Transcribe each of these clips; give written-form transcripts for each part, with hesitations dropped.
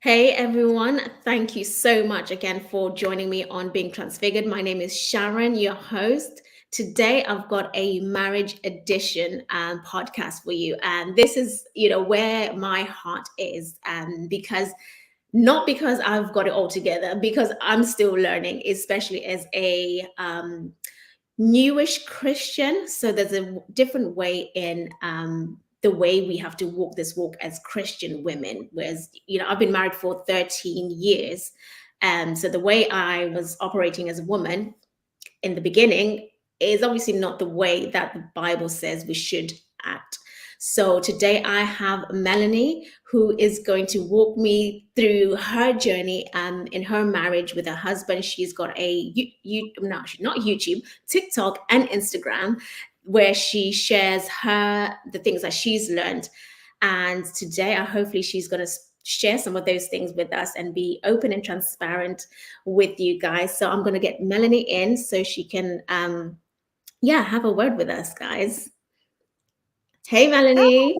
Hey everyone, thank you so much again for joining me on Being Transfigured. My name is Sharon, your host. Today I've got a marriage edition podcast for you, and this is, where my heart is, because not because I've got it all together, because I'm still learning, especially as a newish Christian. So there's a different way in the way we have to walk this walk as Christian women. Whereas, I've been married for 13 years. And so the way I was operating as a woman in the beginning is obviously not the way that the Bible says we should act. So today I have Mellony, who is going to walk me through her journey in her marriage with her husband. She's got not YouTube, TikTok, and Instagram, where she shares the things that she's learned. And today, hopefully, she's going to share some of those things with us and be open and transparent with you guys. So I'm going to get Mellony in so she can, have a word with us, guys. Hey, Hi, Mellony.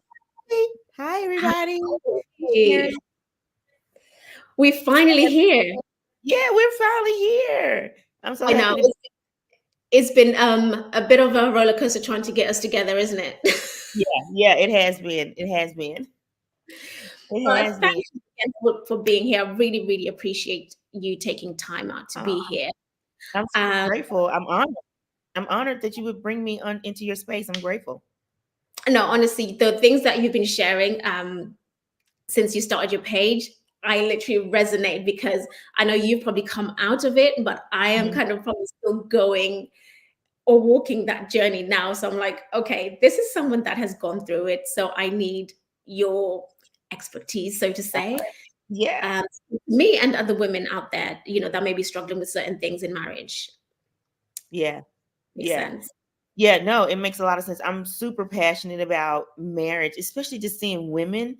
hi How everybody. are Here. you? We're finally here. Yeah, we're finally here. I'm so I know happy to be. it's been a bit of a roller coaster trying to get us together, isn't it? Yeah, it has been. It has been. It But has thank been. you again for being here. I really, really appreciate you taking time out to Oh, be here. I'm so Um, grateful. I'm honored. I'm honored that you would bring me on into your space. I'm grateful. no, honestly, the things that you've been sharing since you started your page, I literally resonate because I know you've probably come out of it, but I am Mhm. kind of probably still going or walking that journey now. So I'm like, okay, this is someone that has gone through it. So I need your expertise, so to say. Yeah, Um, Me and other women out there, that may be struggling with certain things in marriage. yeah, Makes yeah. sense. Yeah, no, it makes a lot of sense. I'm super passionate about marriage, especially just seeing women Mm,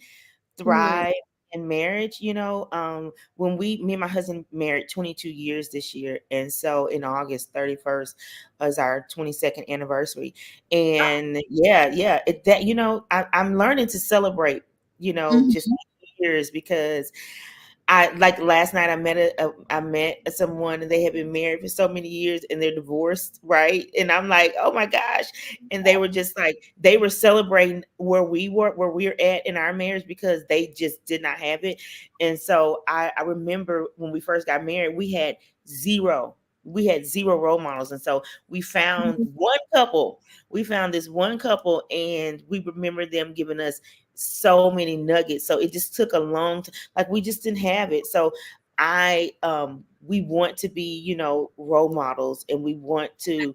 thrive in marriage. When me and my husband married 22 years this year, and so in August 31st is our 22nd anniversary. And I'm learning to celebrate, just mhm. years, because I like last night I met someone, and they have been married for so many years and they're divorced, right? And I'm like, oh my gosh. And they were just like, they were celebrating where we're at in our marriage, because they just did not have it. And so I remember when we first got married, zero we had zero role models. And so we found this one couple, and we remember them giving us so many nuggets. So it just took a long time. Like, we just didn't have it. So we want to be, role models, and we wanted to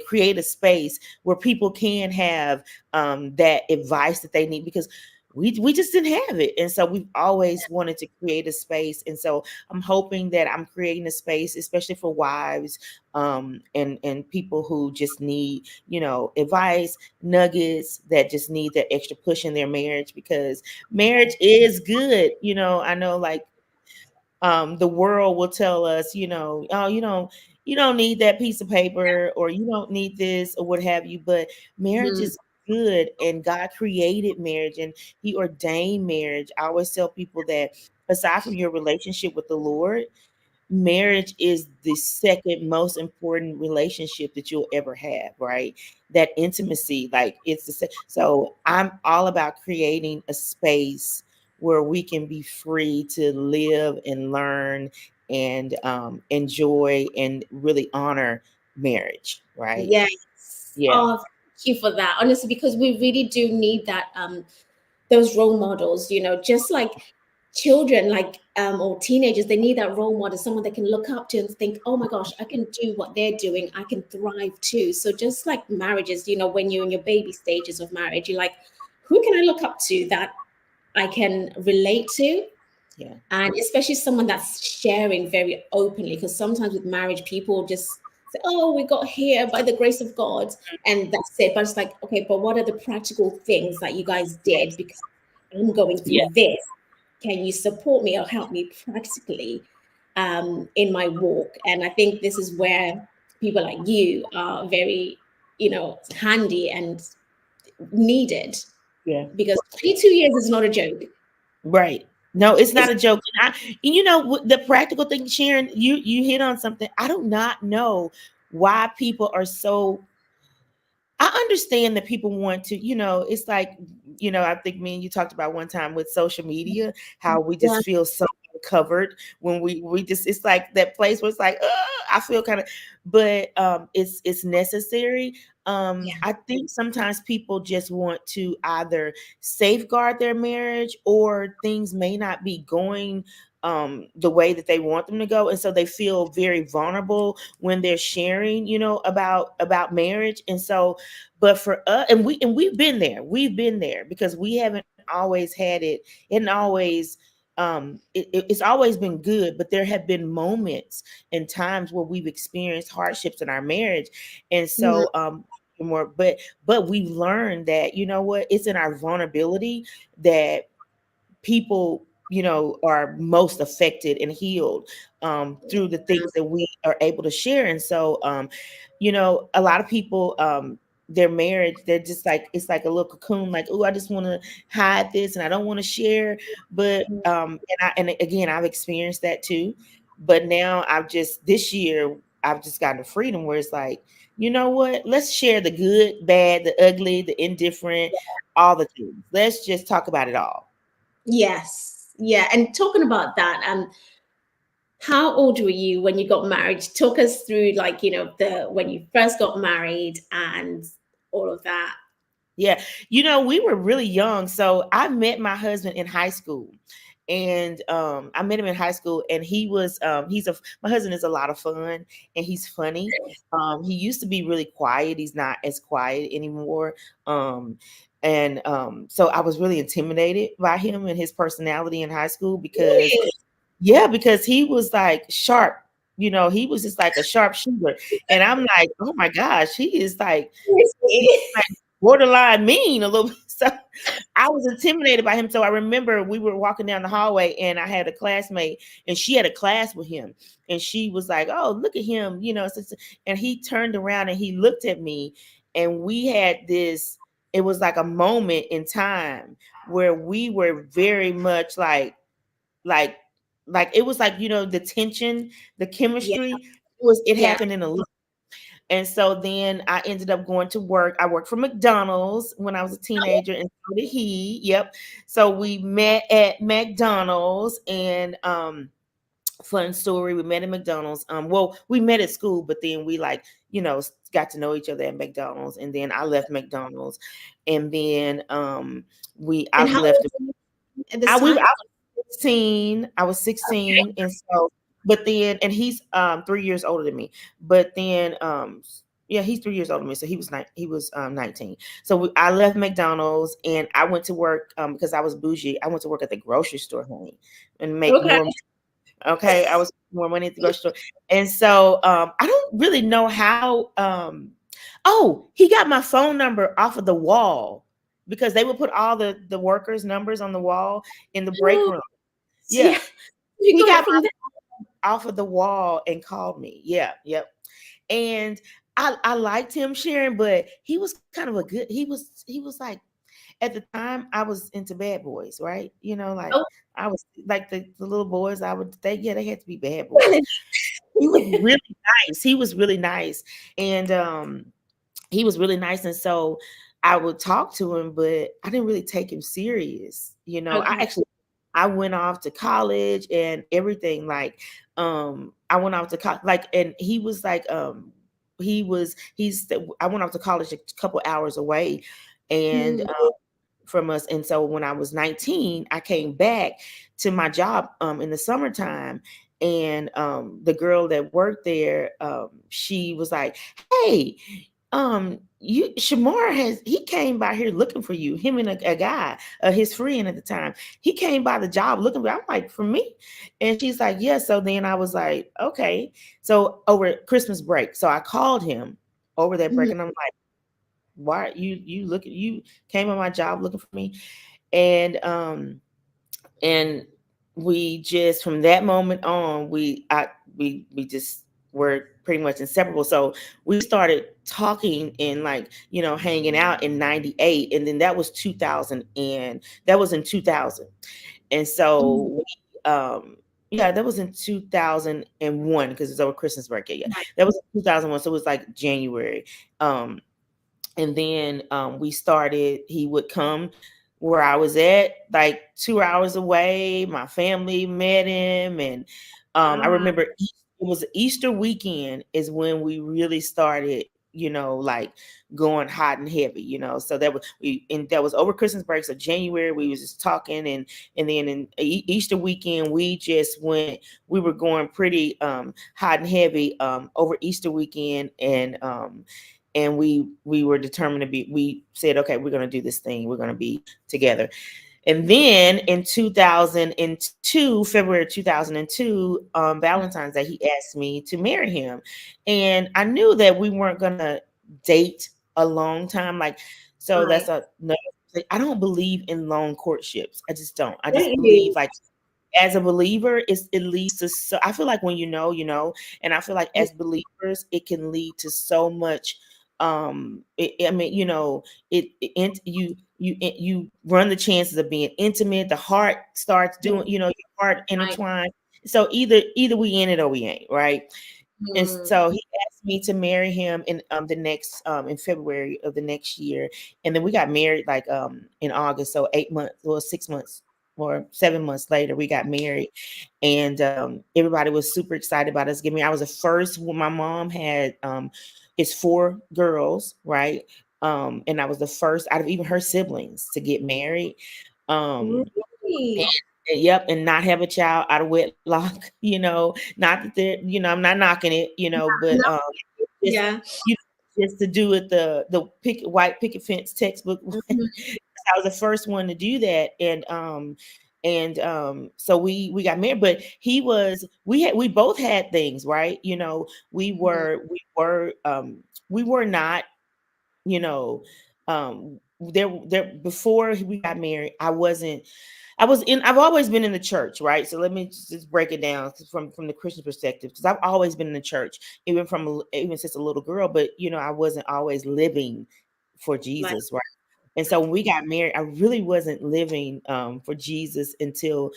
create a space where people can have that advice that they need, because we just didn't have it. And so we've always wanted to create a space. And so I'm hoping that I'm creating a space, especially for wives, and people who just need, advice, nuggets, that just need that extra push in their marriage, because marriage is good. I know, like, the world will tell us, oh, you don't need that piece of paper, or you don't need this, or what have you. But marriage Mhm. is good, and God created marriage, and He ordained marriage. I always tell people that, aside from your relationship with the Lord, marriage is the second most important relationship that you'll ever have, right? That intimacy, like, so I'm all about creating a space where we can be free to live and learn, and enjoy and really honor marriage, right? Yes. Yeah. Oh, thank you for that. Honestly, because we really do need that those role models, just like children, like or teenagers, they need that role model, someone they can look up to and think, oh my gosh, I can do what they're doing, I can thrive too. So just like marriages, when you're in your baby stages of marriage, you're like, who can I look up to that I can relate to? Yeah. And especially someone that's sharing very openly, because sometimes with marriage, people just say, oh, we got here by the grace of God, and that's it. But it's like, okay, but what are the practical things that you guys did? Because I'm going Yeah. through this. Can you support me or help me practically in my walk? And I think this is where people like you are very, handy and needed, Yeah. because 22 years is not a joke. Right. No, it's not It's a joke. You know, the practical thing, Sharon, you hit on something. I do not know why people are so. I understand that people want to, it's like, I think me and you talked about one time with social media, how we yeah, just feel so covered when we just, it's like that place where it's like, I feel kind of, but it's necessary. yeah, I think sometimes people just want to either safeguard their marriage, or things may not be going the way that they want them to go, and so they feel very vulnerable when they're sharing, about marriage. And so, but for us, and we've been there. We've been there because we haven't always had it, and always it's always been good, but there have been moments and times where we've experienced hardships in our marriage. And mm, so more, but we've learned that, what, it's in our vulnerability that people, are most affected and healed through the things that we are able to share. And so a lot of people, their marriage, they're just like, it's like a little cocoon, like, oh, I just want to hide this and I don't want to share. But and again, I've experienced that too. But now this year I've just gotten the freedom where it's like, you know what, let's share the good, bad, the ugly, the indifferent, all the things. Let's just talk about it all. yes, yeah. And talking about that, how old were you when you got married? Talk us through, like, the when you first got married and all of that. Yeah. We were really young. So I met my husband in high school. And I met him in high school, and he was my husband is a lot of fun, and he's funny. He used to be really quiet. He's not as quiet anymore. And so I was really intimidated by him and his personality in high school, because Really? because he was like sharp. He was just like a sharp shooter. And I'm like, oh my gosh, he is like borderline mean a little bit. So I was intimidated by him. So I remember we were walking down the hallway, and I had a classmate, and she had a class with him, and she was like, oh, look at him, and he turned around and he looked at me, and we had this, it was like a moment in time where we were very much like it was like, the tension, the Yeah, chemistry, it yeah. happened in a look. And so then I ended up going to work. I worked for McDonald's when I was a teenager, and so did he. Yep. So we met at McDonald's, and fun story, we met at McDonald's. Well, we met at school, but then we got to know each other at McDonald's, and then I left McDonald's, and then I And how left. old were you at this I time? was 16. I was 16. And so, but then, and he's 3 years older than me. But then yeah, he's 3 years older than me. So he was 19. So I left McDonald's, and I went to work because I was bougie. I went to work at the grocery store, honey, and make Okay. more. Okay. I was more money at the grocery store. And so I don't really know how oh, he got my phone number off of the wall, because they would put all the workers' numbers on the wall in the break Oh, room. Yeah. yeah. You He got it got from my there. off of the wall and called me. Yeah, yep. And I liked him, Sharon, but he was kind of a good, he was like, at the time I was into bad boys, right? Like Oh, I was like the little boys I would they had to be bad boys. well, He was really nice. He was really nice. And he was really nice. And so I would talk to him, but I didn't really take him serious. okay. I went off to college and everything. Like, I went off to college, like, and he was like, I went off to college a couple hours away, and Mm, from us. And so when I was 19, I came back to my job in the summertime. And the girl that worked there, she was like, hey, Shamar he came by here looking for you, him and a guy, his friend at the time. He came by the job looking for, I'm like, for me? And she's like, yeah. So then I was like, okay. So over Christmas break, so I called him over that break, mm, and I'm like, why are you came on my job looking for me? And we just, from that moment on, we just were pretty much inseparable. So we started talking and, like, hanging out in 98, and then that was 2000, and that was in 2000. And Mm. so yeah, that was in 2001 because it's over Christmas birthday. Yeah, Right. that was in 2001. So it was like January. Um, and then we started, he would come where I was at, like 2 hours away. My family met him. And I Ah, remember it was Easter weekend is when we really started, like going hot and heavy, so that was over Christmas break. So January we was just talking, and then in Easter weekend we were going pretty hot and heavy over Easter weekend. And we were determined we said, okay, we're going to do this thing, we're going to be together. And then in 2002, February 2002, Valentine's Day, he asked me to marry him. And I knew that we weren't going to date a long time. Like, so right. that's no, like, I don't believe in long courtships. I just don't. I just Don't believe, you? like, as a believer, it leads to, so I feel like when and I feel like Yeah. as believers, it can lead to so much. I mean, you run the chances of being intimate. The heart starts doing, your heart Right. intertwined. So either we in it or we ain't, right? And Mm. so he asked me to marry him in the next in February of the next year. And then we got married like in August. So 8 months or 6 months or 7 months later, we got married. And everybody was super excited about us getting married. I was the first when my mom had it's 4 girls, right? And I was the first out of even her siblings to get married. And, Really? yep, and not have a child out of wedlock, not that they're, I'm not knocking it, but No. just, Yeah. just to do it the white picket fence textbook. Mhm. I was the first one to do that. And so we got married, but we both had things, right? We Mhm. we were not, you know, there before we got married, I've always been in the church, right? So let me just break it down from the Christian perspective, because I've always been in the church, even since a little girl. But I wasn't always living for Like, Jesus, right? And so when we got married, I really wasn't living for Jesus until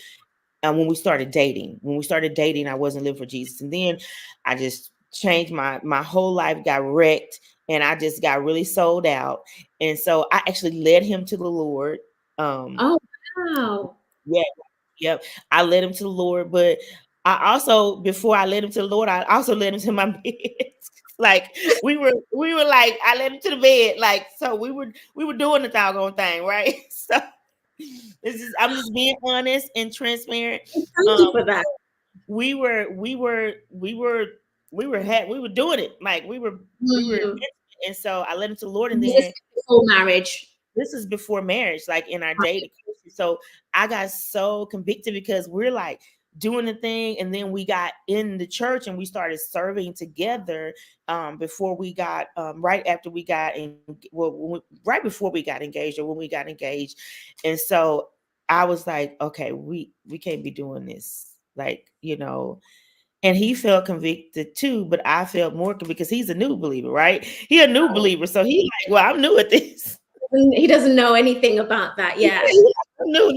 when we started dating. When we started dating, I wasn't living for Jesus, and then I just changed my whole life, got wrecked, and I just got really sold out. And so I actually led him to the Lord. Um, oh wow. yeah, yep. I led him to the Lord, but I also, before I led him to the Lord, I also led him to my bed. Like we were like, I led him to the bed. Like, so we were doing the doggone thing, right? So I'm just being honest and transparent. Thank you Um, for that. we were we were we were we were doing it. Like we were, Mm. and so I led him to the Lord, and This then is before marriage. this is before marriage, like in our Right. dating. So I got so convicted because we're like doing the thing, and then we got in the church and we started serving together before we got right after we got in, well, right before we got engaged, or when we got engaged. And so I was like, okay, we can't be doing this, like, and he felt convicted too, but I felt more because he's a new believer, right? He a new believer, so he like, well, I'm new at this. He doesn't know anything about that. Yeah. New,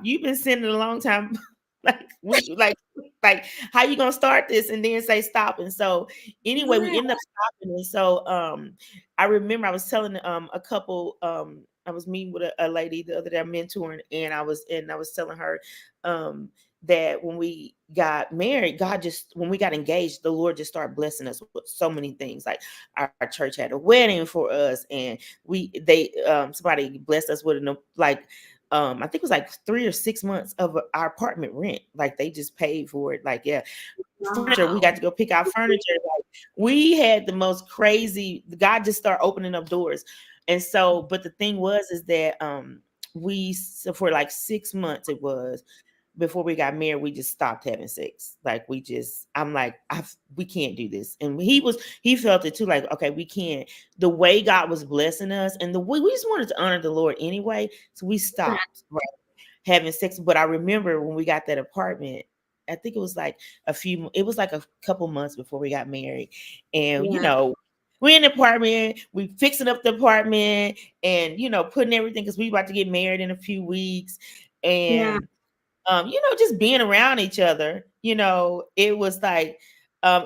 you've been sinning a long time. like we like how you gonna start this and then say stop? And so anyway, we Yeah. ended up stopping. And so I remember I was telling a couple, I was meeting with a lady the other day, I'm mentoring, and I was telling her that when we got married, when we got engaged, the Lord just started blessing us with so many things. Like our church had a wedding for us, and somebody blessed us with I think it was like 3 or 6 months of our apartment rent. Like they just paid for it. Like, yeah, furniture. We got Wow. to go pick out furniture. Like we had the most crazy. God just started opening up doors. And so, but the thing is that so for like 6 months it was, before we got married, we just stopped having sex. Like I'm like, we can't do this. And he felt it too. Like, okay, we can't. The way God was blessing us, and the way we just wanted to honor the Lord anyway, so we stopped, right, having sex. But I remember when we got that apartment, I think it was like a couple months before we got married, and Yeah. we in the apartment, we fixing up the apartment, and putting everything, because we about to get married in a few weeks, Yeah. and just being around each other. It was like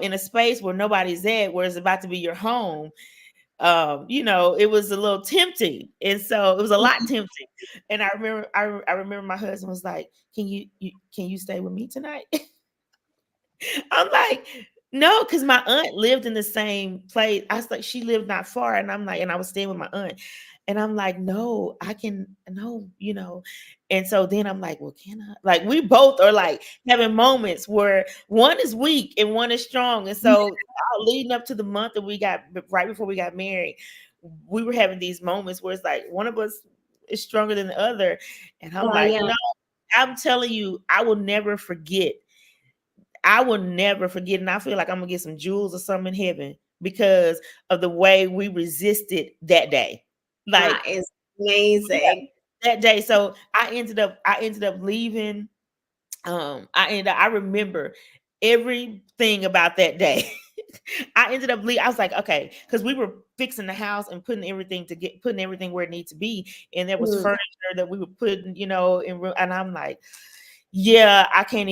in a space where nobody's at, where it's about to be your home. It was a little tempting, and so it was a lot tempting. And I remember my husband was like, can you stay with me tonight?" I'm like, "No," because my aunt lived in the same place. I was like, she lived not far, and I'm like, and I was staying with my aunt, and I'm like, "No, I can, no." And so then I'm like, "Well, can I?" Like, we both are like having moments where one is weak and one is strong, and so leading up to the month that we got right before we got married, we were having these moments where it's like one of us is stronger than the other, and I'm like, Yeah. "No." I'm telling you, I will never forget. I will never forget, and I feel like I'm gonna get some jewels or something in heaven because of the way we resisted that day. That Like, is yeah, amazing. that day. So I ended up leaving. I remember everything about that day. I ended up leaving. I was like, okay, because we were fixing the house and putting everything where it needs to be, and there was Mm. furniture that we were putting, and I'm like, yeah, I can't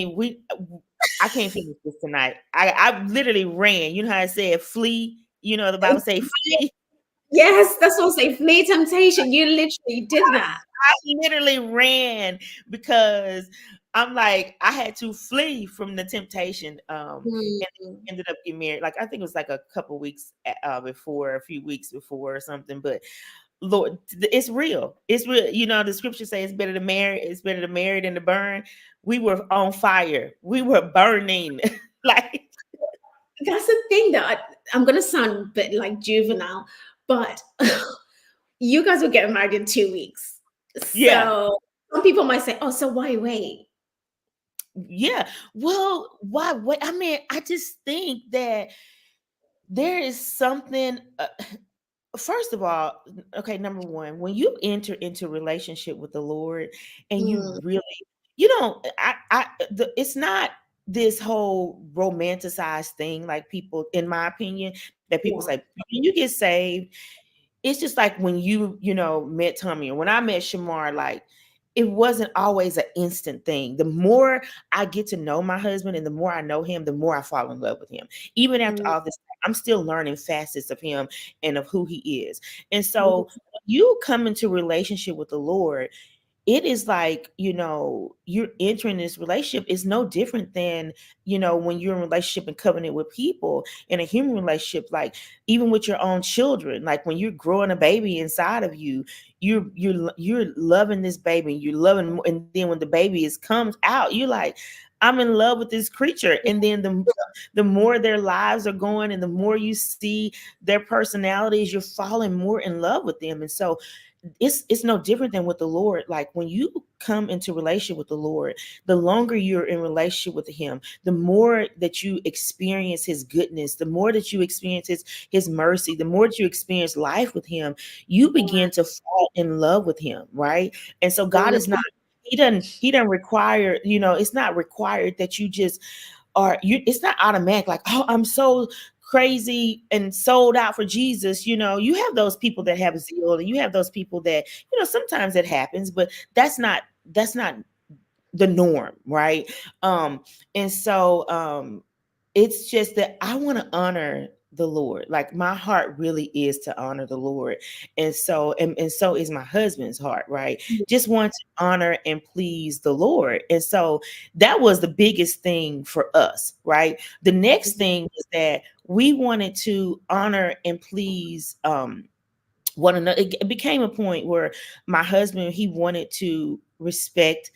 finish this tonight. I literally ran. You know how I said flee? The Bible say flee. Yes, that's what I say. Flee temptation. You literally did that. I literally ran because I'm like, I had to flee from the temptation. And Mm. ended up getting married. Like, I think it was like a couple weeks before, a few weeks before or something. But Lord, it's real. It's real. The scripture says it's better to marry than to burn. We were on fire. We were burning. Like, That's the thing that I'm going to sound a bit like juvenile, but you guys were getting married in 2 weeks. yeah. So some people might say, oh, so why wait? Yeah. Well, why? What? I mean, I just think that there is something. First of all, okay, number one, when you enter into a relationship with the Lord, and you Mm. really, you don't, it's not this whole romanticized thing, like people, in my opinion, that people Yeah. say, when you get saved, it's just like when met Tommy, or when I met Shamar, like, it wasn't always an instant thing. The more I get to know my husband and the more I know him, the more I fall in love with him. Even after Mm. all this, I'm still learning facets of him and of who he is. And so Mm. when you come into relationship with the Lord, it is like, you're entering this relationship is no different than, when you're in relationship and covenant with people in a human relationship, like even with your own children, like when you're growing a baby inside of you, you're loving this baby, and you're loving, and then when the baby comes out, you're like, I'm in love with this creature. And then the more their lives are going, and the more you see their personalities, you're falling more in love with them. And so it's no different than with the Lord. Like, when you come into relationship with the Lord, the longer you're in relationship with him, the more that you experience his goodness, the more that you experience his mercy, the more that you experience life with him, you begin to fall in love with him, right? And so God is not, he doesn't require, it's not required that you just it's not automatic, like, oh, I'm so crazy and sold out for Jesus. You have those people that have zeal, and you have those people that, sometimes it happens, but that's not the norm, right? And so it's just that I want to honor the Lord. Like, my heart really is to honor the Lord. And so and so is my husband's heart, right? Just want to honor and please the Lord. And so that was the biggest thing for us, right? The next thing was that we wanted to honor and please one another. It became a point where my husband, he wanted to respect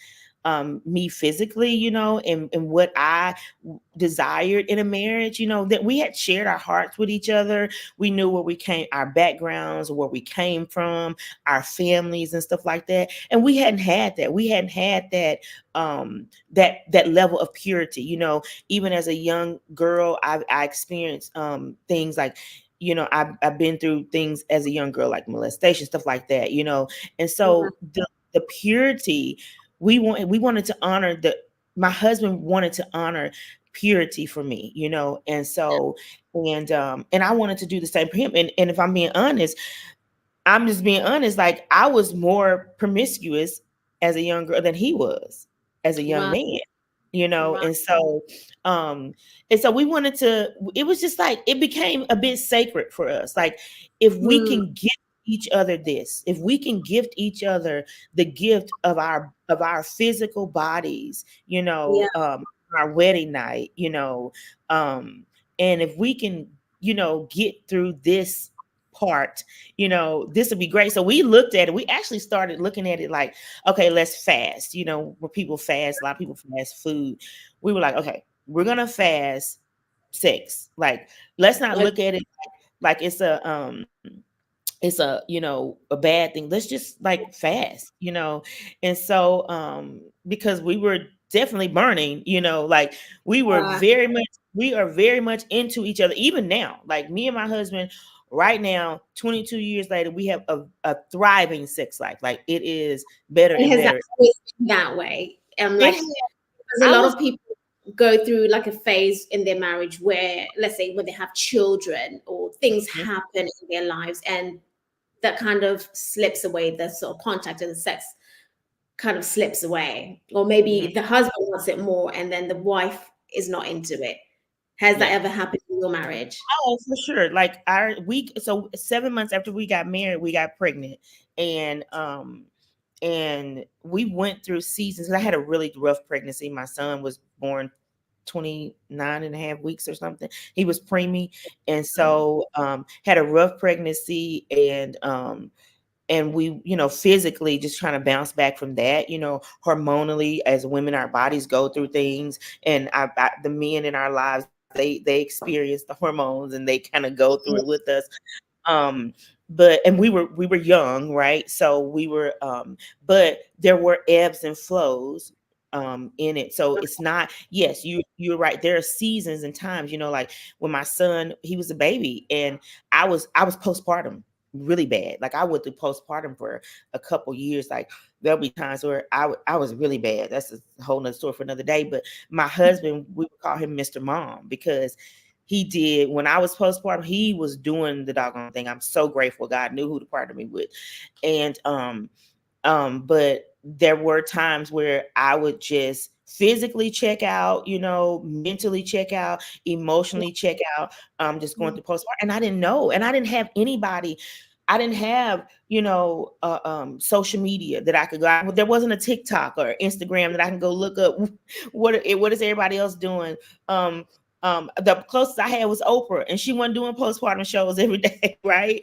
me physically, and what I desired in a marriage, that we had shared our hearts with each other. We knew where we came, our backgrounds, where we came from, our families and stuff like that. And we hadn't had that. We hadn't had that level of purity. Even as a young girl, I experienced things like, I've been through things as a young girl, like molestation, stuff like that, and so the purity, we wanted to honor my husband wanted to honor purity for me, and so and I wanted to do the same for him. And if I'm being honest, I'm just being honest, like I was more promiscuous as a young girl than he was as a young Right. man, Right. um and so we wanted to, it was just like it became a bit sacred for us. Like if we Mm, can gift each other this, if we can gift each other the gift of our physical bodies, yeah. our wedding night, and if we can, get through this part, this would be great. So we looked at it. We actually started looking at it like, okay, let's fast. Where people fast, a lot of people fast food. We were like, okay, we're gonna fast sex. Like, let's not Okay. look at it like it's a bad thing. Let's just like fast, and so because we were definitely burning, like we are very much into each other even now. Like me and my husband right now, 22 years later, we have a thriving sex life. Like it is better And and has that better. always been that way? It Like, has, because a I lot was of people go through like a phase in their marriage where, let's say, when they have children or things happen in their lives, and that kind of slips away, the sort of contact and the sex kind of slips away. Or Mhm. maybe the husband wants it more and then the wife is not into it. Has that Yeah. ever happened in your marriage? Oh, for sure. Like so 7 months after we got married, we got pregnant. And we went through seasons. I had a really rough pregnancy. My son was born 29 and a half weeks or something. He was preemie. And so had a rough pregnancy, and we, physically just trying to bounce back from that, hormonally as women, our bodies go through things, and the men in our lives, they experience the hormones and they kind of go through it with us. um and we were young, right? So we were but there were ebbs and flows in it. So it's not, yes, you're right, there are seasons and times, like when my son, he was a baby, and I was postpartum really bad. Like I went through postpartum for a couple years. Like there'll be times where I was really bad. That's a whole nother story for another day. But my husband, we would call him Mr. Mom, because he did, when I was postpartum, he was doing the doggone thing. I'm so grateful God knew who to partner me with. And but there were times where I would just physically check out, mentally check out, emotionally check out, just going through postpartum. And I didn't know. And I didn't have anybody. I didn't have, social media that I could go. There wasn't a TikTok or Instagram that I can go look up what is everybody else doing. The closest I had was Oprah, and she wasn't doing postpartum shows every day, right?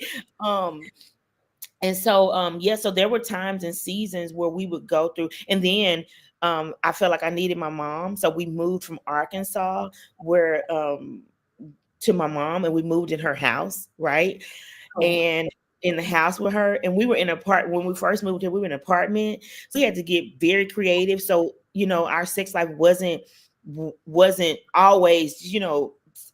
And so yeah, so there were times and seasons where we would go through, and then I felt like I needed my mom, so we moved from Arkansas where to my mom, and we moved in her house, right? Oh, And in the house with her, and we were in an apartment. When we first moved here, we were in an apartment, so we had to get very creative. So our sex life wasn't always,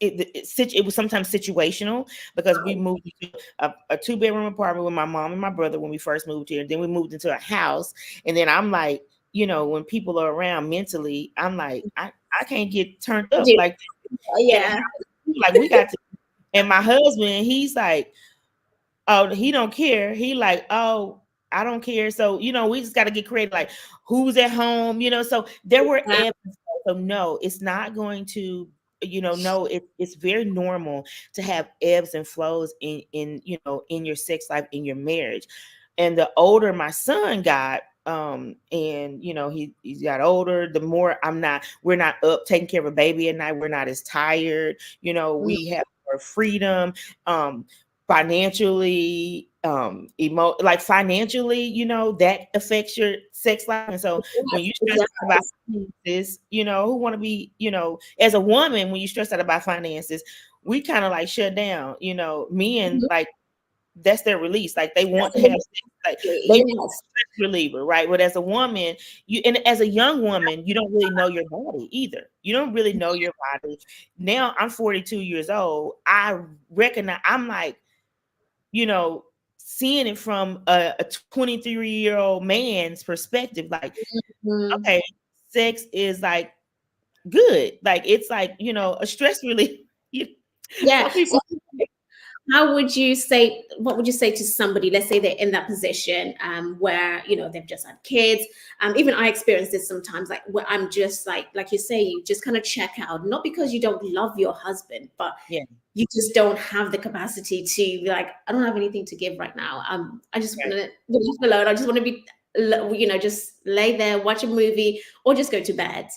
it was sometimes situational, because we moved into a 2-bedroom apartment with my mom and my brother when we first moved here. And then we moved into a house, and then I'm like, when people are around mentally, I'm like, I can't get turned up like in the yeah. house. Like we got to, and my husband, he's like, oh, he don't care. He like, oh, I don't care. So, we just got to get creative. Like, who's at home? So there were Yeah. ebbs and flows. So no, it's not going to, no, it's very normal to have ebbs and flows in your sex life, in your marriage. And the older my son got, and he's got older, the more we're not up taking care of a baby at night. We're not as tired, Mm, we have more freedom. Financially, like financially, that affects your sex life. And so when yes, you it stress out about does. finances, who want to be, as a woman, when you stress out about finances, we kind of like shut down, men, Mhm. like that's their release. Like they want to have sex, like they want a Yes. stress reliever, right? But as a woman, and as a young woman, you don't really know your body either. You don't really know your body. Now I'm 42 years old. I recognize, I'm like, seeing it from a 23-year-old man's perspective, like, Mm, okay, sex is like good. Like it's like, you know, a stress relief. You, Yeah. some people, How would you say, what would you say to somebody, let's say they're in that position where, you know, they've just had kids. Even I experience this sometimes, like where I'm just like you say, you just kind of check out, not because you don't love your husband, but yeah, you just don't have the capacity to be like, I don't have anything to give right now. I just want right. to leave alone. I just want to be, you know, just lay there, watch a movie, or just go to bed.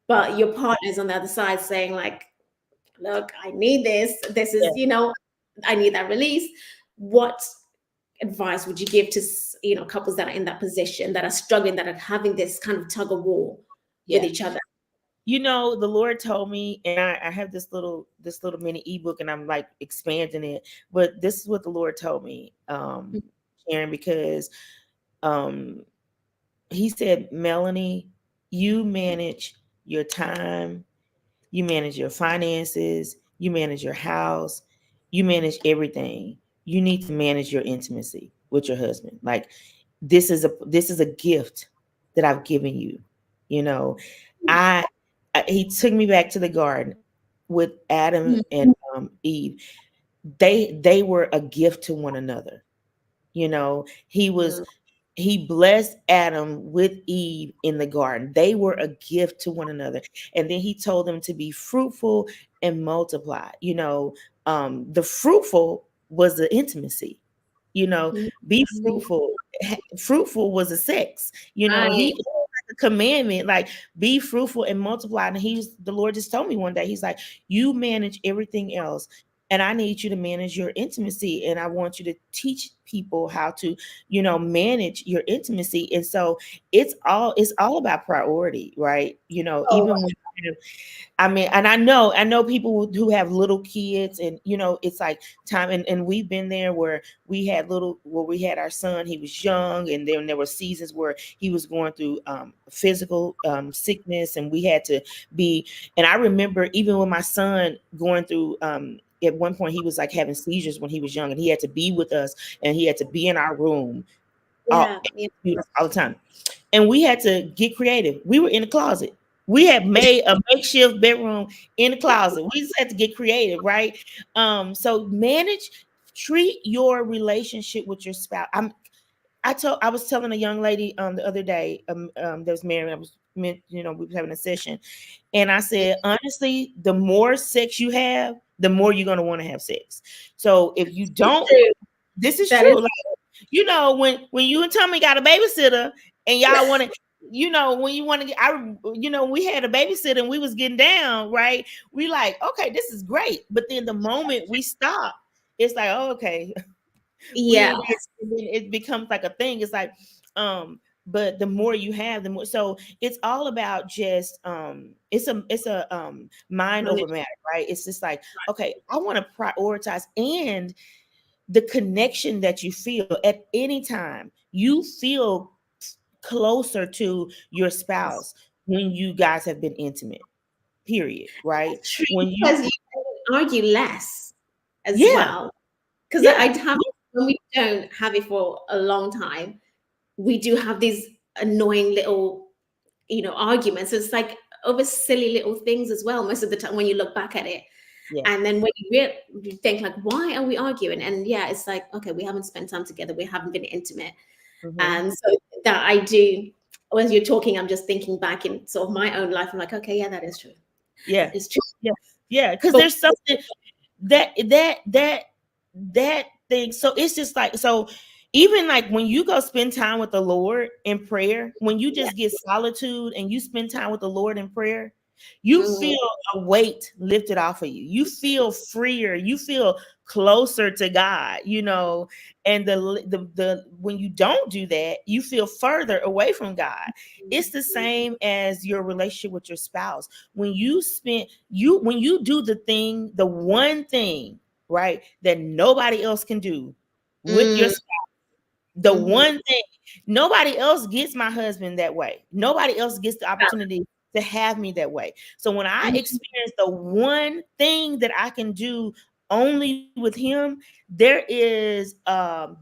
Yeah, But your partner's on the other side saying like, look, I need this. This yeah, is, you know, I need that release. What advice would you give to, you know, couples that are in that position, that are struggling, that are having this kind of tug of war with yeah. each other? You know, the Lord told me, and I have this little mini ebook, and I'm like expanding it. But this is what the Lord told me, Sharon, because um, He said, Mellony, you manage your time, you manage your finances, you manage your house, you manage everything. You need to manage your intimacy with your husband. Like this is a gift that I've given you. You know, I, he took me back to the garden with Adam and Eve. They were a gift to one another. You know, he blessed Adam with Eve in the garden. They were a gift to one another. And then he told them to be fruitful and multiply. You know, the fruitful was the intimacy. You know, be fruitful. Fruitful was a sex. You know, he Right. like a commandment, like be fruitful and multiply. And the Lord just told me one day, he's like, you manage everything else. And I need you to manage your intimacy. And I want you to teach people how to, you know, manage your intimacy. And so it's all about priority, right? You know, Oh, even when I mean, and I know people who have little kids, and you know, it's like time, and we've been there where we had our son, he was young, and then there were seasons where he was going through physical sickness, and we had to be, and I remember even with my son going through at one point he was like having seizures when he was young, and he had to be with us, and he had to be in our room yeah. all, Yeah. all the time. And we had to get creative. We were in the closet. We had made a makeshift bedroom in the closet. We just had to get creative, right? So treat your relationship with your spouse. I was telling a young lady the other day that was married. You know, we was having a session, and I said, honestly, the more sex you have, the more you're gonna want to have sex. So if you It's don't, true. this is That is true. You know, when you and Tommy got a babysitter and y'all want to, you know, when you want to get, you know, we had a babysitter and we was getting down, right? We like, okay, this is great. But then the moment we stop, it's like, oh, okay, we yeah. ain't, it becomes like a thing. It's like, but the more you have, the more, so it's all about just, it's a mind over matter, right? It's just like, okay, I want to prioritize, and the connection that you feel at any time, you feel closer to your spouse when you guys have been intimate, period, right? True, When you, because you can argue less as yeah, well. Because I yeah, have, when we don't have it for a long time, we do have these annoying little, you know, arguments. It's like over silly little things as well, most of the time when you look back at it. yeah, And then when you think like, why are we arguing? And yeah, it's like, okay, we haven't spent time together. We haven't been intimate. mm-hmm. And so that I do, as you're talking, I'm just thinking back in sort of my own life. I'm like, okay, yeah, that is true. Yeah, That is true. yeah, yeah, because But there's something that thing. So it's just like, so even like when you go spend time with the Lord in prayer, when you yeah. just get solitude and you spend time with the Lord in prayer, you Mm, feel a weight lifted off of you. You feel freer. You feel closer to God, you know. And the when you don't do that, you feel further away from God. It's the same as your relationship with your spouse. When you do the thing, the one thing, right, that nobody else can do with your mm, spouse, the mhm. one thing, nobody else gets my husband that way. Nobody else gets the opportunity to have me that way. So when I Mhm. experience the one thing that I can do only with him, there is a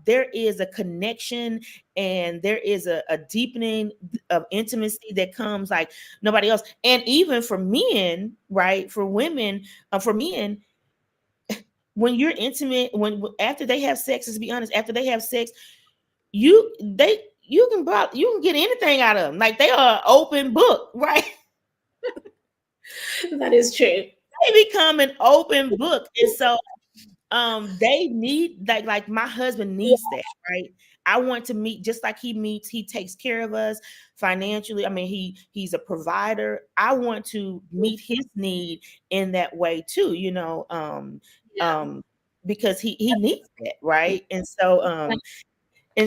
connection, and there is a deepening of intimacy that comes like nobody else. And even for men, right? For women, for men, when you're intimate, when after they have sex, let's be honest, after they have sex, you can get anything out of them. Like, they are an open book, right? That is true. They become an open book. And so they need, like my husband needs that, right? I want to meet just like he takes care of us financially. I mean, he's a provider. I want to meet his need in that way too, Yeah. because he needs that, right? And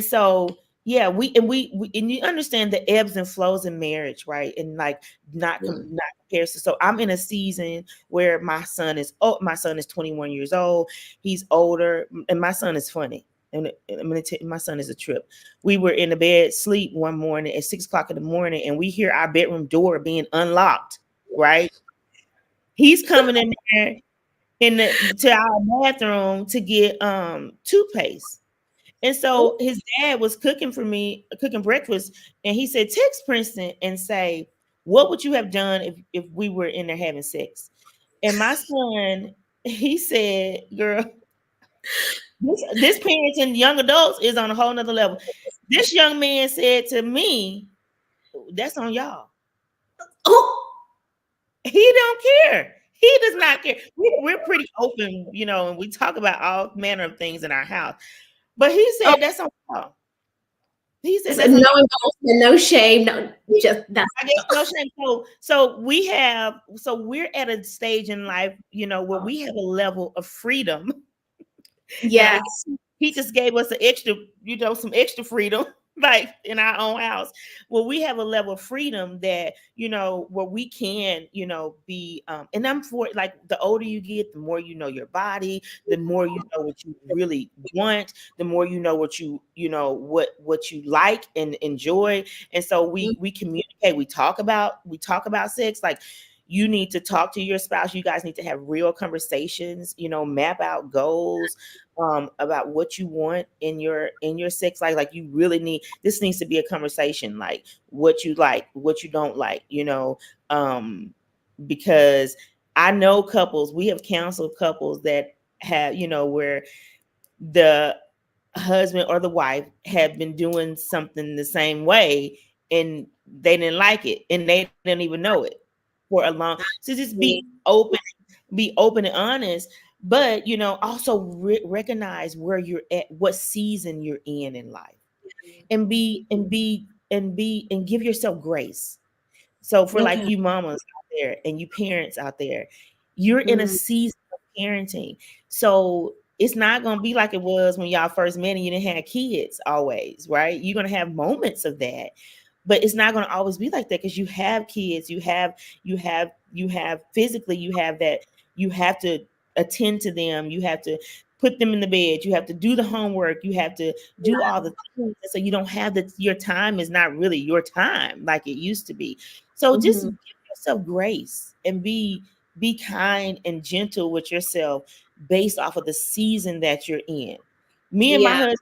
so yeah, we and you understand the ebbs and flows in marriage, right? And like not comparison. So I'm in a season where my son is 21 years old. He's older, and my son is funny. And I'm gonna tell you, my son is a trip. We were in the bed sleep one morning at 6 o'clock in the morning, and we hear our bedroom door being unlocked, right? He's coming in there to our bathroom to get toothpaste. And so his dad was cooking breakfast, and he said, text Princeton and say, what would you have done if we were in there having sex? And my son, he said, girl, this parenting young adults is on a whole nother level. This young man said to me, that's on y'all. Oh, He don't care. He does not care. We're pretty open, and we talk about all manner of things in our house. But he said, that's on y'all. He said, so no embarrassment, no shame, no, just that's I guess no shame. So we're at a stage in life, where we have a level of freedom. yes. He just gave us some extra freedom, like in our own house. Well, we have a level of freedom that, where we can, be, and I'm for, like, the older you get, the more you know your body, the more you know what you really want, the more you know what what you like and enjoy. And so we communicate, we talk about sex. Like, you need to talk to your spouse. You guys need to have real conversations, map out goals, about what you want in your sex life. Like, you really this needs to be a conversation, like what you like, what you don't like, because I know we have counseled couples that have, where the husband or the wife had been doing something the same way, and they didn't like it, and they didn't even know it for a long. So just be open and honest, but also recognize where you're at, what season you're in life, and give yourself grace. So for like you mamas out there and you parents out there, you're in a season of parenting. So it's not going to be like it was when y'all first met and you didn't have kids always, right? You're going to have moments of that, but it's not going to always be like that, because you have kids, you have physically, you have that, you have to attend to them, you have to put them in the bed, you have to do the homework, you have to do all the things. So you don't have your time is not really your time like it used to be. So just give yourself grace and be kind and gentle with yourself based off of the season that you're in. Me and my husband,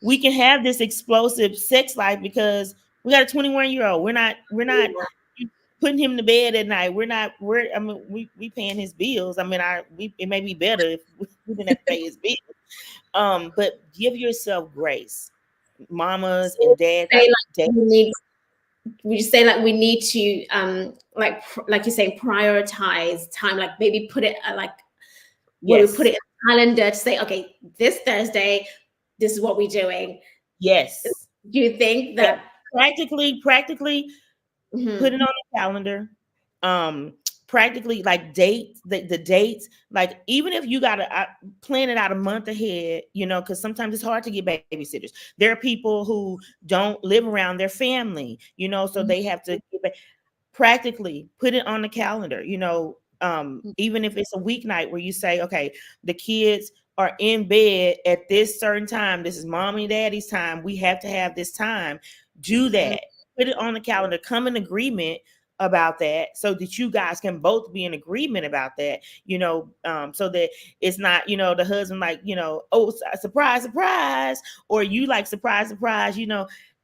we can have this explosive sex life because we got a 21-year-old. We're not putting him to bed at night. We paying his bills. I mean, it may be better if we didn't have to pay his bills. But give yourself grace, mamas and dads. We just say like we need to like you say, prioritize time, like maybe put it we put it in the calendar to say, okay, this Thursday, this is what we're doing. Yes. Do you think that practically put it on the calendar? Practically, like the dates, like even if you gotta plan it out a month ahead, because sometimes it's hard to get babysitters. There are people who don't live around their family, so they have to practically put it on the calendar, even if it's a weeknight where you say, okay, the kids are in bed at this certain time. This is mom and daddy's time. We have to have this time. Do that. Put it on the calendar. Come in agreement about that, so that you guys can both be in agreement about that, so that it's not, the husband like, oh, surprise, surprise, or you like surprise, surprise,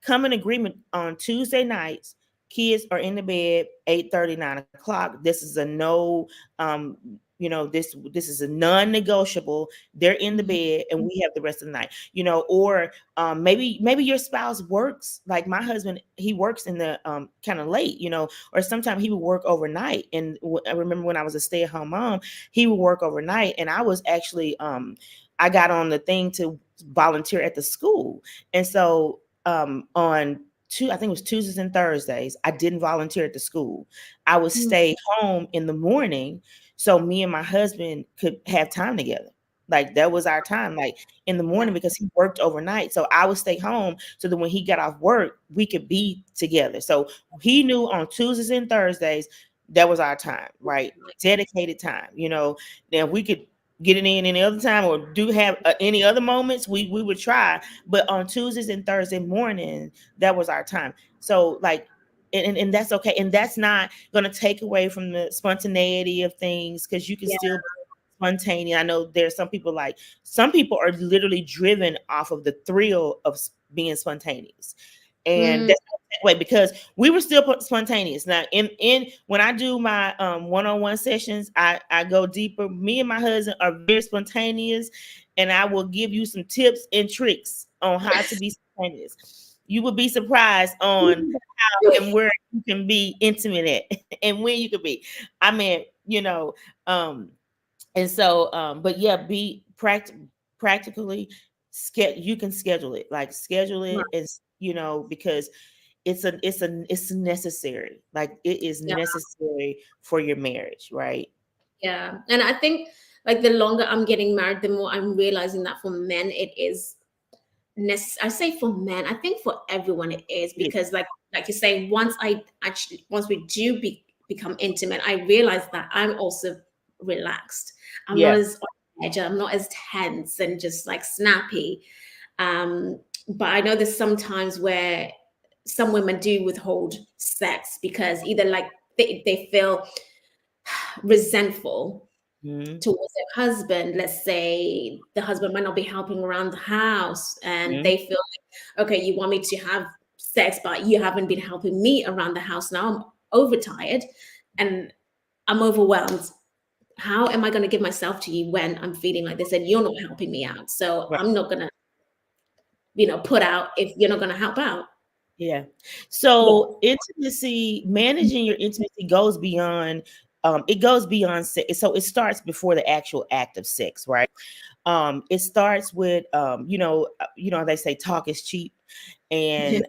come in agreement on Tuesday nights. Kids are in the bed 8:30, 9 o'clock. This is a no, this is a non-negotiable. They're in the Mhm. bed and we have the rest of the night, or maybe your spouse works, like my husband, he works in the kind of late, or sometimes he would work overnight. And I remember when I was a stay-at-home mom, he would work overnight, and I was actually I got on the thing to volunteer at the school. And so on I think it was Tuesdays and Thursdays, I didn't volunteer at the school. I would Mm. stay home in the morning so me and my husband could have time together. Like that was our time, like in the Yeah. morning, because he worked overnight. So I would stay home so that when he got off work, we could be together. So he knew on Tuesdays and Thursdays, that was our time, right? Dedicated time. Now we could get it in any other time or do have any other moments, we would try. But on Tuesdays and Thursday morning, that was our time. So like, and that's okay. And that's not going to take away from the spontaneity of things, because you can Yeah. still be spontaneous. I know there's some people are literally driven off of the thrill of being spontaneous. And Mm. that's that way, because we were still spontaneous. Now in when I do my one-on-one sessions, I go deeper. Me and my husband are very spontaneous, and I will give you some tips and tricks on how to be spontaneous. You would be surprised on how and where you can be intimate at and when you could be. I mean, um and so but yeah, be practically you can schedule it, like schedule Right. it as, because it's necessary. Like it is Yeah. necessary for your marriage, right? Yeah. And I think like the longer I'm getting married, the more I'm realizing that for men it is I say for men, I think for everyone it is, Yeah. because like you say, once we do become intimate, I realize that I'm also relaxed. I'm not Yeah. as on edge, I'm not as tense and just like snappy. But I know there's some times where some women do withhold sex because either like they feel resentful Mm-hmm. towards their husband. Let's say the husband might not be helping around the house and Mm-hmm. they feel like, okay, you want me to have sex, but you haven't been helping me around the house. Now I'm overtired and I'm overwhelmed. How am I going to give myself to you when I'm feeling like this and you're not helping me out? So Right. I'm not going to, put out if you're not going to help out. Yeah. Yeah. So intimacy, managing your intimacy goes beyond it goes beyond sex. So it starts before the actual act of sex, right? It starts with they say talk is cheap, and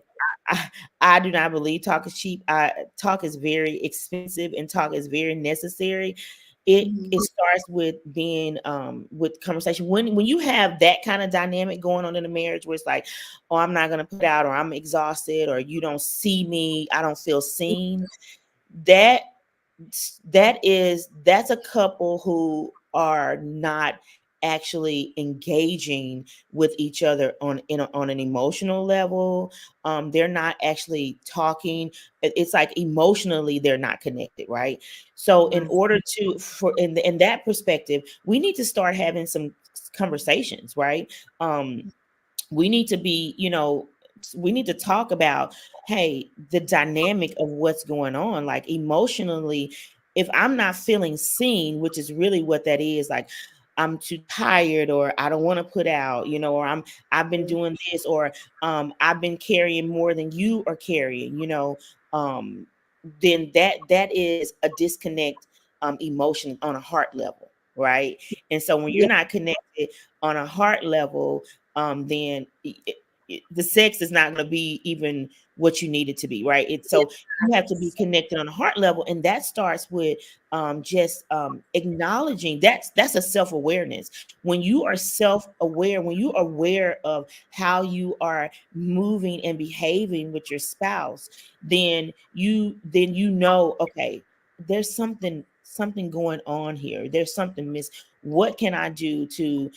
I, I do not believe talk is cheap. Talk is very expensive, and talk is very necessary. It Mhm. starts with being with conversation. When you have that kind of dynamic going on in a marriage, where it's like, oh, I'm not gonna put out, or I'm exhausted, or you don't see me, I don't feel seen. That that's a couple who are not actually engaging with each other on an emotional level. They're not actually talking. It's like emotionally they're not connected, right? So in Yes. order to for in that perspective, we need to start having some conversations, right? We need to be, we need to talk about, hey, the dynamic of what's going on, like emotionally. If I'm not feeling seen, which is really what that is, like I'm too tired, or I don't want to put out, or I've been doing this, or I've been carrying more than you are carrying, um then that is a disconnect, emotion on a heart level, right? And so when you're Yeah. not connected on a heart level, then the sex is not going to be even what you need it to be, right? So you have to be Yes. connected on a heart level, and that starts with just acknowledging that's a self-awareness. When you are self-aware, when you're aware of how you are moving and behaving with your spouse, then you know, okay, there's something going on here, there's something miss. What can I do to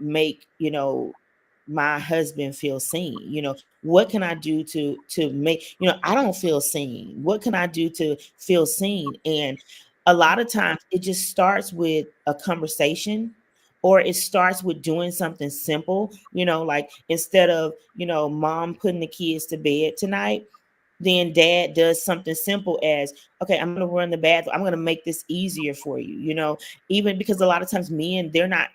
make my husband feel seen? what can I do to make, I don't feel seen. What can I do to feel seen? And a lot of times it just starts with a conversation, or it starts with doing something simple, like instead of, mom putting the kids to bed tonight, then dad does something simple as, okay, I'm going to run the bathroom. I'm going to make this easier for you, even because a lot of times men, they're not,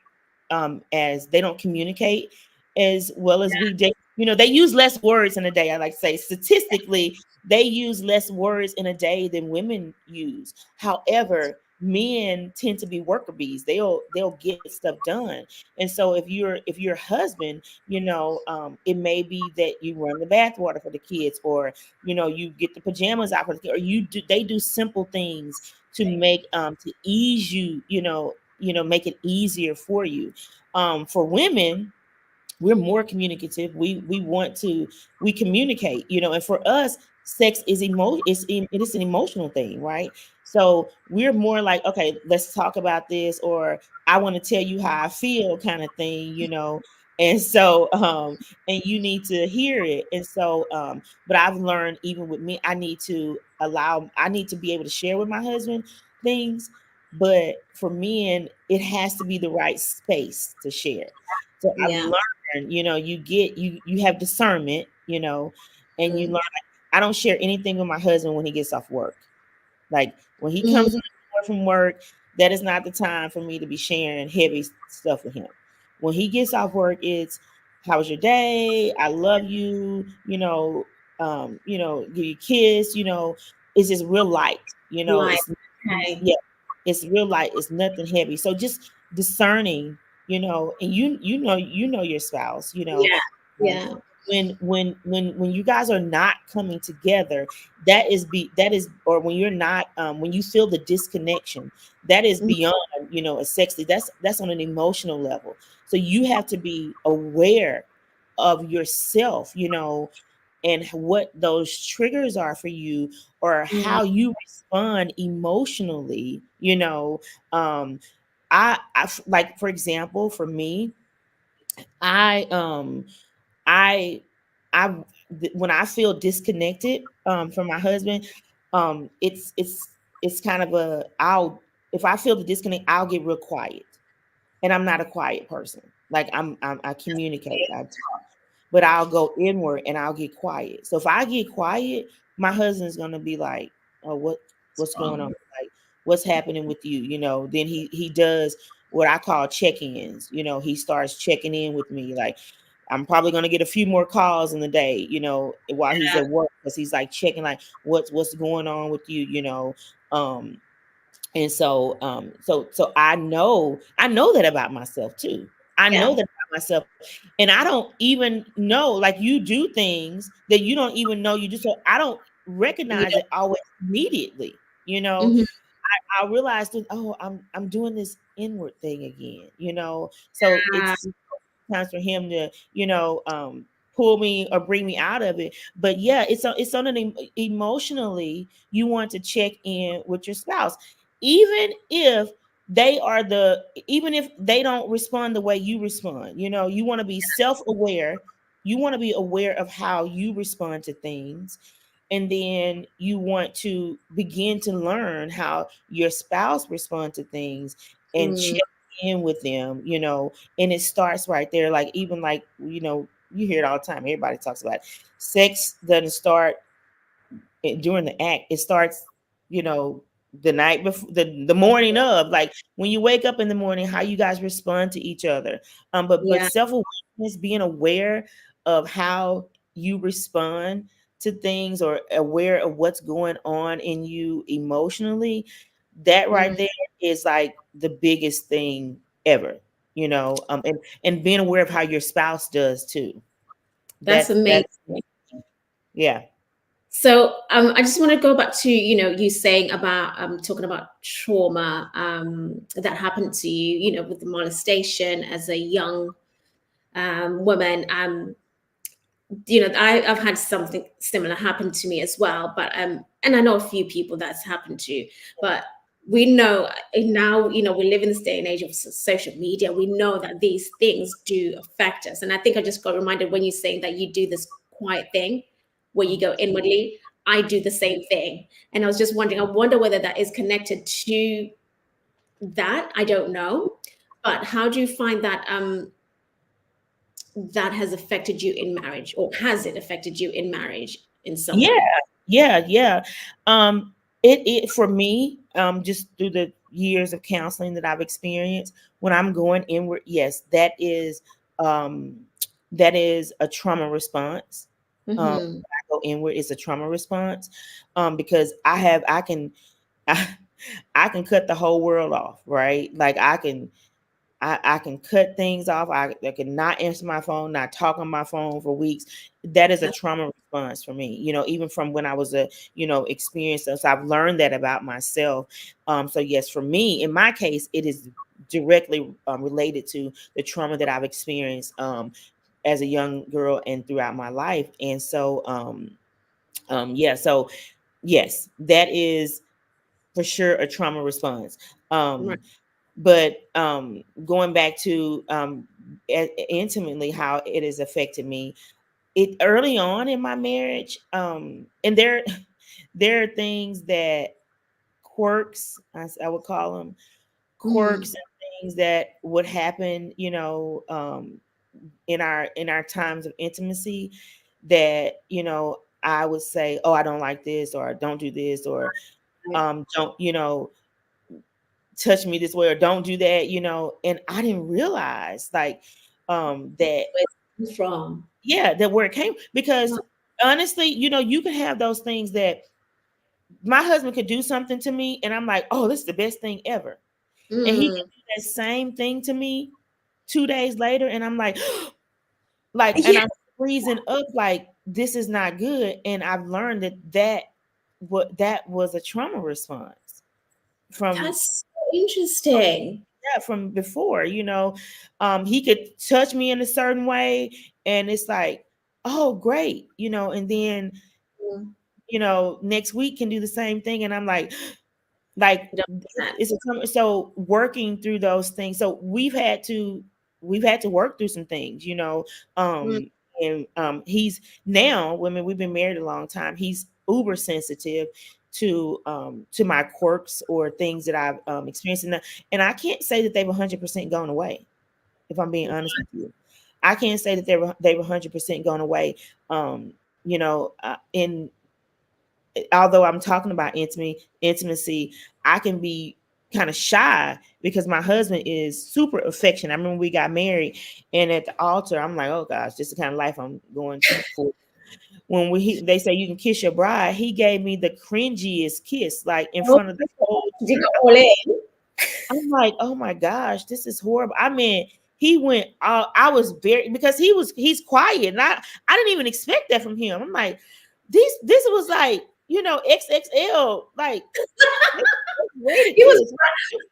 as they don't communicate as well as we did. They use less words in a day. I like to say statistically, they use less words in a day than women use. However, men tend to be worker bees. They'll get stuff done. And so if you're a husband, it may be that you run the bath water for the kids, or you get the pajamas out for the kids, or they do simple things to make to ease you, make it easier for you. For women, we're more communicative. We communicate, and for us, sex is it is an emotional thing, right? So we're more like, okay, let's talk about this, or I want to tell you how I feel, kind of thing, and so and you need to hear it. And so but I've learned, even with me, I need to be able to share with my husband things, but for men, it has to be the right space to share. So I've Yeah. learned, you have discernment, and you Mm. learn. I don't share anything with my husband when he gets off work. Like when he Mm. comes in the door from work, that is not the time for me to be sharing heavy stuff with him. When he gets off work, it's, how was your day? I love you, give you a kiss, it's just real light, Right. it's, Okay. yeah, it's real light, it's nothing heavy. So just discerning, and you know your spouse, Yeah. um, Yeah. when you guys are not coming together, that is, or when you're not, when you feel the disconnection, that is Mm. beyond, a sexy, that's on an emotional level. So you have to be aware of yourself, and what those triggers are for you, or Yeah. how you respond emotionally. um like, for example, for me, I I I when I feel disconnected from my husband, it's kind of I'll, if I feel the disconnect, I'll get real quiet. And I'm not a quiet person. Like I communicate, I talk, but I'll go inward and I'll get quiet. So if I get quiet, my husband's gonna be like, "Oh, what's going on? Um, Like, what's happening with you?" Then he does what I call check-ins. He starts checking in with me. Like, I'm probably gonna get a few more calls in the day, while he's yeah. at work, because he's like checking, like, what's going on with you, um and so so I know that about myself too. I know Yeah. that about myself. And I don't even know, like, you do things that you don't even know you do. So I don't recognize Yeah. it always immediately. Mhm. I realized that, oh, I'm doing this inward thing again. So Ah, it's times for him to, pull me or bring me out of it. But yeah, it's on an emotionally, you want to check in with your spouse, even if even if they don't respond the way you respond. You want to be self-aware. You want to be aware of how you respond to things, and then you want to begin to learn how your spouse responds to things, and mm, check in with them. And it starts right there. Like, even like, you hear it all the time, everybody talks about it. Sex doesn't start during the act. It starts, you know the night before, the morning of, like, when you wake up in the morning, how you guys respond to each other. But yeah. self-awareness, being aware of how you respond to things, or aware of what's going on in you emotionally, that right Mm, there is like the biggest thing ever. And being aware of how your spouse does too. that's amazing. That's Yeah. So I just want to go back to you saying about talking about trauma that happened to you, with the molestation as a young woman. I've had something similar happen to me as well, but and I know a few people that's happened to, but we know now, we live in this day and age of social media. We know that these things do affect us, and I think I just got reminded when you're saying that you do this quiet thing where you go inwardly. I do the same thing. And I was just wondering, I wonder whether that is connected to that. I don't know. But how do you find that that has affected you in marriage, or has it affected you in marriage in some Yeah, way? yeah. It for me, just through the years of counseling that I've experienced, when I'm going inward, yes, um that is a trauma response. When Mm-hmm. I go inward, it's a trauma response. Because I can I, I can cut the whole world off, right? Like I can cut things off. I can not answer my phone, not talk on my phone for weeks. That is a trauma response for me, even from when I was experienced. So I've learned that about myself. So yes, for me, in my case, it is directly related to the trauma that I've experienced as a young girl and throughout my life. And so, yeah, so yes, that is for sure a trauma response. Right. But going back to intimately how it has affected me, it early on in my marriage, and there are things that I would call them quirks Mm. and things that would happen, in our times of intimacy that I would say, oh, I don't like this, or don't do this, or Right. don't touch me this way, or don't do that, and I didn't realize like that, Where's it come from? yeah, that where it came, because honestly, you can have those things that my husband could do something to me and I'm like, oh, this is the best thing ever, and he can Mm. do that same thing to me 2 days later and I'm like like, and Yeah, I'm freezing up like this is not good, and I've learned that was a trauma response from that's so interesting. from before, he could touch me in a certain way and it's like, oh great, and then Mm. next week can do the same thing and I'm like I don't understand. so working through those things, so we've had to work through some things, Mm. and he's now, women, we've been married a long time, he's uber sensitive to my quirks or things that I've experienced, and I can't say that they've 100% gone away, if I'm being honest with you. I can't say that they were 100% gone away. In although I'm talking about intimacy, I can be kind of shy because my husband is super affectionate. I remember we got married, and at the altar, I'm like, oh gosh, this is the kind of life I'm going for. When they say you can kiss your bride, he gave me the cringiest kiss, like in Oh, front of the whole you church. go all in. I'm like, oh my gosh, this is horrible. I mean, he went. I was very, because he's quiet, and I didn't even expect that from him. I'm like, this was like XXL, like way to He was, kiss.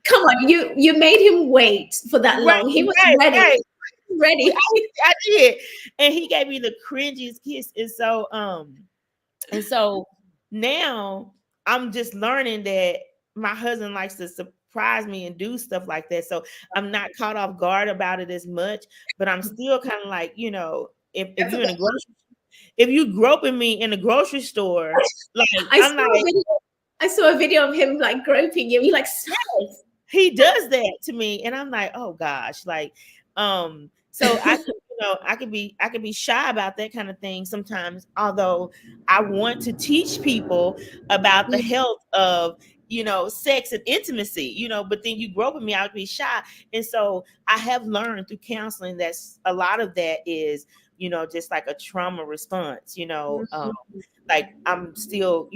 come on, you made him wait for that Right, long. He was right, ready. right. Ready. I did, and he gave me the cringiest kiss, and so now I'm just learning that my husband likes to surprise me and do stuff like that. So I'm not caught off guard about it as much, but I'm still kind of like, if That's you're okay. in a grocery, if you groping me in the grocery store, like I I'm saw a like, video. I saw a video of him like groping you. He like, stop. yes, he does that to me, and I'm like, oh gosh, like, so I could be shy about that kind of thing sometimes, although I want to teach people about the Mm. health of sex and intimacy, but then you grow up with me, I would be shy. And so I have learned through counseling that a lot of that is just like a trauma response, like I'm still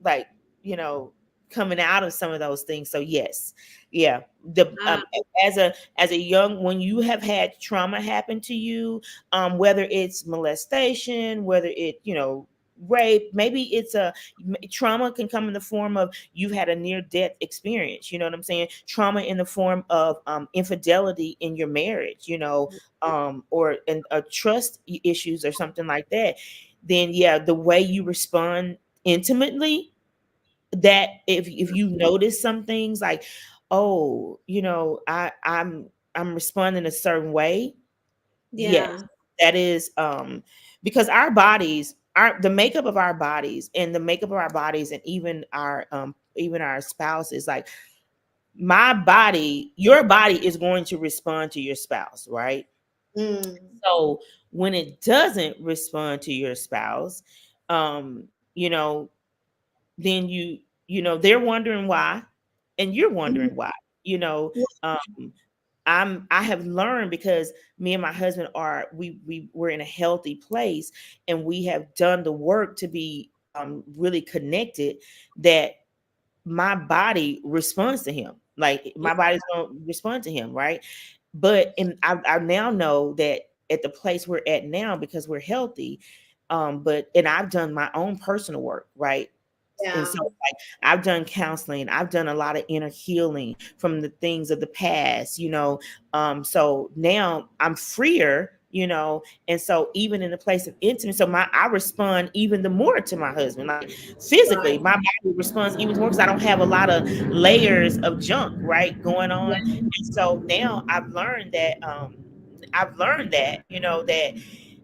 like you know coming out of some of those things. So yes, yeah, the Ah, as a young, when you have had trauma happen to you, whether it's molestation, whether it rape, maybe it's trauma can come in the form of you've had a near death experience, you know what I'm saying, trauma in the form of infidelity in your marriage, or trust issues or something like that. Then yeah, the way you respond intimately, that if you notice some things like, oh, I'm responding a certain way, yes, yeah. that is because our bodies, the makeup of our bodies and the makeup of our bodies, and even our spouses, like my body, your body is going to respond to your spouse, right? Mm. So when it doesn't respond to your spouse, you know, then they're wondering why, and you're Mm. wondering why. You know, I have learned, because me and my husband we're in a healthy place, and we have done the work to be really connected, that my body responds to him. Like Yeah. my body's gonna respond to him, right? But I now know that at the place we're at now, because we're healthy, and I've done my own personal work, right? And Yeah. so, like, I've done counseling, I've done a lot of inner healing from the things of the past, so now I'm freer, and so even in the place of intimacy, so I respond even the more to my husband, like physically, Right. my body responds even more, because I don't have a lot of layers of junk, right, going Yeah. on. And so now I've learned that, that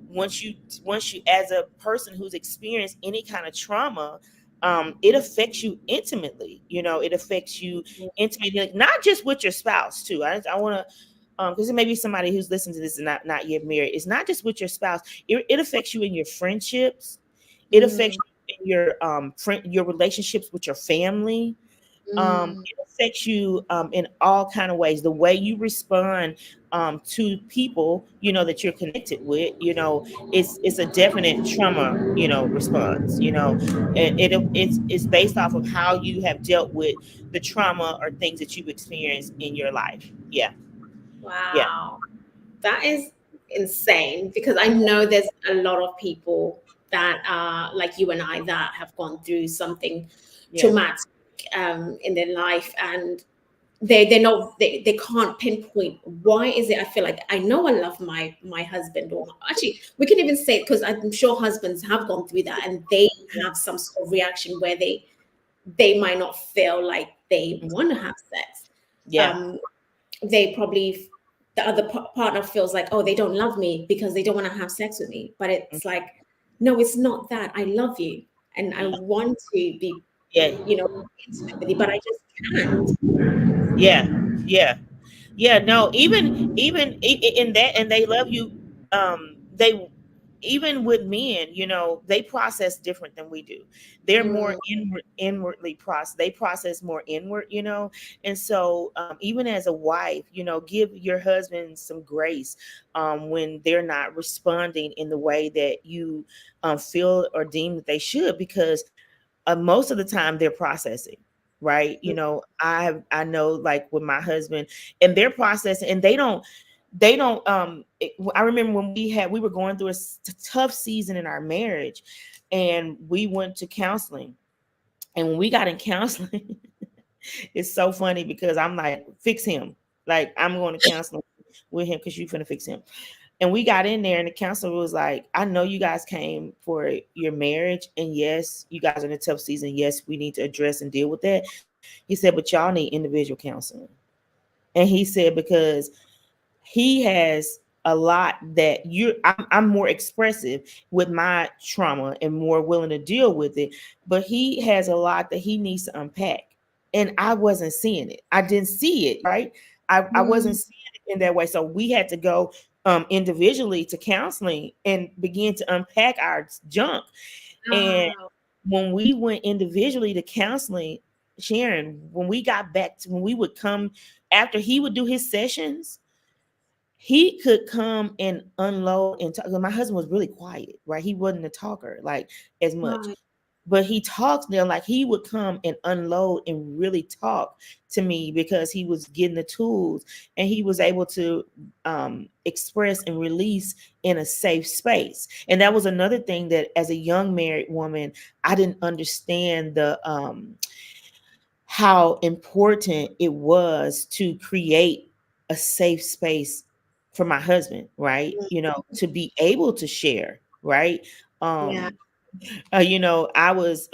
once you as a person who's experienced any kind of trauma, it affects you intimately. It affects you intimately, like, not just with your spouse too. I want to, because there may be somebody who's listening to this and not yet married. It's not just with your spouse. It affects you in your friendships. It affects Mm. you in your relationships with your family. Mm. It affects you in all kind of ways. The way you respond to people, that you're connected with, it's a definite trauma, response. It's based off of how you have dealt with the trauma or things that you've experienced in your life. Yeah, yeah, Wow. That is insane, because I know there's a lot of people that are like you and I that have gone through something yeah, traumatic in their life, and they can't pinpoint why is it. I feel like I know I love my husband, or actually we can even say, because I'm sure husbands have gone through that, and they have some sort of reaction where they might not feel like they want to have sex. yeah, um they probably, the other partner feels like, oh, they don't love me because they don't want to have sex with me, but it's like, no, it's not that. I love you and I want to be, yeah, intimate with you, but I just can't. yeah, yeah. Yeah, no, even in that, and they love you. They Even with men, they process different than we do. They're more Mm. inwardly process. They process more inward, and so even as a wife, give your husband some grace when they're not responding in the way that you feel or deem that they should, because most of the time they're processing, right? I know, like with my husband, and they're processing, and they don't I remember when we were going through a tough season in our marriage, and we went to counseling. And when we got in counseling, it's so funny, because I'm like, fix him, like I'm going to counseling with him because you finna fix him. And we got in there, and the counselor was like, I know you guys came for your marriage, and yes, you guys are in a tough season. Yes, we need to address and deal with that. He said, but y'all need individual counseling. And he said, because he has a lot that I'm more expressive with my trauma and more willing to deal with it, but he has a lot that he needs to unpack. And I wasn't seeing it. I didn't see it, right? I Mm. wasn't seeing it in that way. So we had to go individually to counseling and begin to unpack our junk. And Oh, when we went individually to counseling, Sharon, when we got back to when we would come after he would do his sessions, he could come and unload and talk. My husband was really quiet, right? He wasn't a talker like as much, right. but he talked there, like he would come and unload and really talk to me, because he was getting the tools, and he was able to express and release in a safe space. And that was another thing, that as a young married woman, I didn't understand the how important it was to create a safe space for my husband, right? To be able to share, right? Yeah. Um, I was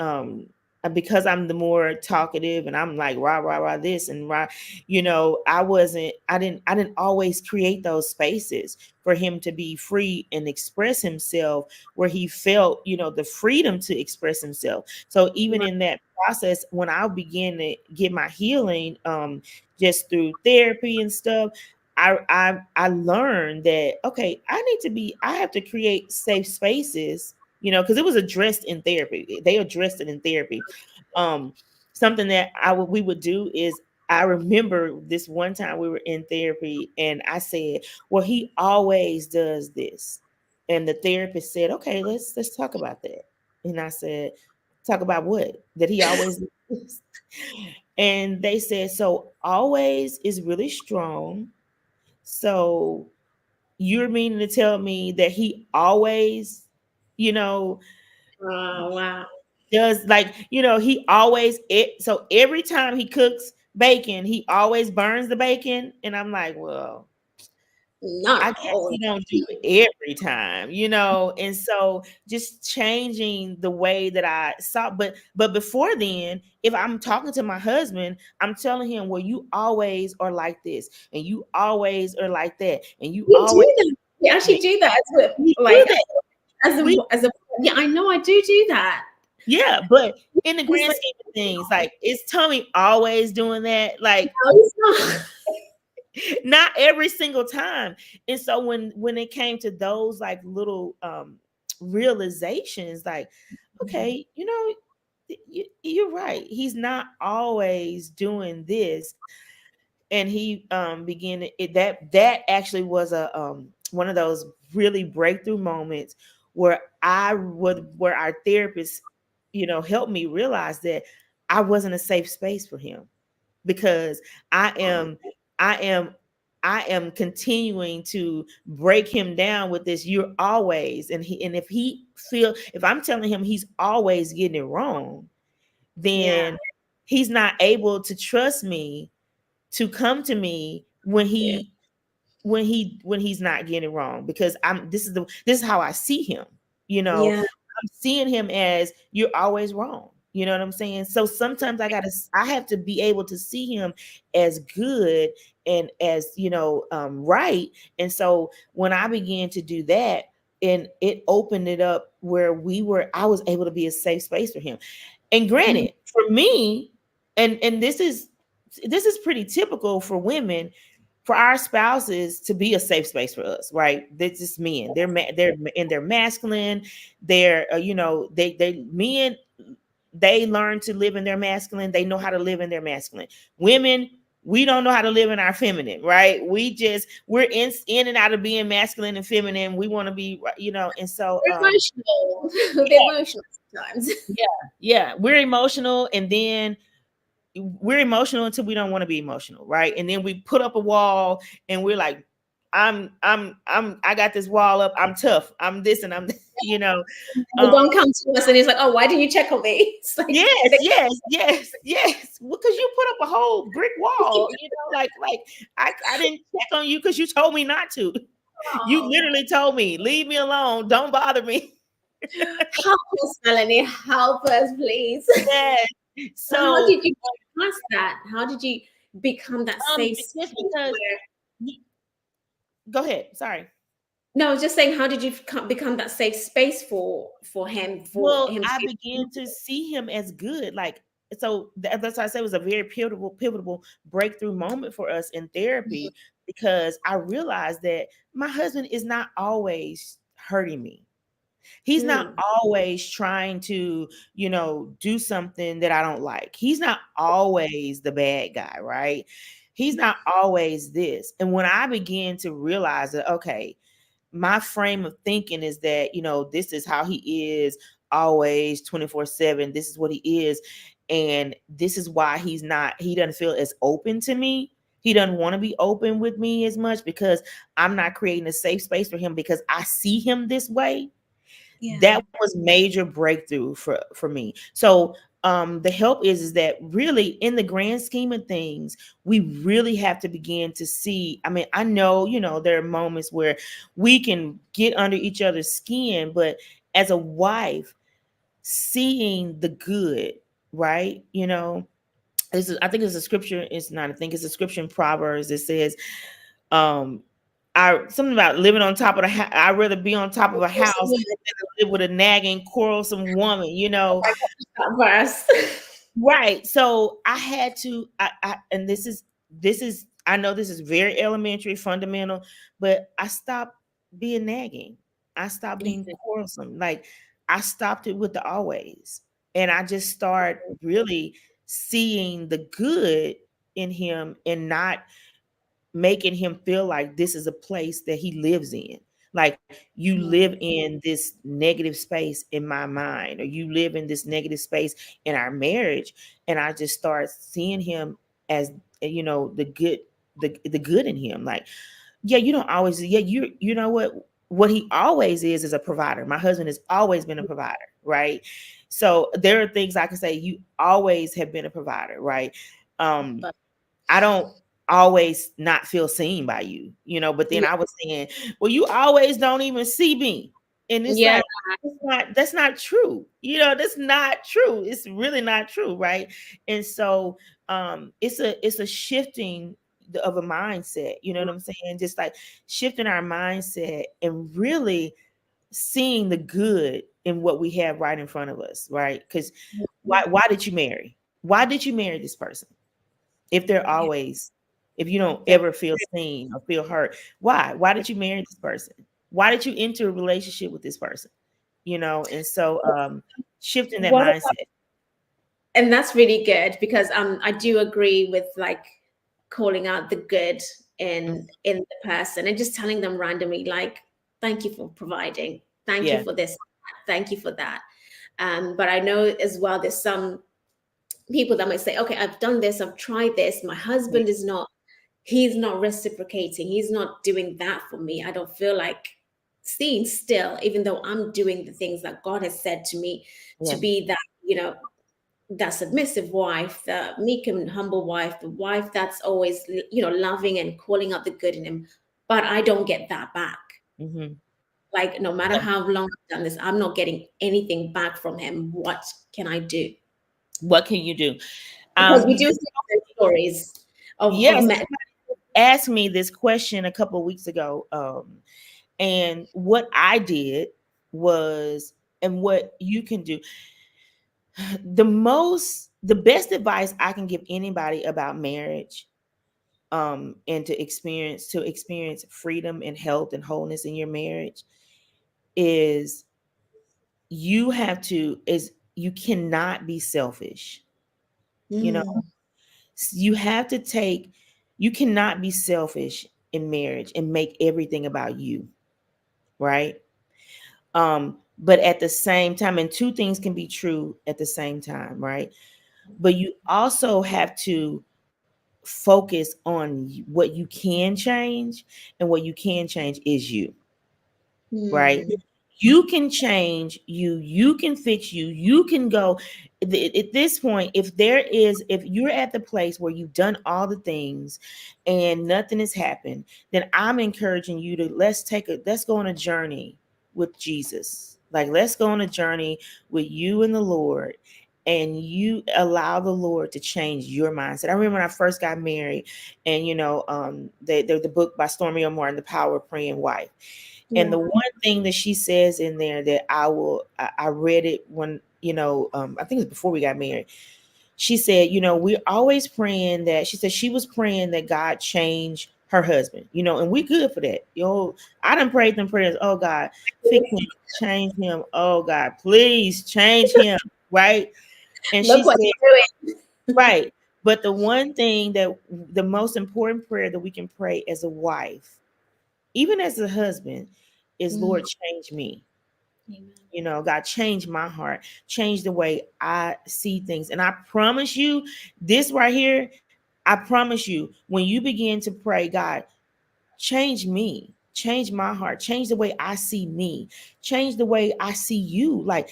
because I'm the more talkative and I'm like rah rah rah this and rah, I didn't always create those spaces for him to be free and express himself where he felt, the freedom to express himself. So even Right. in that process, when I began to get my healing, just through therapy and stuff, I learned that, okay, I have to create safe spaces, because it was addressed in therapy. They addressed it in therapy. Um, Something that we would do is, I remember this one time we were in therapy and I said, well, he always does this. And the therapist said, okay, let's talk about that. And I said, talk about what? That he always does this. And they said, so always is really strong. So you're meaning to tell me that he always, you know, Oh, wow. does, like, he always so every time he cooks bacon, he always burns the bacon. And I'm like, well, I Not guess all. you don't do it every time, and so just changing the way that I saw. But before then, if I'm talking to my husband, I'm telling him, well, you always are like this, and you always are like that, and you We always do that. We actually do that as well. we do Like that. as We a yeah, I know I do that. Yeah, but in the It's grand like, scheme of things, like, is Tommy always doing that? Like, no, it's not. not every single time. And so when it came to those like little realizations, like, okay, you're right, he's not always doing this. And he began that actually was a one of those really breakthrough moments where our therapist, helped me realize that I wasn't a safe space for him, because I am I am I am continuing to break him down with this, you're always, and if I'm telling him he's always getting it wrong, Yeah, then he's not able to trust me to come to me yeah, when he's not getting it wrong, because this is how I see him. yeah. I'm seeing him as, you're always wrong. You know what I'm saying? So sometimes I have to be able to see him as good and as, right. And so when I began to do that, and it opened it up where I was able to be a safe space for him. And Mhm. granted, for me, and this is pretty typical for women, for our spouses to be a safe space for us, right? This is men. They're in their masculine. They're they men, they learn to live in their masculine. They know how to live in their masculine. Women, we don't know how to live in our feminine, right? We're in and out of being masculine and feminine. We want to be, and so We're emotional. We're emotional sometimes. yeah, yeah, we're emotional, and then we're emotional until we don't want to be emotional, right? And then we put up a wall, and we're like, I got this wall up. I'm tough. I'm this, and I'm, They um, don't come to us and it's like, oh, why didn't you check on me? It's like, yes, yes, yes, yes. Because you put up a whole brick wall, like I didn't check on you because you told me not to. You oh, literally told me, leave me alone. Don't bother me. help us, Mellony. Help us, please. Yes. So how So, did you get past that? How did you become that safe just space because, where go ahead. Sorry. no, I was just saying, how did you become that safe space for Well, him to I be began to see him as good. Like, so that's why I say it was a very pivotal breakthrough moment for us in therapy, because I realized that my husband is not always hurting me. He's not mm, always trying to, do something that I don't like. He's not always the bad guy, right? He's not always this. And when I began to realize that, okay, my frame of thinking is that, this is how he is always 24/7. This is what he is. And this is why he doesn't feel as open to me. He doesn't want to be open with me as much, because I'm not creating a safe space for him, because I see him this way. yeah. That was major breakthrough for me. So the help is that really, in the grand scheme of things, we really have to begin to see. I mean, I know, there are moments where we can get under each other's skin, but as a wife, seeing the good right? You know, I think it's a scripture. It's not. I think it's a scripture in Proverbs that says, um, I something about living on top of the house. I'd rather be on top of a house than live with a nagging, quarrelsome woman. You know, Verse. right? So I had to. And this is. I know this is very elementary, fundamental, but I stopped being nagging. I stopped being quarrelsome. Like I stopped it with the always, and I just start really seeing the good in him and not making him feel like this is a place that he lives in. Like you live in this negative space in my mind, or you live in this negative space in our marriage. And I just start seeing him as, you know, the good in him. Like, yeah, you don't always, yeah, you know what he always is a provider. My husband has always been a provider, right? So there are things I can say, you always have been a provider, right? But I don't always not feel seen by you, you know, but then yeah, I was saying, well, you always don't even see me. And it's yeah, like, that's not true. You know, that's not true. It's really not true, right? And so it's a shifting of a mindset, you know what I'm saying? Just like shifting our mindset and really seeing the good in what we have right in front of us, right? Because why did you marry? Why did you marry this person? If they're always, if you don't yeah. ever feel seen or feel hurt, why did you marry this person? Why did you enter a relationship with this person? You know, and so shifting that What mindset. and that's really good because I do agree with like calling out the good in the person and just telling them randomly like thank you for providing, thank you Yeah, for this, thank you for that. But I know as well there's some people that might say, okay, I've done this, I've tried this, my yeah, husband is not, he's not reciprocating, he's not doing that for me, I don't feel like staying still even though I'm doing the things that God has said to me to yeah. be that, you know, that submissive wife, the meek and humble wife, the wife that's always, you know, loving and calling out the good in him. But I don't get that back. Hmm. Like, no matter how long I've done this, I'm not getting anything back from him. What can I do? What can you do? Because we You do see other stories of yes, men. asked me this question a couple of weeks ago. And what I did was, and what you can do, the best advice I can give anybody about marriage, and to experience freedom and health and wholeness in your marriage, is you cannot be selfish. You know, Mm, you have to take, you cannot be selfish in marriage and make everything about you, right? But at the same time, and two things can be true at the same time, right? But you also have to focus on what you can change, and what you can change is you, right? mm, You can change you can fix you can go. At this point, if you're at the place where you've done all the things and nothing has happened, then I'm encouraging you to let's go on a journey with Jesus. Like, let's go on a journey with you and the Lord, and you allow the Lord to change your mindset. I remember when I first got married, and the book by Stormy O'Martin, The Power of Praying Wife. And yeah. the one thing that she says in there that I read it when, I think it was before we got married. She said, we're always praying that, she said she was praying that God change her husband, and we good for that. I done prayed them prayers. Oh God, fix him, change him. Oh God, please change him. Right. And she Look what said, you're doing. right. But the one thing that the most important prayer that we can pray as a wife, even as a husband, is, Mm, Lord, change me. amen. God, change my heart, change the way I see things. And I promise you, this right here, I promise you, when you begin to pray, God, change me, change my heart, change the way I see me, change the way I see you. Like,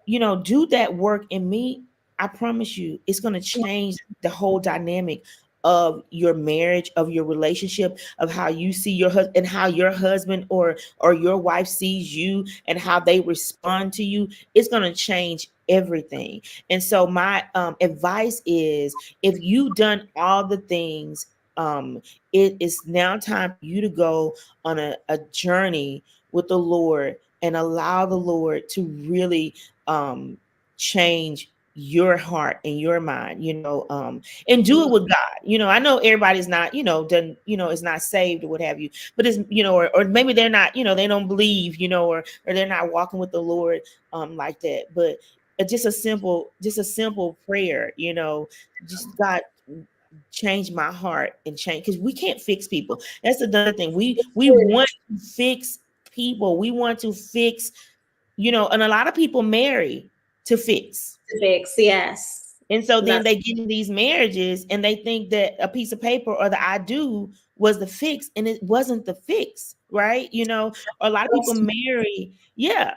do that work in me. I promise you, it's going to change the whole dynamic of your marriage, of your relationship, of how you see your husband and how your husband or your wife sees you and how they respond to you, it's going to change everything. And so my advice is, if you've done all the things, it is now time for you to go on a journey with the Lord and allow the Lord to really change your heart and your mind, and do it with God. I know everybody's not, done, is not saved or what have you, but it's, or maybe they're not, they don't believe, or they're not walking with the Lord like that. But just a simple prayer, just God, change my heart and change, because we can't fix people. That's another thing. We want to fix people. We want to fix, and a lot of people marry to fix. Yes. And so then they get in these marriages and they think that a piece of paper or the I do was the fix, and it wasn't the fix, right? A lot of people marry. Yeah.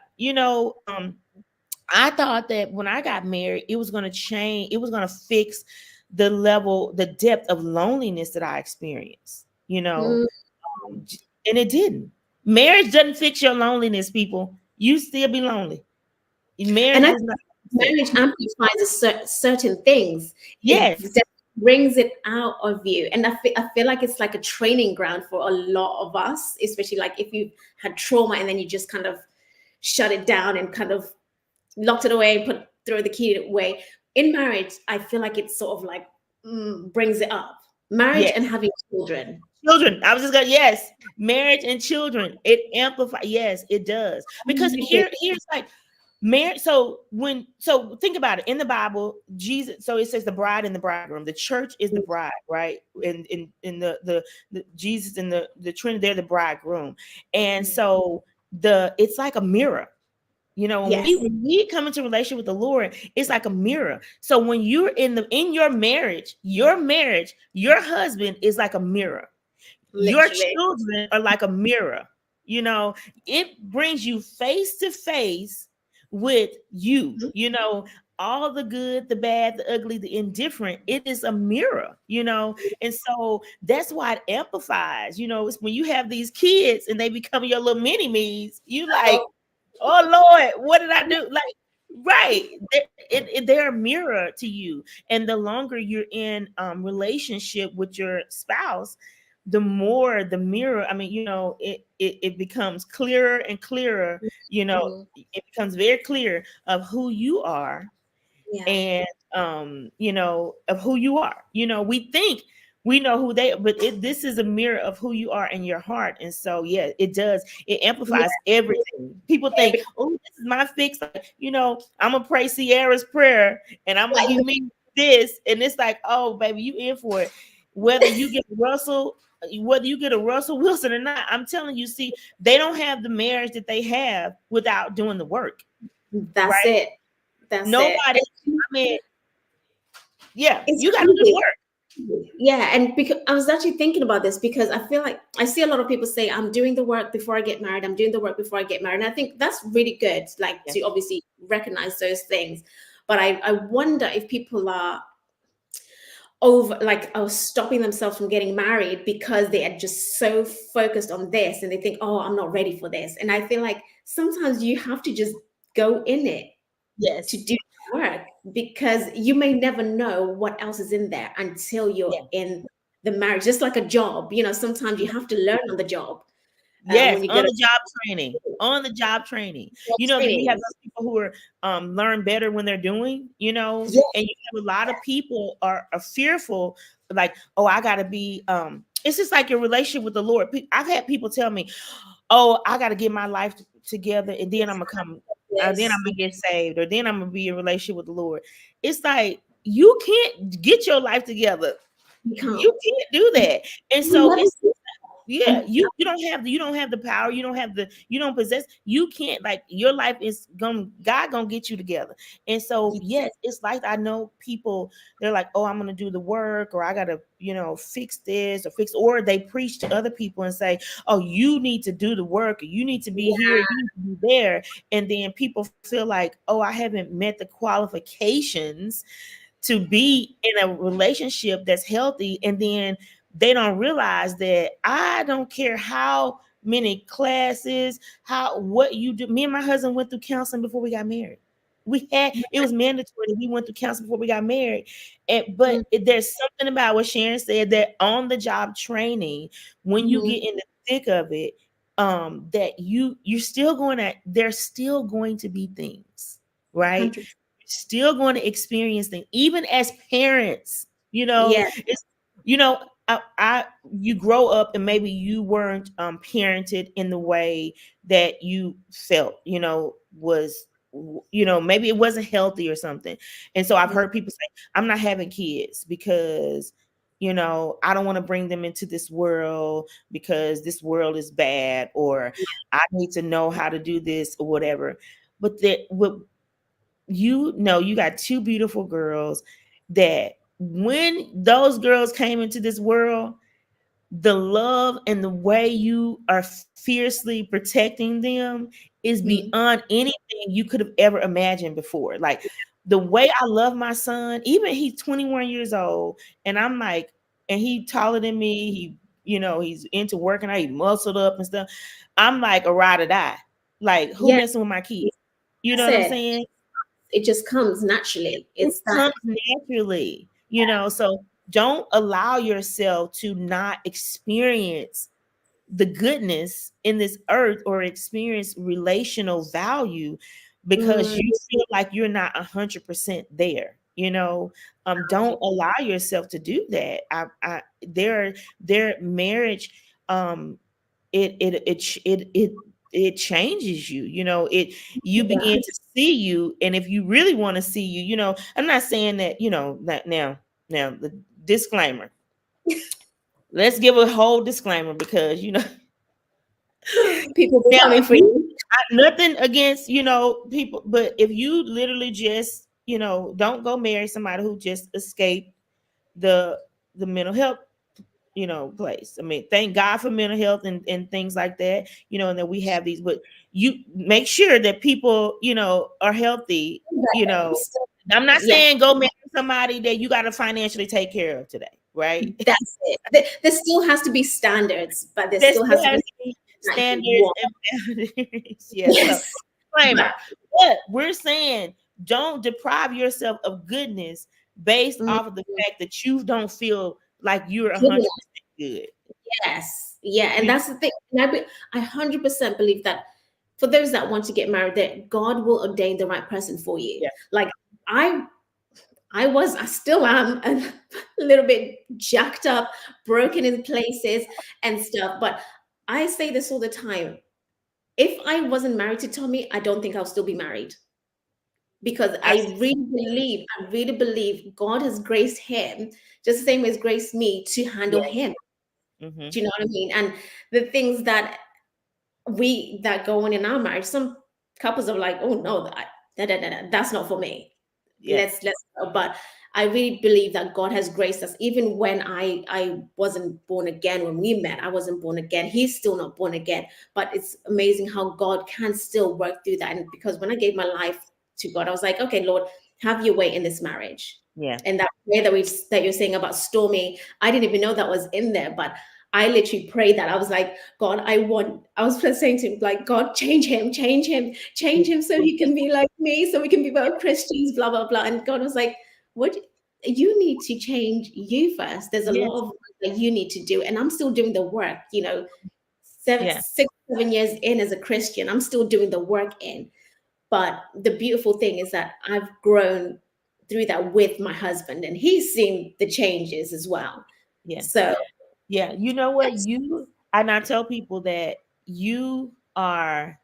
I thought that when I got married, it was going to change. It was going to fix the depth of loneliness that I experienced, and it didn't. Marriage doesn't fix your loneliness, people. You still be lonely. Marriage And does not. marriage amplifies certain things. Yes. It brings it out of you. And I feel like it's like a training ground for a lot of us, especially like if you had trauma and then you just kind of shut it down and kind of locked it away and throw the key away. In marriage, I feel like it sort of like brings it up. Marriage and having children. I was just going, yes, marriage and children. It amplifies. Yes, it does. Because here's like marriage. So think about it. In the Bible, Jesus, so it says the bride and the bridegroom. The church is the bride, right? In the Jesus and the Trinity, they're the bridegroom. And so it's like a mirror. When we come into relationship with the Lord, it's like a mirror. So when you're in your marriage, your husband is like a mirror. Literally. Your children are like a mirror. It brings you face to face with you. All the good, the bad, the ugly, the indifferent. It is a mirror. And so that's why it amplifies. It's when you have these kids and they become your little mini me's. You like, oh Lord, what did I do? Like, right. They're a mirror to you. And the longer you're in relationship with your spouse, the more the mirror, it becomes clearer and clearer. It becomes very clear of who you are. And of who you are. We think we know who they are, but this is a mirror of who you are in your heart. And so it does, it amplifies everything. People think, oh, this is my fix, I'm gonna pray Sierra's prayer and I'm gonna give me this, and it's like, oh baby, you in for it. Whether you get a Russell Wilson or not, I'm telling you, see, they don't have the marriage that they have without doing the work. That's right? It. That's nobody. You got to do the work. Yeah, and because I was actually thinking about this, because I feel like I see a lot of people say, I'm doing the work before I get married. I'm doing the work before I get married. And I think that's really good, like to obviously recognize those things. But I wonder if people are stopping themselves from getting married because they are just so focused on this and they think, oh, I'm not ready for this. And I feel like sometimes you have to just go in it to do the work, because you may never know what else is in there until you're in the marriage. Just like a job, sometimes you have to learn on the job. On the job training. You have those people who are learn better when they're doing, and you have a lot of people are fearful, like, oh, I gotta be it's just like your relationship with the Lord. I've had people tell me, oh, I gotta get my life together and then I'm gonna come, then I'm gonna get saved, or then I'm gonna be in a relationship with the Lord. It's like, you can't get your life together. You can't do that. And so it's you don't have the power, you don't possess, you can't, like, your life is God gonna get you together. And so it's like, I know people, they're like, oh, I'm gonna do the work, or I gotta fix this or they preach to other people and say, oh, you need to do the work, or you need to be here, you need to be there. And then people feel like, oh, I haven't met the qualifications to be in a relationship that's healthy, and then they don't realize that I don't care how many classes, how what you do. Me and my husband went through counseling before we got married. It was mandatory that we went through counseling before we got married. There's something about what Sharon said, that on the job training, when you Mm-hmm. get in the thick of it, that you're still going to, there's still going to be things, right? 100%. Still going to experience things, even as parents. Yeah. It's you know I you grow up and maybe you weren't parented in the way that you felt, was, maybe it wasn't healthy or something. And so I've heard people say, I'm not having kids because I don't want to bring them into this world because this world is bad, or I need to know how to do this or whatever. But you got two beautiful girls that when those girls came into this world, the love and the way you are fiercely protecting them is Mm-hmm. beyond anything you could have ever imagined before. Like the way I love my son, even he's 21 years old, and I'm like, and he taller than me, he's into working out, he muscled up and stuff. I'm like a ride or die. Like, who Yeah. messing with my kids? You know That's what I'm it. saying? It just comes naturally. It It's that. comes naturally, so don't allow yourself to not experience the goodness in this earth or experience relational value because Mm, you feel like you're not 100% there. Don't allow yourself to do that. Their marriage, it changes you. You yeah. begin to see you, and if you really want to see you, I'm not saying that, that now the disclaimer. Let's give a whole disclaimer because People be now coming if for you you. nothing against people, but if you literally just don't go marry somebody who just escaped the mental health place. I mean, thank God for mental health and things like that, and that we have these, but you make sure that people, are healthy. I'm not Yeah, saying go marry somebody that you got to financially take care of today, right? that's it. There still has to be standards, but there There still has still to be has to be that you standards want. and boundaries. Yeah, so Yes. disclaimer. But But we're saying don't deprive yourself of goodness based mm, off of the fact that you don't feel like you're good 100% enough. good. Yes. Yeah. And You that's the thing. And I 100% believe that for those that want to get married, that God will ordain the right person for you. yeah. Like I I still am a little bit jacked up, broken in places and stuff. But I say this all the time. If I wasn't married to Tommy, I don't think I'll still be married because I see. I really believe God has graced him just the same way as graced me to handle Yeah. him. Mm-hmm. Do you know what I mean? And the things that that go on in our marriage, some couples are like, oh no, that's not for me. Yeah. Let's go. But I really believe that God has graced us. Even when I wasn't born again, when we met, I wasn't born again. He's still not born again. But it's amazing how God can still work through that. And because when I gave my life to God, I was like, okay, Lord, have your way in this marriage. Yeah. And that way that you're saying about Stormy, I didn't even know that was in there, but I literally prayed that. I was like, God, I was saying to him, like, God, change him so he can be like me, so we can be both Christians, blah, blah, blah. And God was like, what? You need to change you first. There's a Yes. lot of work that you need to do. And I'm still doing the work, Yeah. 6, 7 years in as a Christian, I'm still doing the work in. But the beautiful thing is that I've grown through that with my husband, and he's seen the changes as well. Yeah. So, Yeah. You know what? And I tell people that you are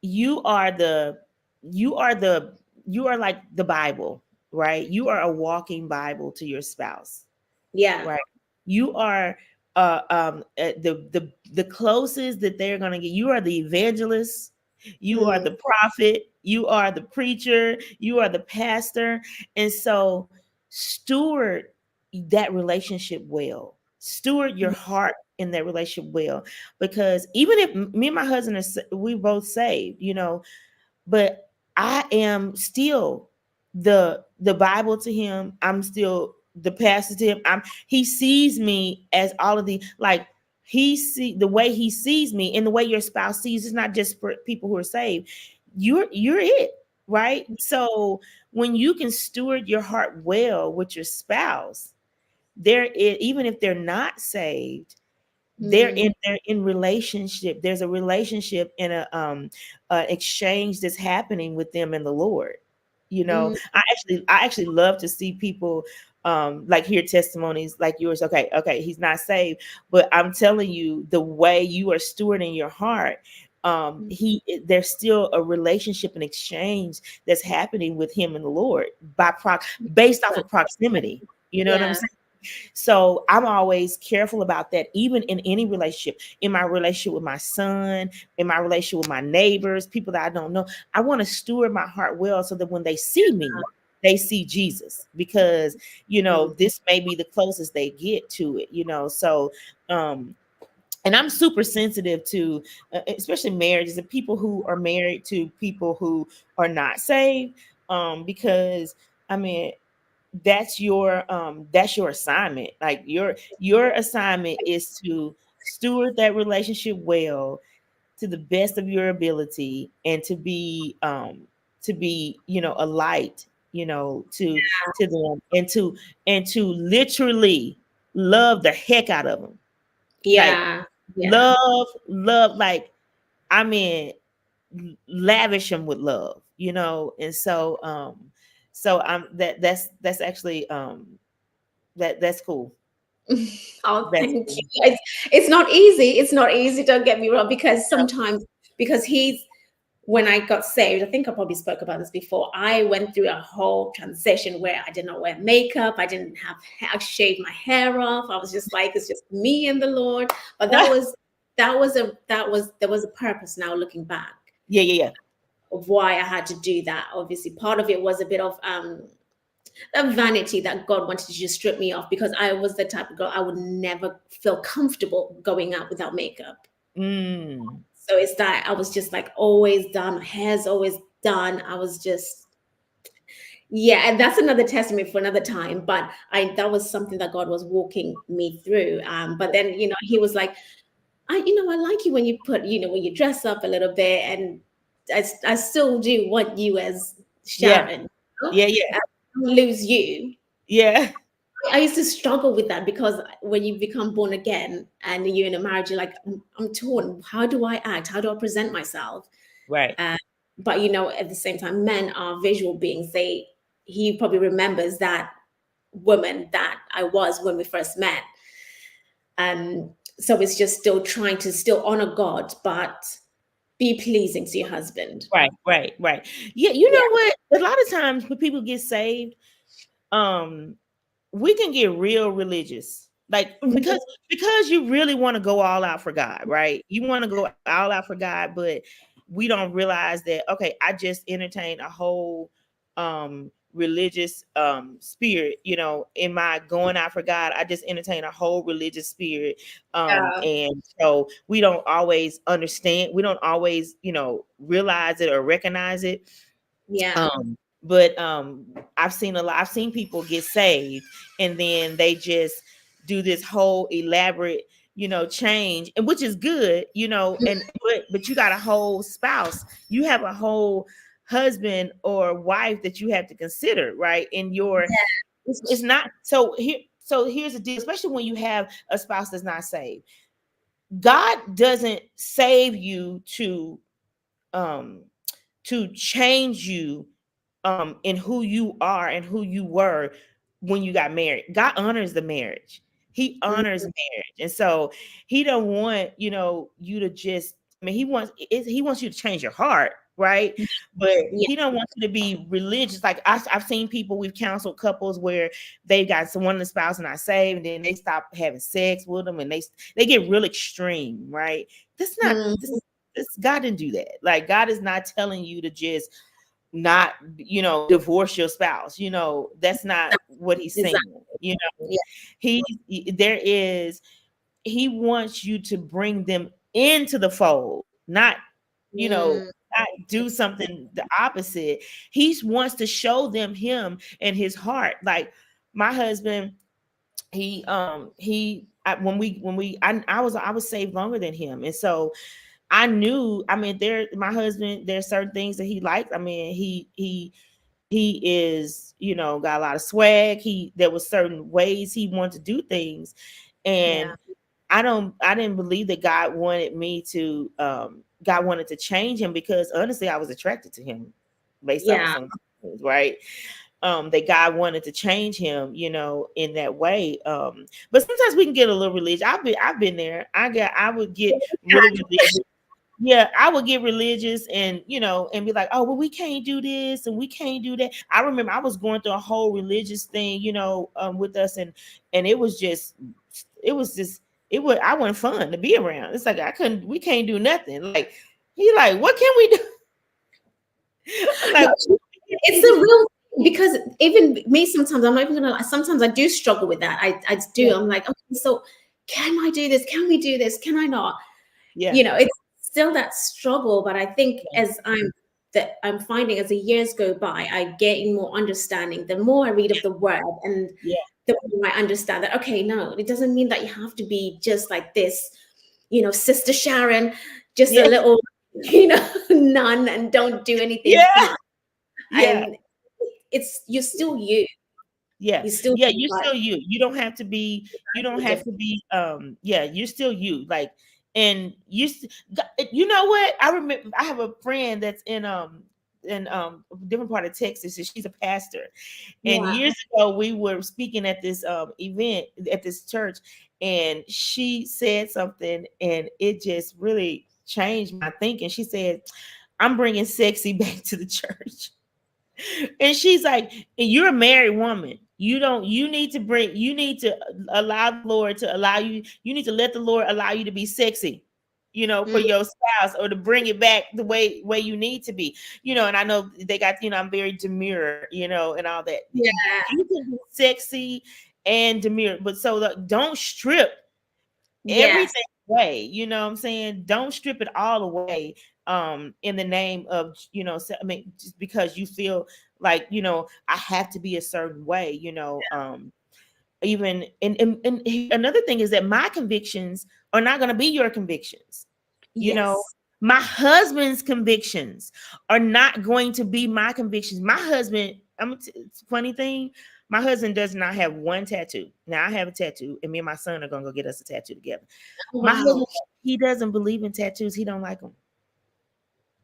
the you are the you are like the Bible, right? You are a walking Bible to your spouse, yeah. right? You are the closest that they're going to get. You are the evangelist, you are Mm, the prophet, you are the preacher, you are the pastor. And so steward that relationship well, steward your heart in that relationship well, because even if me and my husband we both saved, but I am still the Bible to him. I'm still the pastor to him. He sees me as all of the, like, he see the way he sees me and the way your spouse sees. It's not just for people who are saved. You're it, right? So when you can steward your heart well with your spouse, even if they're not saved, Mm, they're in relationship. There's a relationship and a exchange that's happening with them and the Lord. mm, I actually love to see people like hear testimonies like yours. Okay, he's not saved, but I'm telling you, the way you are stewarding your heart, there's still a relationship and exchange that's happening with him and the Lord based off of proximity. You know what I'm yeah. saying? So I'm always careful about that, even in any relationship, in my relationship with my son, in my relationship with my neighbors, people that I don't know. I want to steward my heart well so that when they see me, they see Jesus, because, Mm, this may be the closest they get to it, So, and I'm super sensitive to, especially marriages and people who are married to people who are not saved, because, I mean, that's your assignment. Like your assignment is to steward that relationship well to the best of your ability, and to be a light, to them, and to literally love the heck out of them. Like, yeah. Yeah. love, like, I mean, lavish them with love, and so that's actually, that's cool. Oh, That's thank you. cool. It's not easy. It's not easy. Don't get me wrong. Because sometimes, because when I got saved, I think I probably spoke about this before. I went through a whole transition where I did not wear makeup. I didn't have hair, I shaved my hair off. I was just like, it's just me and the Lord. But there was a purpose now looking back Yeah, yeah, yeah. of why I had to do that. Obviously, part of it was a bit of a vanity that God wanted to just strip me off, because I was the type of girl I would never feel comfortable going out without makeup. Mm. So it's that I was just like always done, my hair's always done. I was just, yeah, and that's another testament for another time. But that was something that God was walking me through. But then, he was like, I like you when you put, when you dress up a little bit, and I still do want you as Yeah, Sharon. You know? yeah, yeah, I don't lose you. yeah. I used to struggle with that, because when you become born again and you're in a marriage, you're like, I'm torn. How do I act? How do I present myself? Right. Uh, but at the same time, men are visual beings. He probably remembers that woman that I was when we first met. So it's just still trying to still honor God, but be pleasing to your husband. Right, right, right. Yeah, you Yeah. know what? A lot of times when people get saved, um, we can get real religious. Like, because you really want to go all out for God, right? You want to go all out for God, but we don't realize that, okay, I just entertained a whole religious spirit, in my going out for God. I just entertain a whole religious spirit. Yeah. And so we don't always understand, we don't always, realize it or recognize it. Yeah. But I've seen people get saved, and then they just do this whole elaborate, change, and which is good, but you got a whole spouse, you have a whole husband or wife that you have to consider, right? It's not so here's the deal, especially when you have a spouse that's not saved. God doesn't save you um to change you in who you are and who you were when you got married. God honors the marriage. He honors marriage. And so he don't want, you to just, I mean, he wants you to change your heart, right? But Yeah. he don't want you to be religious. Like I've seen people, we've counseled couples where they got someone, the spouse not saved, and then they stop having sex with them, and they get real extreme, right? That's not Mm, this God didn't do that. Like, God is not telling you to just not, divorce your spouse. That's not what he's saying. exactly. You know, Yeah. he there is he wants you to bring them into the fold, not, you know, Mm, not do something the opposite. He wants to show them him and his heart. Like my husband, I was saved longer than him, and so I knew. I mean, my husband. There's certain things that he liked. I mean, he is, got a lot of swag. There was certain ways he wanted to do things, and Yeah. I didn't believe that God wanted God wanted to change him, because honestly, I was attracted to him based off of Yeah. some things, right? That God wanted to change him, in that way. But sometimes we can get a little religious. I've been there. I would get really religious. Yeah, I would get religious, and and be like, oh well, we can't do this and we can't do that. I remember I was going through a whole religious thing, with us, and I wasn't fun to be around. It's like we can't do nothing. Like he like, what can we do? I'm like, It's a real thing, because even me, sometimes I'm not even gonna lie, sometimes I do struggle with that. I do. yeah, I'm like, okay, so can I do this? Can we do this? Can I not? yeah, It's still that struggle. But I think yeah, as I'm finding, as the years go by, I gain more understanding. The more I read of the word, and yeah, the more I understand that, okay, no, it doesn't mean that you have to be just like this, Sister Sharon, just a yeah, little, nun, and don't do anything yeah, fun. yeah. And you're still you. Yeah, You still yeah, be you're like still you. You don't have to different. be yeah, you're still you. Like, and you know what? I remember I have a friend that's in a different part of Texas, and she's a pastor. And Yeah. years ago we were speaking at this event at this church, and she said something, and it just really changed my thinking. She said, "I'm bringing sexy back to the church." And she's like, and you're a married woman. You need to allow the Lord to allow you. You need to let the Lord allow you to be sexy, for Mm, your spouse, or to bring it back the way you need to be. And I know they got, I'm very demure, and all that. yeah. You can be sexy and demure, but don't strip Yes. everything away. You know what I'm saying? Don't strip it all away in the name of, I mean, just because you feel like, I have to be a certain way, even and another thing is that my convictions are not going to be your convictions. you know Yes. my husband's convictions are not going to be my convictions. My husband, it's a funny thing, my husband does not have one tattoo. Now I have a tattoo, and me and my son are gonna go get us a tattoo together. My husband, Wow. he doesn't believe in tattoos. He don't like them.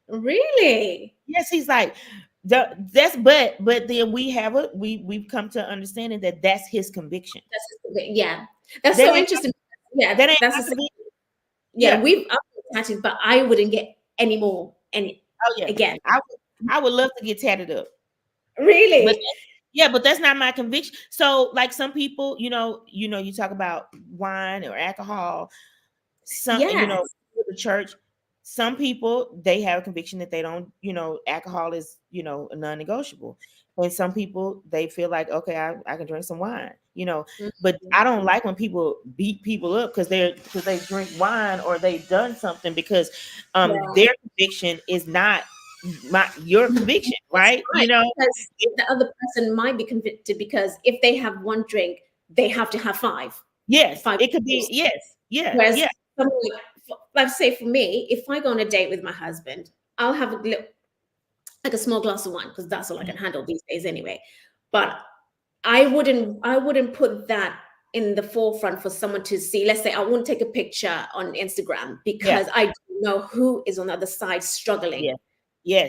Really? Yes, he's like, that's but then we've come to understanding that that's his conviction. Yeah. That's That so ain't interesting. Yeah, that ain't that's my the same. conviction. Yeah, Yeah. we've up tattoos, but I wouldn't get any more any Oh yeah. again. I would love to get tatted up. But Really? yeah, but that's not my conviction. So like some people, you talk about wine or alcohol, some, Yes. the church, some people, they have a conviction that they don't, alcohol is, a non-negotiable. And some people, they feel like, okay, I can drink some wine, but Mhm. I don't like when people beat people up because they drink wine, or they've done something, because Yeah. their conviction is not your conviction, It's right? fine, because the other person might be convicted, because if they have one drink, they have to have Yes, five it could be. bottles. Yes, yeah, Whereas yeah, someone let's say for me, if I go on a date with my husband, I'll have like a small glass of wine, because that's all I can handle these days anyway. But I wouldn't put that in the forefront for someone to see. Let's say I won't take a picture on Instagram, yeah, because I don't know who is on the other side struggling yeah,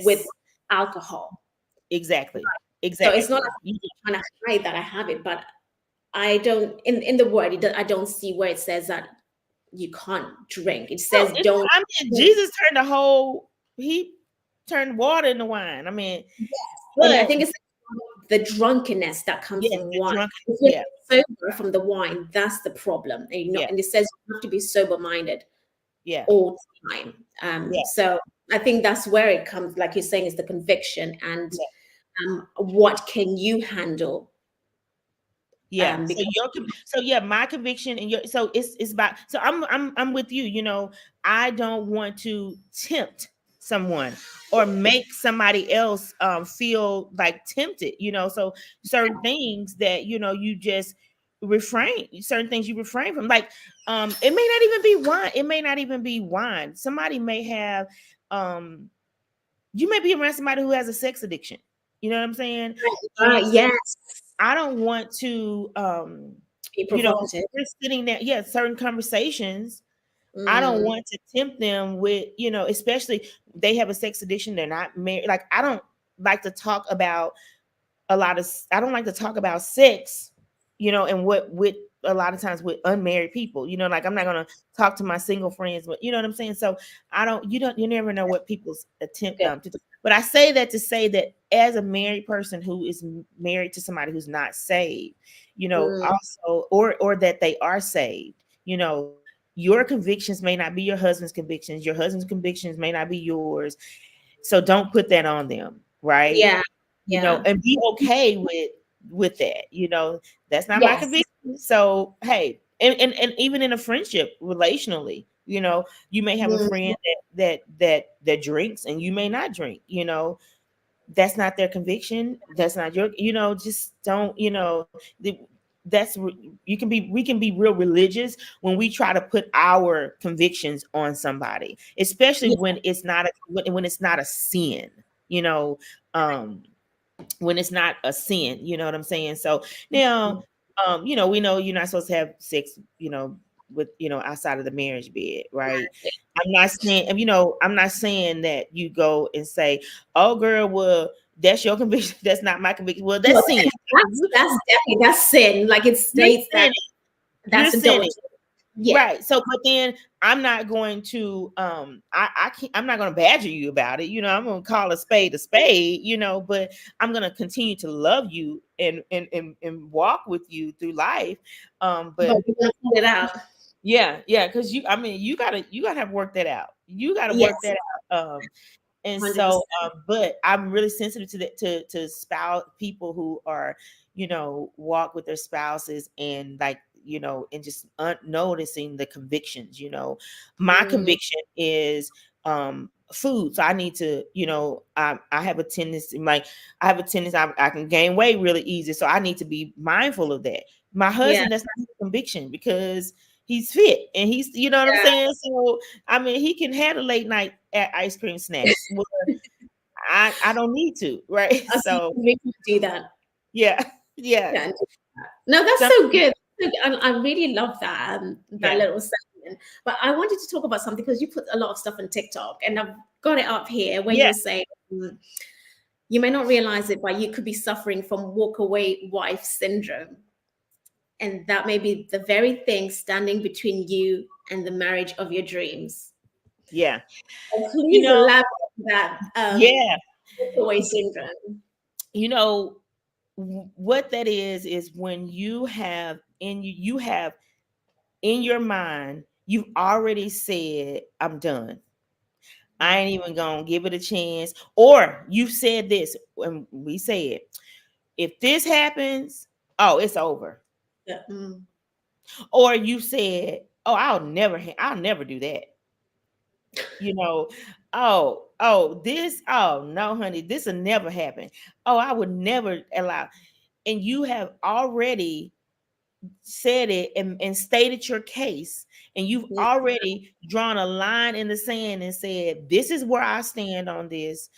with yes, alcohol. exactly, So it's not exactly. like I'm trying to hide that I have it, but I don't, in the word, I don't see where it says that you can't drink. It No, says don't. I mean, Jesus turned he turned water into wine. I mean, And I but think it's the drunkenness that comes yes, from the wine. drunk, If yeah, you're not sober from the wine, that's the problem. yeah, And it says you have to be sober minded yeah, all the time. yeah, So I think that's where it comes, like you're saying, is the conviction, and yeah, what can you handle? yeah. So Because so yeah, my conviction and your, so it's about, so I'm with you. I don't want to tempt someone or make somebody else feel like tempted, so certain things that you just refrain, certain things you refrain from, like it may not even be wine, somebody may have you may be around somebody who has a sex addiction, you know what I'm saying? And so Yes. I don't want to Be provocative. we're sitting there, certain conversations, I don't Mm. want to tempt them with, especially they have a sex addiction, they're not married. Like I don't like to talk about I don't like to talk about sex, and what with a lot of times with unmarried people, like I'm not gonna talk to my single friends, but you know what I'm saying? So you never know what people's attempt Good. to do. But I say that to say that as a married person who is married to somebody who's not saved, Mm. also or that they are saved, your convictions may not be your husband's convictions, your husband's convictions may not be yours. So don't put that on them, right? Yeah. Yeah. And be okay with that. That's not my Yes. conviction. So hey, and even in a friendship, relationally, you may have a Mm. friend that drinks and you may not drink. That's not their conviction. That's not your. Just don't. We can be real religious when we try to put our convictions on somebody, especially Yeah. when it's not when it's not a sin. You know, um, when it's not a sin, you know what I'm saying? So now, we know you're not supposed to have sex, with, outside of the marriage bed, right? I'm not saying that you go and say, oh girl, well, that's your conviction. That's not my conviction. Well, No, that's sin. that's definitely that's sin. Like it You're states that sinning. You're that's sinning. adultery. Yeah. Right. So, but then I'm not going to I can't, I'm not going to badger you about it. I'm going to call a spade, but I'm going to continue to love you and walk with you through life. But But you gotta put it out. yeah, cuz you got to have worked that out. You got to work Yes. that out. And 100%. so, but I'm really sensitive to that, to spouse people who are, walk with their spouses and like, and just noticing the convictions. My Mm. conviction is food. So I need to, I have a tendency, like I have a tendency, I can gain weight really easy. So I need to be mindful of that. My Yeah. husband, that's not his conviction because he's fit and he's, you know what I'm Yeah. saying? So I mean, he can have a late night at ice cream snacks. Well, I don't need to, right? I see So you make me do that. yeah, yeah, Yeah. No, that's some, so good. I really love that that yeah, little segment. But I wanted to talk about something because you put a lot of stuff on TikTok, and I've got it up here where you yeah, were saying you may not realize it, but you could be suffering from walk away wife syndrome, and that may be the very thing standing between you and the marriage of your dreams. yeah. And You please know, elaborate on that yeah. walk away syndrome. You know what that is when you have you have in your mind, you've already said, I'm done. I ain't even gonna give it a chance. Or you said this when we said, if this happens, oh, it's over. Yeah. Mm. Or you said, oh, I'll never do that. Oh no, honey, this will never happen. Oh, I would never allow. And you have already said it and stated your case, and you've Yeah. already drawn a line in the sand and said, this is where I stand on this.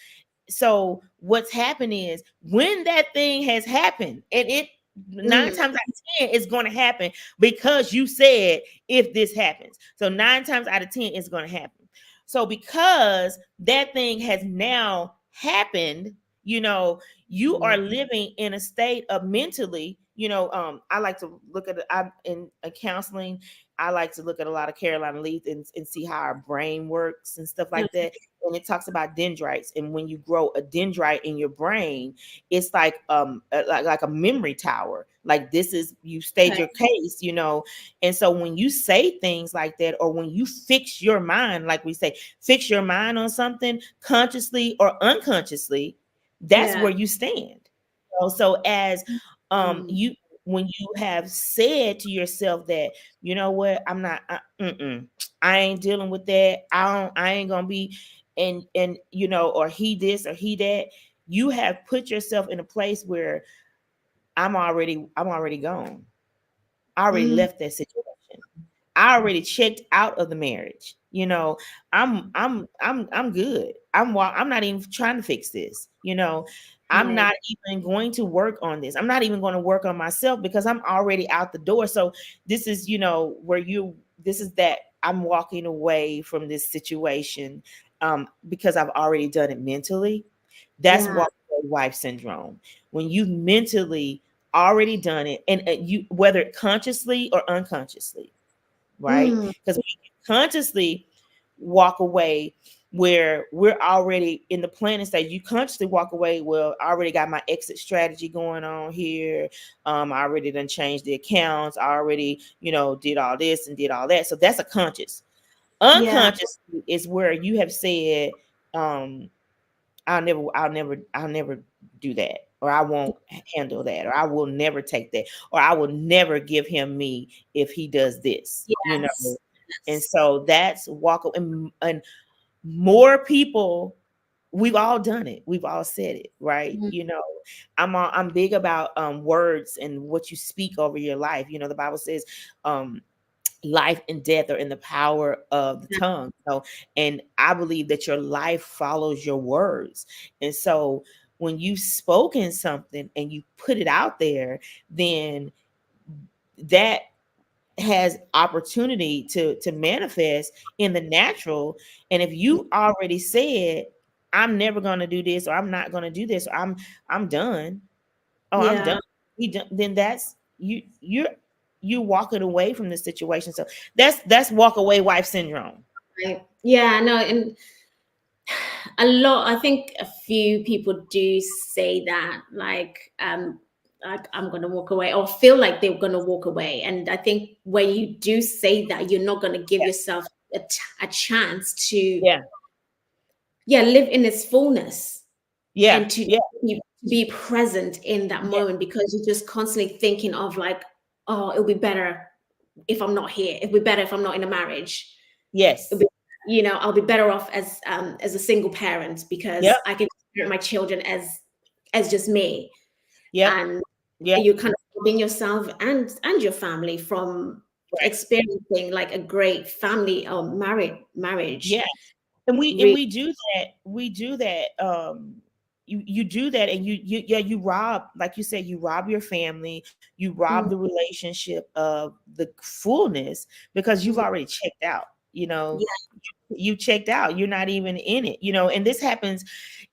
So what's happened is when that thing has happened, and it nine Mm. times out of 10 is going to happen because you said if this happens. So 9 times out of 10 it's going to happen. So because that thing has now happened, you are Mm. living in a state of mentally, I like to look at I'm in a counseling. I like to look at a lot of Carolina Leaf and see how our brain works and stuff like that. And it talks about dendrites, and when you grow a dendrite in your brain, it's like like a memory tower. Like this is, you state Okay. your case, and so when you say things like that, or when you fix your mind, like we say, fix your mind on something consciously or unconsciously, that's Yeah. where you stand. So as Mm. you, when you have said to yourself that, you know what, I'm not I ain't dealing with that. I ain't gonna be. and you know, or he this or he that, you have put yourself in a place where I'm already gone. I already Mm, left that situation. I already checked out of the marriage. You know, I'm good. I'm not even trying to fix this. You know, I'm right. not even going to work on this. I'm not even going to work on myself because I'm already out the door. So this is, you know, where you this is that I'm walking away from this situation because I've already done it mentally. That's Yeah. walk away wife syndrome. When you've mentally already done it, and you, whether consciously or unconsciously, right? Mm, Because we consciously walk away where we're already in the planning stage. You consciously walk away, well, I already got my exit strategy going on here. I already done changed the accounts. I already, you know, did all this and did all that. So that's a conscious. yeah. Unconscious is where you have said, um, I'll never do that, or I won't handle that, or I will never take that, or I will never give him me if he does this, you know. Yes. And Yes. so that's walk, and more people, we've all done it, we've all said it, right? Mm, You know, I'm big about words and what you speak over your life. You know, the Bible says life and death are in the power of the yeah. tongue. So, and I believe that your life follows your words. And so when you've spoken something and you put it out there, then that has opportunity to manifest in the natural. And if you already said, I'm never going to do this, or I'm not going to do this, or I'm done. Oh, I'm Yeah. done. Then that's you walking away from the situation. So that's walk away wife syndrome. Right. Yeah. No. And a lot, I think a few people do say that, like I'm gonna walk away, or feel like they're gonna walk away. And I think when you do say that, you're not gonna give Yeah, yourself a chance to, yeah, yeah, live in its fullness, yeah, and to yeah, be present in that yeah. moment, because you're just constantly thinking of like, oh, it'll be better if I'm not here. It'll be better if I'm not in a marriage. It'll Yes. be, I'll be better off as a single parent, Yep. because I can parent my children as just me. Yep. And Yep. you kind of stopping yourself and your family from Right. experiencing like a great family or marriage. Yeah. And Really, we do that. We do that. You do that, and you rob, like you said, you rob your family, you rob mm, the relationship of the fullness because you've mm, already checked out. You know, yeah, you checked out. You're not even in it. You know, and this happens.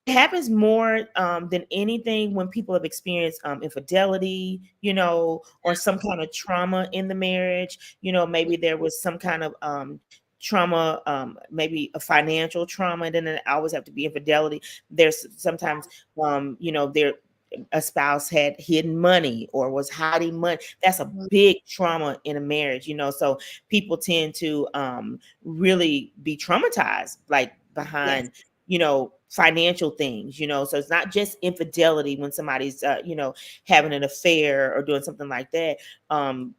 It happens more than anything when people have experienced infidelity, you know, or some kind of trauma in the marriage. You know, maybe there was some kind of trauma, maybe a financial trauma, and then it always have to be infidelity. There's sometimes, you know, there a spouse had hidden money or was hiding money. That's a mm, big trauma in a marriage, you know. So people tend to really be traumatized, like yes, behind, you know, financial things, you know. So it's not just infidelity when somebody's you know, having an affair or doing something like that.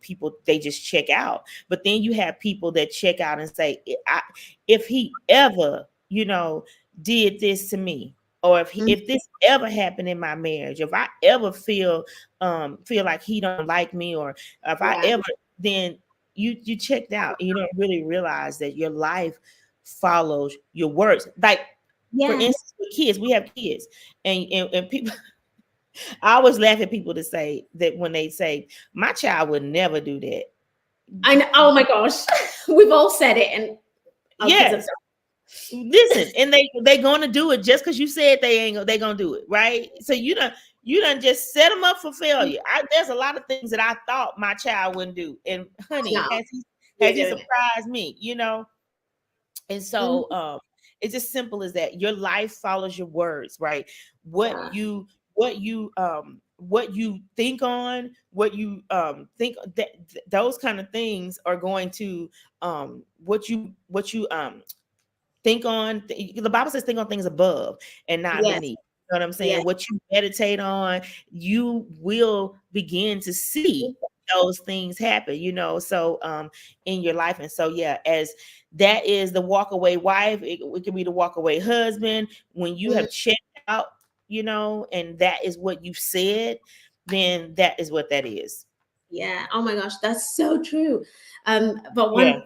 People, they just check out. But then you have people that check out and say, if he ever, you know, did this to me, or mm, if this ever happened in my marriage, if I ever feel like he don't like me, or if I yeah, ever, then you checked out, and you don't really realize that your life follows your words. Like, for yes. instance, with kids, we have kids, and people, I always laugh at people to say that when they say my child would never do that. I know. Oh my gosh, we've all said it, and our kids have Yes, listen, and they gonna do it just because you said they gonna do it, right? So you done just set them up for done. failure. There's a lot of things that I thought my child wouldn't do, and honey, No, has you're he doing it. surprised me, you know? And Mm, so it's as simple as that. Your life follows your words, right? What yeah, you what you think on, what you think that those kind of things are going to what you think on. The Bible says think on things above and not yes, beneath. You know what I'm yes, saying? What you meditate on, you will begin to see. those things happen, so in your life. And so yeah, as that is the walk away wife, it can be the walk away husband. When you Mm, have checked out, and that is what you've said, then that is what that is. yeah. Oh my gosh, that's so true. But Yeah.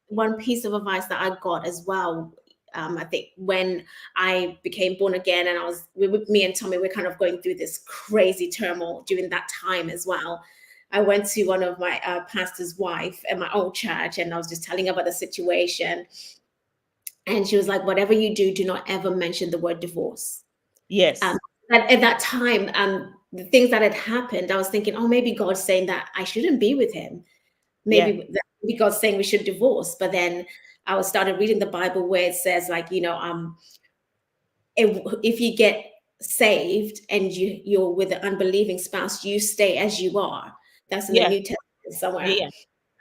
one piece of advice that I got as well, I think when I became born again, and with me and Tommy, we're kind of going through this crazy turmoil during that time as well. I went to one of my pastor's wife at my old church, and I was just telling her about the situation, and she was like, "Whatever you do, do not ever mention the word divorce." Um, Yes. at that time, the things that had happened, I was thinking, oh, maybe God's saying that I shouldn't be with him. Yeah. Maybe God's saying we should divorce. But then I was started reading the Bible where it says, like, if you get saved and you're with an unbelieving spouse, you stay as you are. That's in the Yeah. New Testament somewhere. Yeah.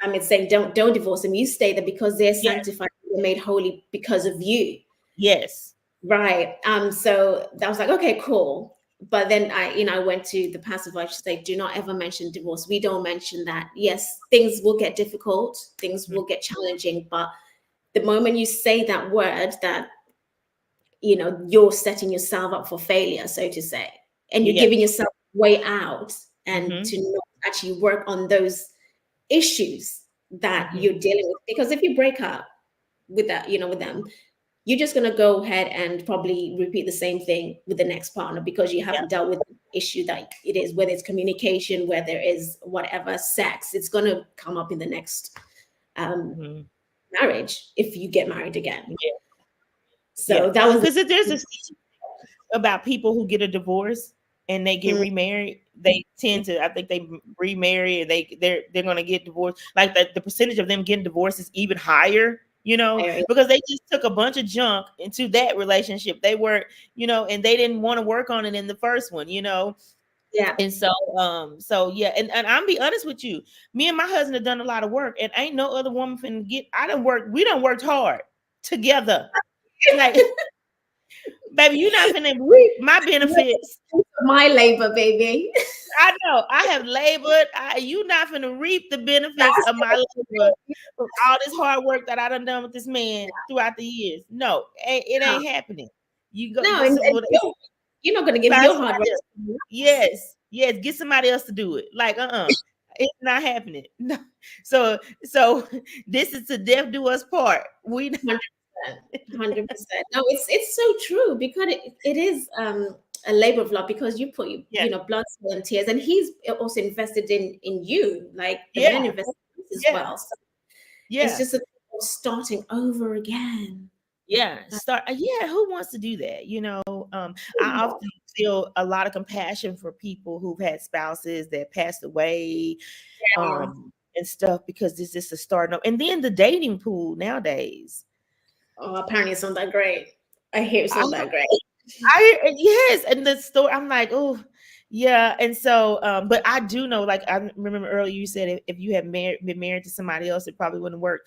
It's saying don't divorce them. You stay there because they're Yeah. sanctified, they're made holy because of you. Yes. Right. So that was like, okay, cool. But then I went to the passive wife to say, do not ever mention divorce. We don't mention that. Yes, things will get difficult, things Mhm. will get challenging, but the moment you say that word, that you're setting yourself up for failure, so to say, and you're Yeah. giving yourself way out, and Hmm. to not actually work on those issues that Hmm. you're dealing with. Because if you break up with that, with them, you're just going to go ahead and probably repeat the same thing with the next partner because you Yeah. haven't dealt with the issue that it is, whether it's communication, whether it's whatever, sex, it's going to come up in the next um, Hmm. marriage if you get married again. Yeah. Yeah. So that was Because there's a about people who get a divorce and they get Mm, remarried, they tend to, I think, they remarry, and they're going to get divorced. Like the percentage of them getting divorced is even higher, very- because they just took a bunch of junk into that relationship. They were, and they didn't want to work on it in the first one, yeah. and so yeah, and I'm be honest with you, me and my husband have done a lot of work, and ain't no other woman finna get. We done worked hard together, like, baby, you not finna reap my benefits. My labor, baby. I know I have labored. You not finna reap the benefits That's of my labor, of all this hard work that I done with this man throughout the years. No, it no, ain't happening. You go no, get and someone else. you're not going to give Find your hard somebody work. else. Yes, get somebody else to do it. Like, it's not happening. No. So this is to death do us part. We 100%. No, it's so true because it is a labor of love, because you put yeah, blood, sweat, and tears, and he's also invested in you, like the yeah, man invested in us as yeah, well. So it's yeah. just a thing of starting over again. Yeah, Like, start. Yeah, who wants to do that? I often feel a lot of compassion for people who've had spouses that passed away, yeah. and stuff, because this is a start. And then the dating pool nowadays. Oh, apparently it's not that great. I hear it's I, not that great. yes, and the story. I'm like, oh, yeah. And so, but I do know. Like, I remember earlier you said if you had been married to somebody else, it probably wouldn't work.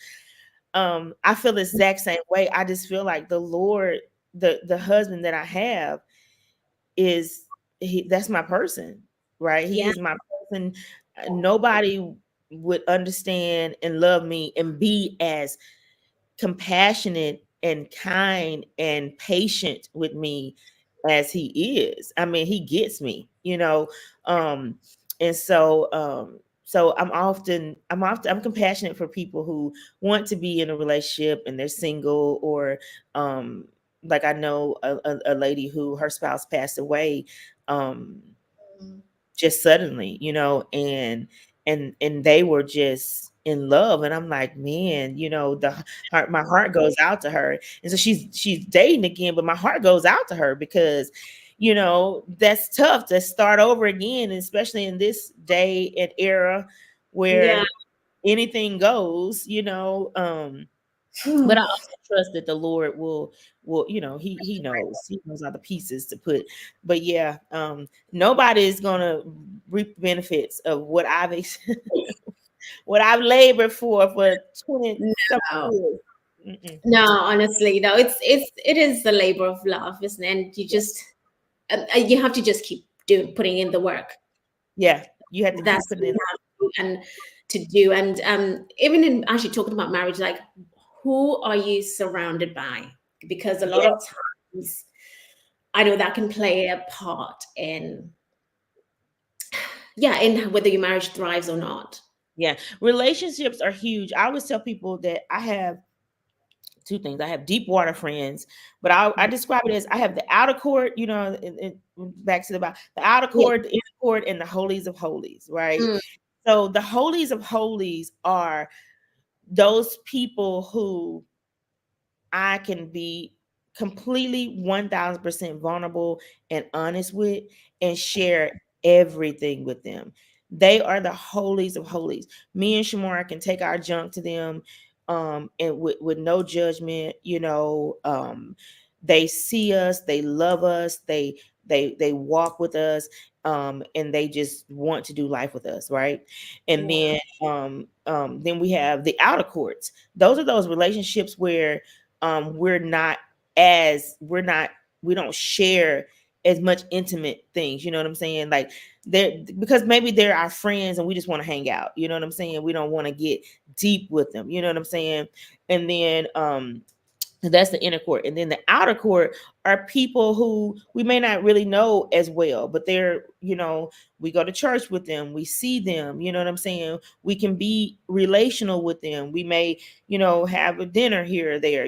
I feel the exact same way. I just feel like the Lord, the husband that I have, that's my person, right? He Yeah. is my person. Nobody would understand and love me and be as compassionate and kind and patient with me as he is. I mean, he gets me, and so I'm compassionate for people who want to be in a relationship and they're single, or like I know a lady who her spouse passed away, um Mm, just suddenly, and they were just in love, and I'm like, man, my heart goes out to her. And so she's dating again, but my heart goes out to her because that's tough to start over again, especially in this day and era yeah. where anything goes, but I also trust that the Lord will, he knows all the pieces to put. But yeah, nobody is gonna reap the benefits of what I've what I've labored for 20 some No. years. Mm-mm. No, honestly, no. It is the labor of love, isn't it? And Yeah. you have to just keep putting in the work. Yeah, you have to keep That's putting what in. you have. and to do. And even in actually talking about marriage, like who are you surrounded by? Because a lot Yeah. of times I know that can play a part in, yeah, in whether your marriage thrives or not. Yeah. Relationships are huge. I always tell people that I have two things. I have deep water friends, but I describe it as I have the outer court, back to the outer Yeah. court, the inner court, and the holies of holies, right? Mm, So the holies of holies are those people who I can be completely 1000% vulnerable and honest with and share everything with them. They are the holies of holies. Me and Shamara can take our junk to them and with no judgment, they see us, they love us, they walk with us, and they just want to do life with us, right? And yeah. then we have the outer courts. Those are those relationships where we're not as we don't share as much intimate things, you know what I'm saying? Like they're because maybe they're our friends and we just want to hang out, you know what I'm saying? We don't want to get deep with them, you know what I'm saying? And then that's the inner court. And then the outer court are people who we may not really know as well, but they're, we go to church with them, we see them, you know what I'm saying? We can be relational with them. We may, have a dinner here or there,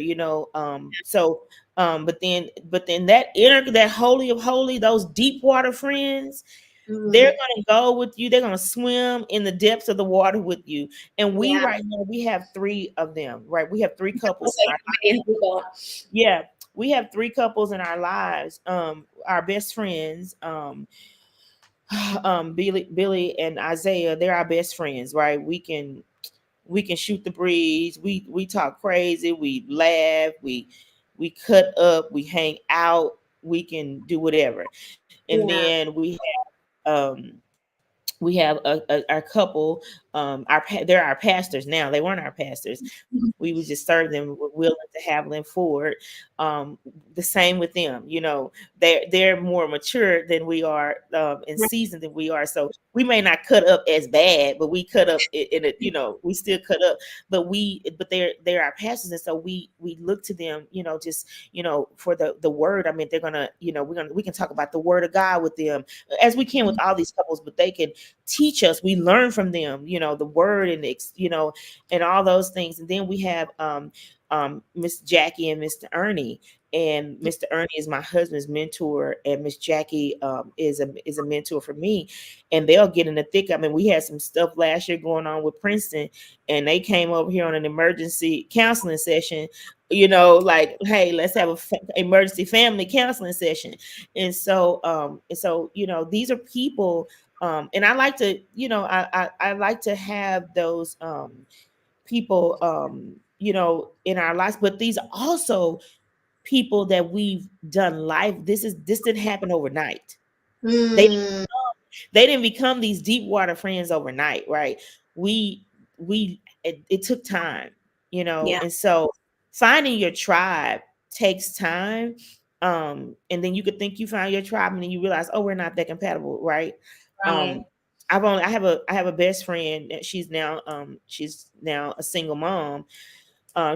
but then that holy of holy, those deep water friends, they're Mm, going to go with you. They're going to swim in the depths of the water with you. And we yeah. right now, we have three of them, right? We have three couples So in our how many have we got? yeah, we have three couples in our lives. Our best friends, Billy and Isaiah, they're our best friends, right? We can shoot the breeze. We talk crazy. We laugh. We cut up. We hang out. We can do whatever. And Yeah. then we have our couple. They're our pastors now. They weren't our pastors. We would just serve them. We're willing to have them forward. The same with them. They're more mature than we are, and Right. seasoned than we are. So we may not cut up as bad, but we cut up in it. We still cut up. But they're our pastors, and so we look to them. Just for the word. I mean, they're gonna. We can talk about the word of God with them as we can with all these couples, but they can teach us. We learn from them. The word and all those things. And then we have Miss Jackie and Mr. Ernie. And Mr. Ernie is my husband's mentor, and Miss Jackie is a mentor for me. And they'll get in the thick. I mean, we had some stuff last year going on with Princeton, and they came over here on an emergency counseling session. Like, hey, let's have a emergency family counseling session. And so these are people, and I like to, I like to have those people, in our lives, but these are also people that we've done life. This didn't happen overnight. They Mm, they didn't become these deep water friends overnight, right? We it took time, yeah. and so finding your tribe takes time. And then you could think you found your tribe, and then you realize, oh, we're not that compatible, right? um Right. I have a best friend that she's now a single mom.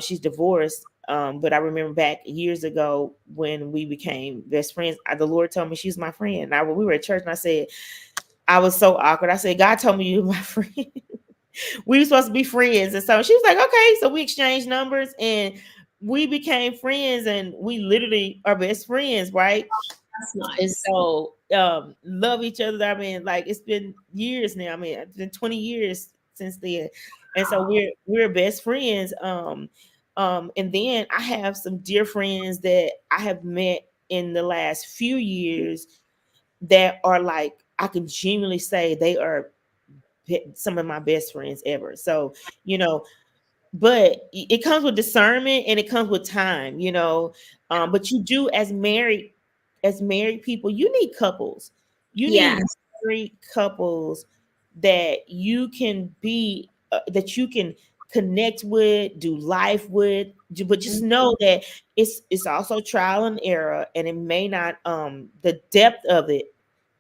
She's divorced. But I remember back years ago when we became best friends, the Lord told me she's my friend. We were at church, and I said, I was so awkward. I said, God told me you were my friend. We were supposed to be friends. And so she was like, okay. So we exchanged numbers and we became friends, and we literally are best friends, right? That's And nice. so love each other. I mean, like, it's been years now. I mean, it's been 20 years since then. And so we're best friends. And then I have some dear friends that I have met in the last few years that are like, I can genuinely say they are some of my best friends ever. So, you know, but it comes with discernment and it comes with time, but you do, as married people, you need couples. You need Yes. married couples that you can be that you can connect with, do life with, but just know that it's also trial and error, and it may not the depth of it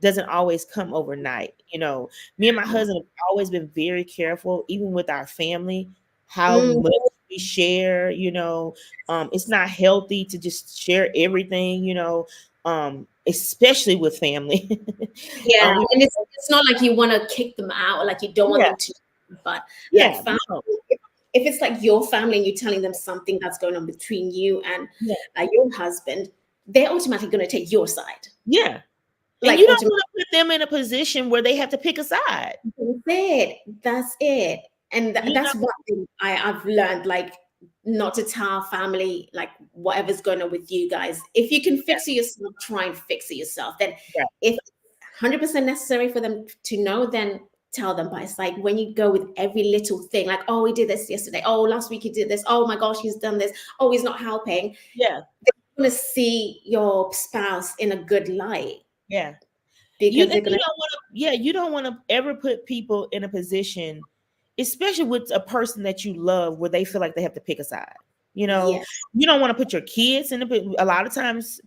doesn't always come overnight. Me and my husband have always been very careful, even with our family, how Mm, much we share. It's not healthy to just share everything, especially with family. yeah, We and it's not like you want to kick them out, or like you don't want Yeah, them to, but like yeah, family, no, if it's like your family and you're telling them something that's going on between you and yeah, your husband, they're automatically going to take your side. yeah. And Like you don't automatically, want to put them in a position where they have to pick a side. that's it. That's it. And You that's know, one thing I've learned, like not to tell family like whatever's going on with you guys. If you can yeah, fix it yourself, try and fix it yourself. Then right, if 100% necessary for them to know, then tell them. But it's like when you go with every little thing, like, oh, we did this yesterday. Oh, last week he did this. Oh my gosh, he's done this. Oh, he's not helping. yeah, They're going to see your spouse in a good light yeah. because they're going You to, don't want to, yeah, you don't want to ever put people in a position, especially with a person that you love, where they feel like they have to pick a side. You know, yes. you don't want to put your kids in a lot of times,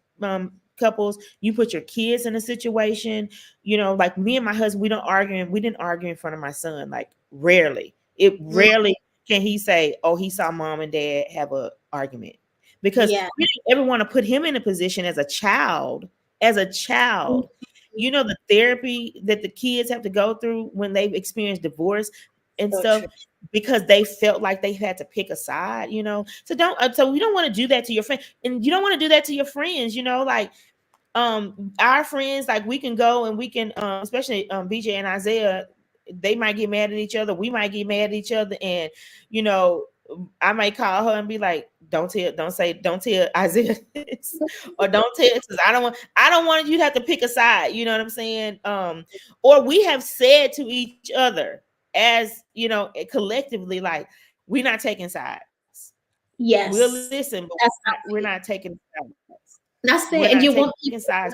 couples, you put your kids in a situation, like me and my husband, we didn't argue in front of my son, like rarely. It Mm, rarely can he say, oh, he saw mom and dad have a argument, because yeah. we didn't ever want to put him in a position as a child, the therapy that the kids have to go through when they've experienced divorce and So stuff, true. because they felt like they had to pick a side. So we don't want to do that to your friend, and you don't want to do that to your friends. Like our friends, like we can go and we can, especially BJ and Isaiah, they might get mad at each other, we might get mad at each other, and you know I might call her and be like, don't tell Isaiah this, or don't tell, because I don't want you to have to pick a side, you know what I'm saying? Or we have said to each other, as collectively, like, we're not taking sides. We'll Yes. listen, but That's we're not taking sides. that's We're it. And not you taking want people sides.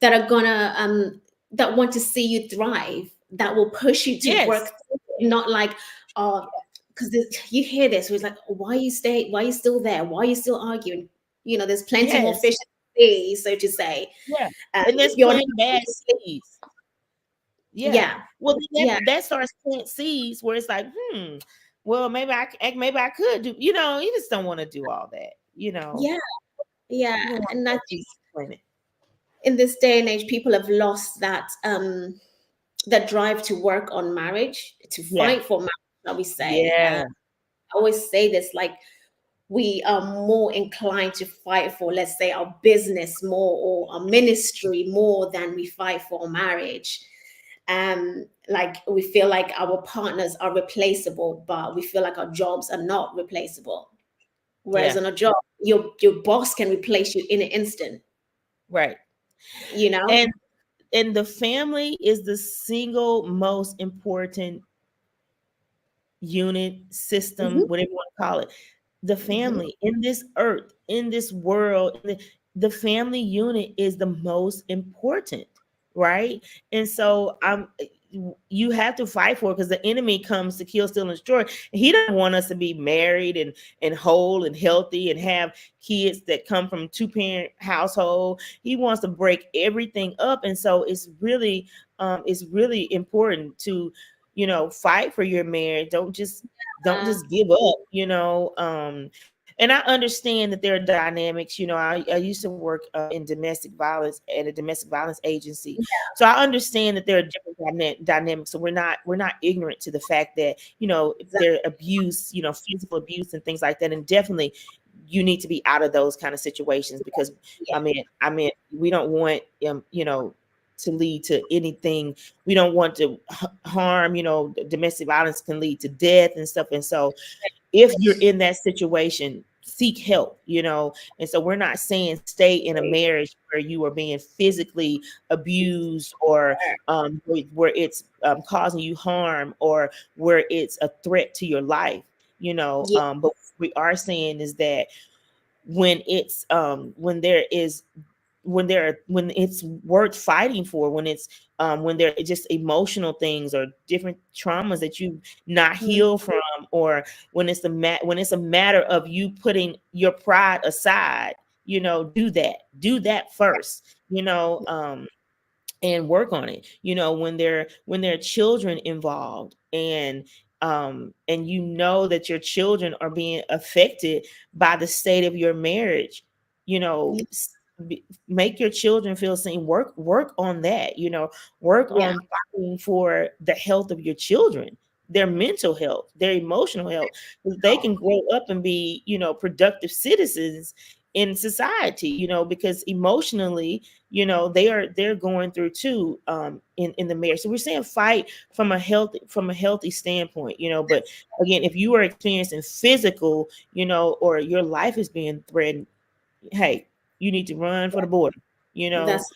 that want to see you thrive, that will push you to work Yes. through it, not like, oh, because you hear this, where it's like, why are you still there? Why are you still arguing? There's plenty more Yes. fish in the sea, so to say. Yeah. And If there's you're not, planting bad seeds. Yeah. yeah, Well, then yeah, that starts planting seeds where it's like, well, maybe I could do, you just don't want to do all that, yeah, yeah. You don't want And I that think seeds planted. in this day and age, people have lost that drive to work on marriage, to Yeah. fight for marriage, shall we say. Yeah. I always say this, like, we are more inclined to fight for, let's say, our business more, or our ministry more, than we fight for our marriage. Like, we feel like our partners are replaceable, but we feel like our jobs are not replaceable. Whereas Yeah. on a job, your boss can replace you in an instant, Right. you know? And the family is the single most important unit, Mhm, system, whatever you want to call it. The mhm. family in this earth, in this world, the family unit is the most important, right? And so you have to fight for it, because the enemy comes to kill, steal, and destroy. He doesn't want us to be married and whole and healthy and have kids that come from two-parent household. He wants to break everything up. And so it's really important to fight for your marriage. Don't just give up, and I understand that there are dynamics. I used to work in domestic violence at a domestic violence agency, so I understand that there are different dynamics. So we're not ignorant to the fact that Exactly. there are abuse, physical abuse and things like that, and definitely you need to be out of those kind of situations, because Yeah. I mean we don't want to lead to anything. We don't want to harm. Domestic violence can lead to death and stuff, and so if you're in that situation, seek help. And so we're not saying stay in a marriage where you are being physically abused, or where it's causing you harm, or where it's a threat to your life. Yeah. But what we are saying is that when it's worth fighting for, when there are just emotional things or different traumas that you not Mhm. heal from, or when it's a matter of you putting your pride aside, do that first. and work on it, when there are children involved, and that your children are being affected by the state of your marriage, you know Yeah. s- make your children feel seen. Work on that, work Yeah. on fighting for the health of your children, their mental health, their emotional health, so they can grow up and be, productive citizens in society, because emotionally, they're going through too, in the marriage. So we're saying fight from a healthy standpoint, but again, if you are experiencing physical, or your life is being threatened, hey, you need to run for the border, you know. That's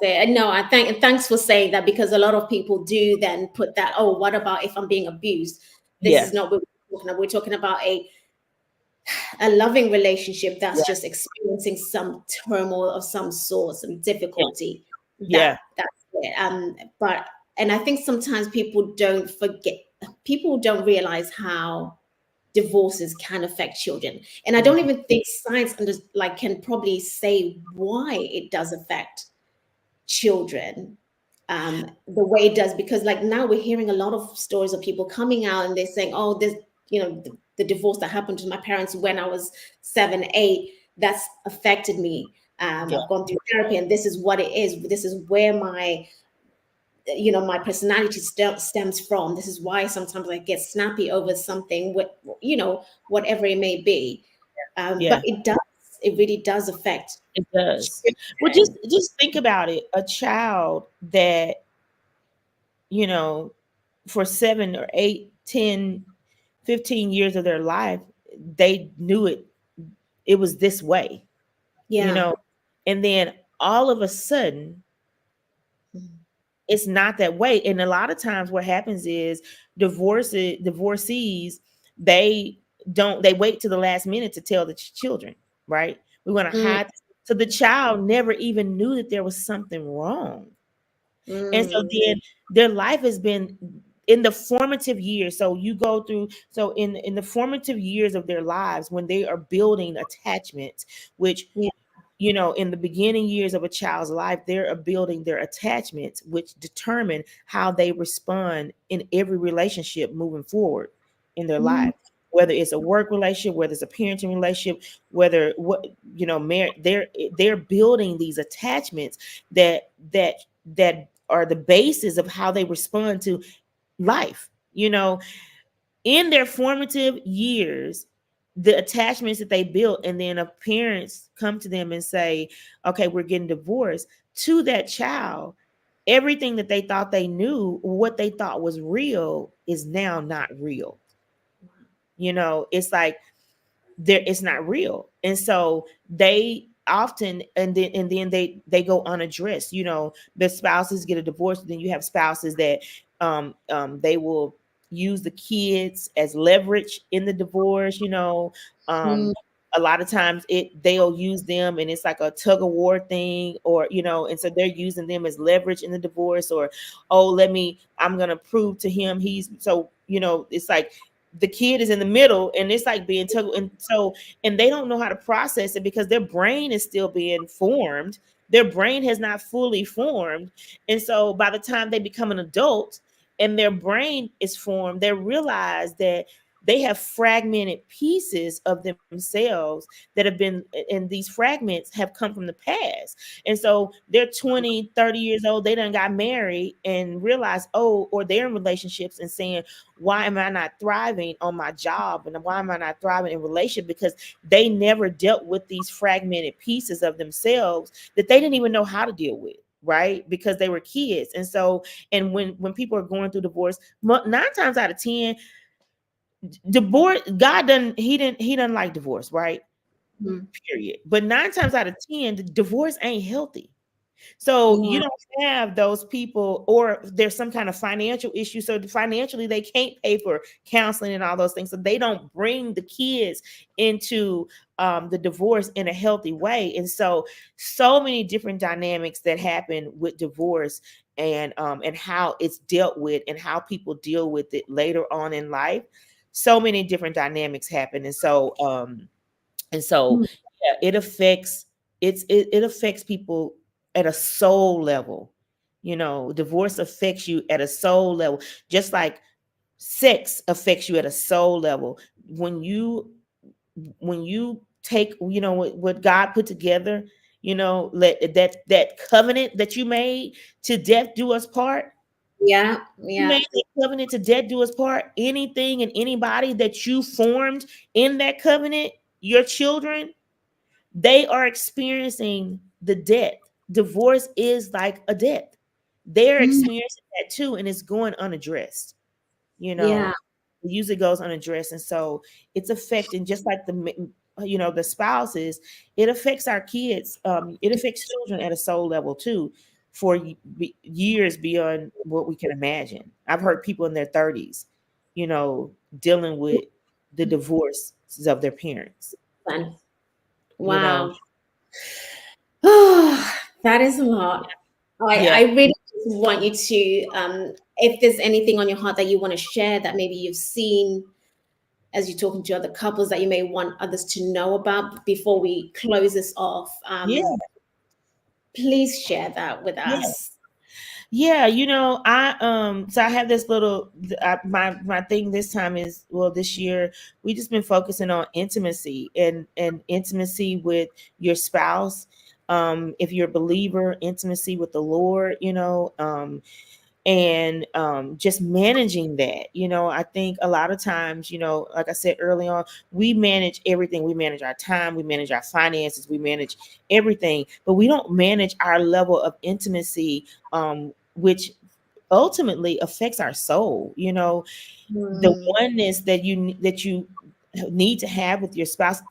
it. No, thanks for saying that, because a lot of people do then put that, oh, what about if I'm being abused? This Yeah, is not what we're talking about. We're talking about a loving relationship that's yeah, just experiencing some turmoil of some sort, some yeah, difficulty. yeah, That's it. But and I think sometimes people don't realize how divorces can affect children. And I don't mhm, even think science can probably say why it does affect children the way it does, because like now we're hearing a lot of stories of people coming out and they're saying, oh, this, the divorce that happened to my parents when I was 7 8, that's affected me. yeah, I've gone through therapy, and this is what it is. This is where my personality stems from. This is why sometimes I get snappy over something, whatever it may be. yeah. But it really does affect It does. Well, just children. just think about it. A child that, you know, for 7 or 8, 10, 15 years of their life, they knew it was this way, you Yeah. know, and then all of a sudden Mhm. it's not that way. And a lot of times what happens is divorcees, they they wait to the last minute to tell the children, right? We want to Mm, hide. So the child never even knew that there was something wrong. And so mm, then their life has been in the formative years. So you go through, so in the formative years of their lives, when they are building attachments, which, yeah. in the beginning years of a child's life, they're building their attachments, which determine how they respond in every relationship moving forward in their Mm, life. Whether it's a work relationship, whether it's a parenting relationship, whether what they're building these attachments that are the basis of how they respond to life. In their formative years, the attachments that they built, and then if parents come to them and say, okay, we're getting divorced, to that child, everything that they thought they knew, what they thought was real, is now not real. It's like it's not real. And so they often, and then they go unaddressed. The spouses get a divorce, then you have spouses that they will use the kids as leverage in the divorce. um mm, a lot of times they'll use them, and it's like a tug of war thing, or and so they're using them as leverage in the divorce, or, oh, I'm gonna prove to him he's so, it's like the kid is in the middle, and it's like being tug, and they don't know how to process it because their brain is still being formed. Their brain has not fully formed. And so by the time they become an adult and their brain is formed, they realize that they have fragmented pieces of themselves that have been, and these fragments have come from the past. And so they're 20, 30 years old, they done got married and realize, oh, or they're in relationships and saying, why am I not thriving on my job? And why am I not thriving in relationship? Because they never dealt with these fragmented pieces of themselves that they didn't even know how to deal with, right? Because they were kids. And so, and when people are going through divorce, 9 times out of 10, divorce, God doesn't, he doesn't like divorce, right? mm. Period. But 9 times out of 10, the divorce ain't healthy. So you Yeah. don't have those people, or there's some kind of financial issue. So financially, they can't pay for counseling and all those things. So they don't bring the kids into the divorce in a healthy way. And so many different dynamics that happen with divorce, and how it's dealt with, and how people deal with it later on in life. So many different dynamics happen. And so Mm, yeah, it affects people at a soul level. Divorce affects you at a soul level, just like sex affects you at a soul level. When you take, what God put together, let that covenant that you made, to death do us part. Yeah, You yeah. made that covenant to death do us part. Anything and anybody that you formed in that covenant, your children, they are experiencing the death. Divorce is like a death. They're Mm, experiencing that too, and it's going unaddressed. You yeah, know, it usually goes unaddressed, and so it's affecting, just like the spouses. It affects our kids. It affects children at a soul level too, for years beyond what we can imagine. I've heard people in their 30s, dealing with the divorces of their parents. fun. You know, Wow. Oh, that is a lot. I yeah. really just want you to, if there's anything on your heart that you want to share that maybe you've seen as you're talking to other couples that you may want others to know about before we close this off, Yeah, please share that with yeah. us. Yeah, I have this little my thing this time is, well, this year we just been focusing on intimacy and intimacy with your spouse. If you're a believer, intimacy with the Lord, and just managing that. I think a lot of times, like I said early on, we manage everything. We manage our time, we manage our finances, we manage everything, but we don't manage our level of intimacy, which ultimately affects our soul. The Mm, oneness that you need to have with your spouse.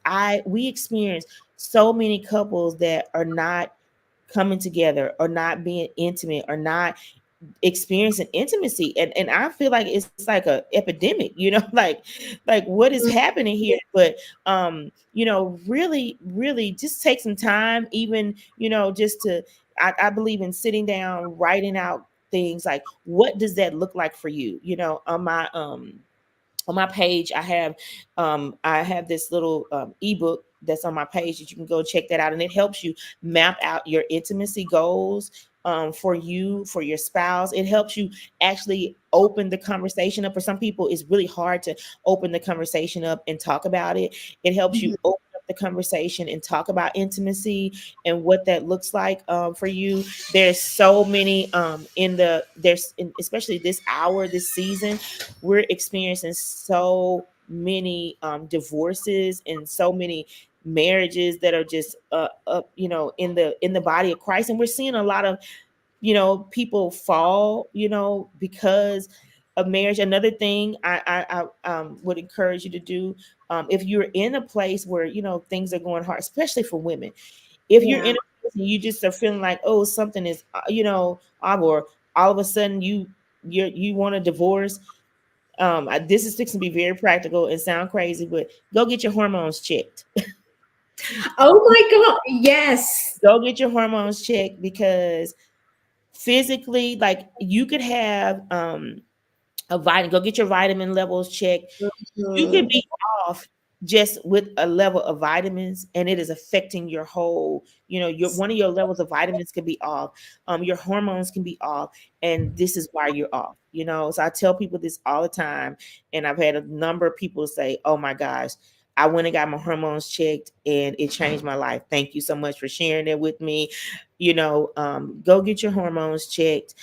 We experience so many couples that are not coming together, or not being intimate, or not experiencing intimacy, and I feel like it's like a epidemic, like what is happening here. But really just take some time, even, just to, I believe in sitting down, writing out things like, what does that look like for you. On my page, I have this little ebook that's on my page that you can go check that out, and it helps you map out your intimacy goals, for you, for your spouse. It helps you actually open the conversation up. For some people, it's really hard to open the conversation up and talk about it. It helps you mhm. open up the conversation and talk about intimacy and what that looks like, for you. There's so many, especially this hour, this season, we're experiencing so many divorces, and so many marriages that are just up, in the body of Christ. And we're seeing a lot of, people fall, because of marriage. Another thing I would encourage you to do, if you're in a place where, things are going hard, especially for women. If you're Yeah. in a place and you just are feeling like, oh, something is, or all of a sudden you want a divorce. This is fixing to be very practical and sound crazy, but go get your hormones checked. Oh my God. Yes. Go get your hormones checked, because physically, like, you could have a vitamin. Go get your vitamin levels checked. You could Mhm. be off just with a level of vitamins, and it is affecting your whole, your one of your levels of vitamins can be off. Your hormones can be off, and this is why you're off. So I tell people this all the time, and I've had a number of people say, oh my gosh, I went and got my hormones checked and it changed my life. Thank you so much for sharing it with me. Go get your hormones checked,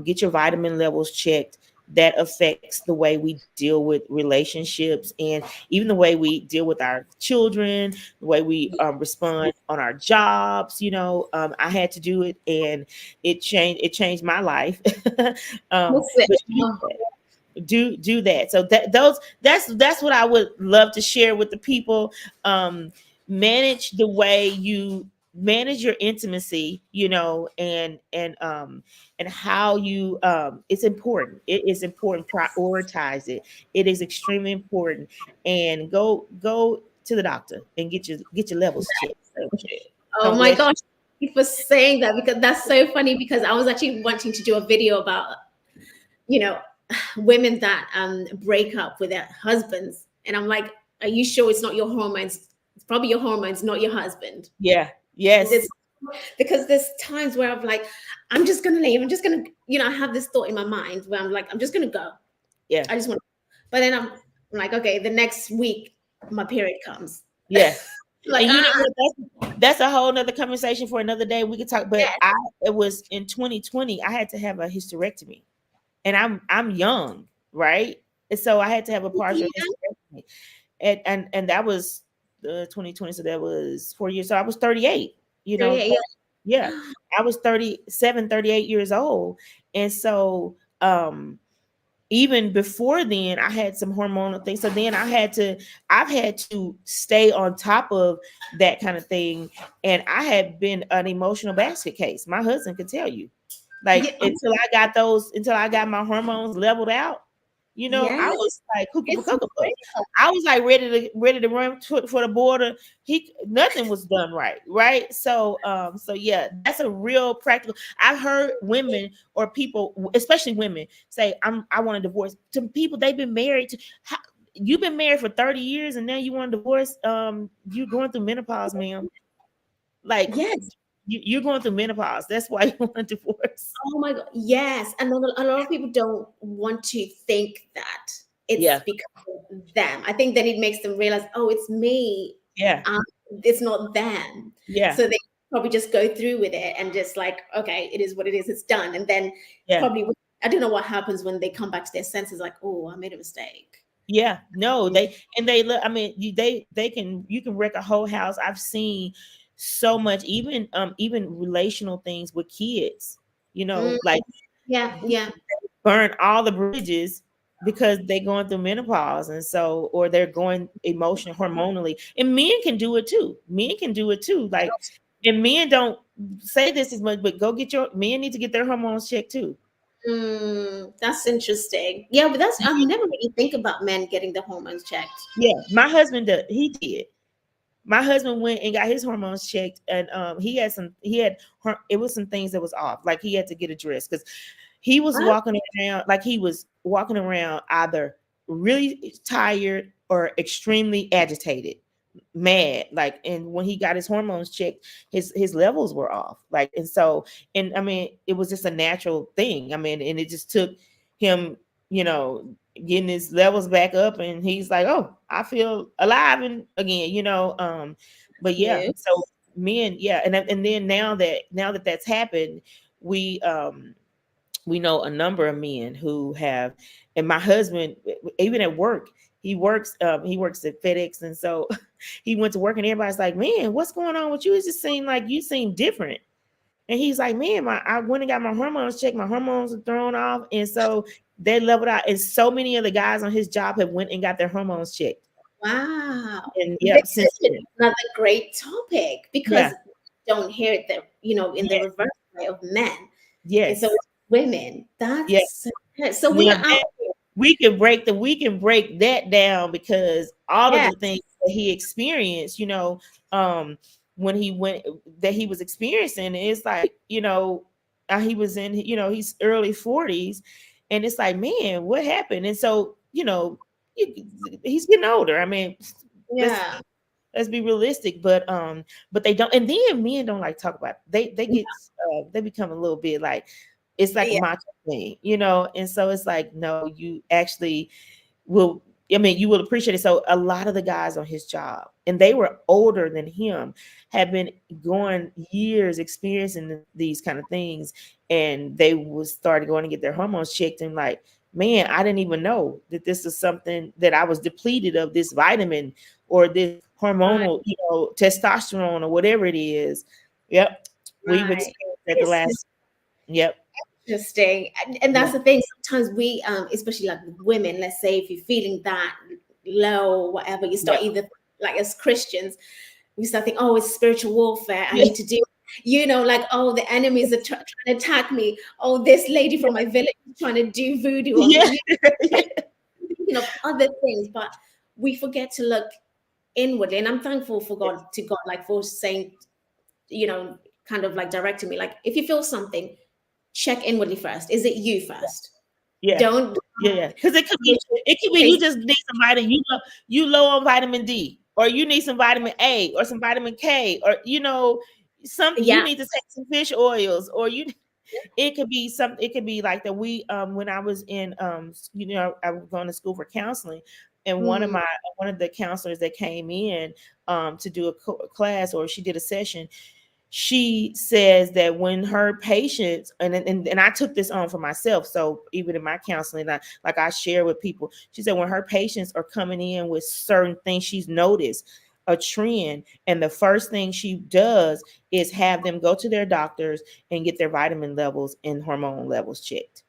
get your vitamin levels checked. That affects the way we deal with relationships, and even the way we deal with our children, the way we respond on our jobs. I had to do it, and it changed my life. That's it. But Oh, do that. So that's what I would love to share with the people. Manage the way you manage your intimacy, and how you, it's important. It is important. Prioritize it. It is extremely important. And go to the doctor and get your levels checked. So, oh I'm my glad. gosh. Thank you for saying that, because that's so funny, because I was actually wanting to do a video about, you know, women that break up with their husbands. And I'm like, are you sure it's not your hormones? It's probably your hormones, not your husband. Yeah. It's Yes. because there's times where I'm like, I'm just gonna leave. I'm just gonna, I have this thought in my mind where I'm like, I'm just gonna go. Yeah. I just want, but then I'm like, okay, the next week my period comes. Yeah. Like, And you know what? That's a whole nother conversation for another day. We could talk, but yeah. it was in 2020. I had to have a hysterectomy, and I'm young, right? And so I had to have a partial hysterectomy, and that was 2020. So that was 4 years. So I was 38. You know, Yeah. yeah, I was 37, 38 years old, and so even before then I had some hormonal things. So then I've had to stay on top of that kind of thing. And I had been an emotional basket case. My husband could tell you, like, Yeah. until I got my hormones leveled out, Yeah. I was like It's cuckoo. I was like ready to run for the border. Nothing was done right. So yeah, that's a real practical. I've heard women or people, especially women, say I want a divorce. To people they've been married to. You've been married for 30 years and now you want a divorce. You're going through menopause, ma'am. Like, yes. you're going through menopause. That's why you want a divorce. Oh my God. Yes. And then a lot of people don't want to think that it's Yeah. because of them. I think that it makes them realize, oh, it's me. Yeah. It's not them. Yeah. So they probably just go through with it and just like, okay, it is what it is. It's done. And then Yeah. probably, I don't know what happens when they come back to their senses, like, oh, I made a mistake. Yeah, no, they look. I mean, you can wreck a whole house. I've seen so much, even relational things with kids. Like, Yeah. burn all the bridges because they're going through menopause, and so, or they're going emotional hormonally. And men can do it too. Like, and men don't say this as much, but men need to get their hormones checked too. That's interesting. Yeah, but I never really think about men getting the hormones checked. Yeah, my husband he did. My husband went and got his hormones checked, and it was some things that was off. Like, he had to get addressed because he was walking around either really tired or extremely agitated, mad. Like, and when he got his hormones checked, his levels were off. Like, and so, and I mean, it was just a natural thing. I mean, and it just took him, getting his levels back up, and he's like, oh, I feel alive and again. But yeah, so men, yeah. And then now that that's happened, we know a number of men who have, and my husband, even at work, he works at FedEx, and so he went to work, and everybody's like, man, what's going on with you? It just seemed like you seem different. And he's like, man, I went and got my hormones checked. My hormones are thrown off. And so they leveled out. And so many of the guys on his job have went and got their hormones checked. Wow. And yeah, this is another great topic, because we don't hear it there, in the reverse way of men. Yes. And so it's women. That's so we can break that down, because all of the things that he experienced, when he went, that he was experiencing, it's like, he was in, he's early 40s, and it's like, man, what happened? And so, he's getting older. I mean, let's be realistic, but they don't, and then men don't like talk about it. They become a little bit like, it's like a macho thing, and so it's like, no, you actually will. I mean, you will appreciate it. So a lot of the guys on his job, and they were older than him, have been going years experiencing these kind of things, and they started going to get their hormones checked, and like, man, I didn't even know that this is something that I was depleted of, this vitamin or this hormonal, testosterone or whatever it is. Yep, we've experienced that the last. Yep. Interesting. And that's the thing. Sometimes we, especially like women, let's say if you're feeling that low or whatever, you start either, like, as Christians, we start thinking, oh, it's spiritual warfare. I need to do, like, oh, the enemies are trying to attack me. Oh, this lady from my village is trying to do voodoo on me. Other things, but we forget to look inwardly. And I'm thankful for God, like, for saying, kind of like directing me, like, if you feel something, check inwardly first. Is it you first? Yeah. Don't. Yeah. Because it could be you just need some vitamin. You low on vitamin D, or you need some vitamin A or some vitamin K, or you Yeah. need to take some fish oils, or you it could be something. It could be like that. We when I was in I was going to school for counseling, and Mm. one of the counselors that came in to do a class, or she did a session, she says that when her patients, and I took this on for myself, so even in my counseling, I share with people, she said when her patients are coming in with certain things, she's noticed a trend, and the first thing she does is have them go to their doctors and get their vitamin levels and hormone levels checked.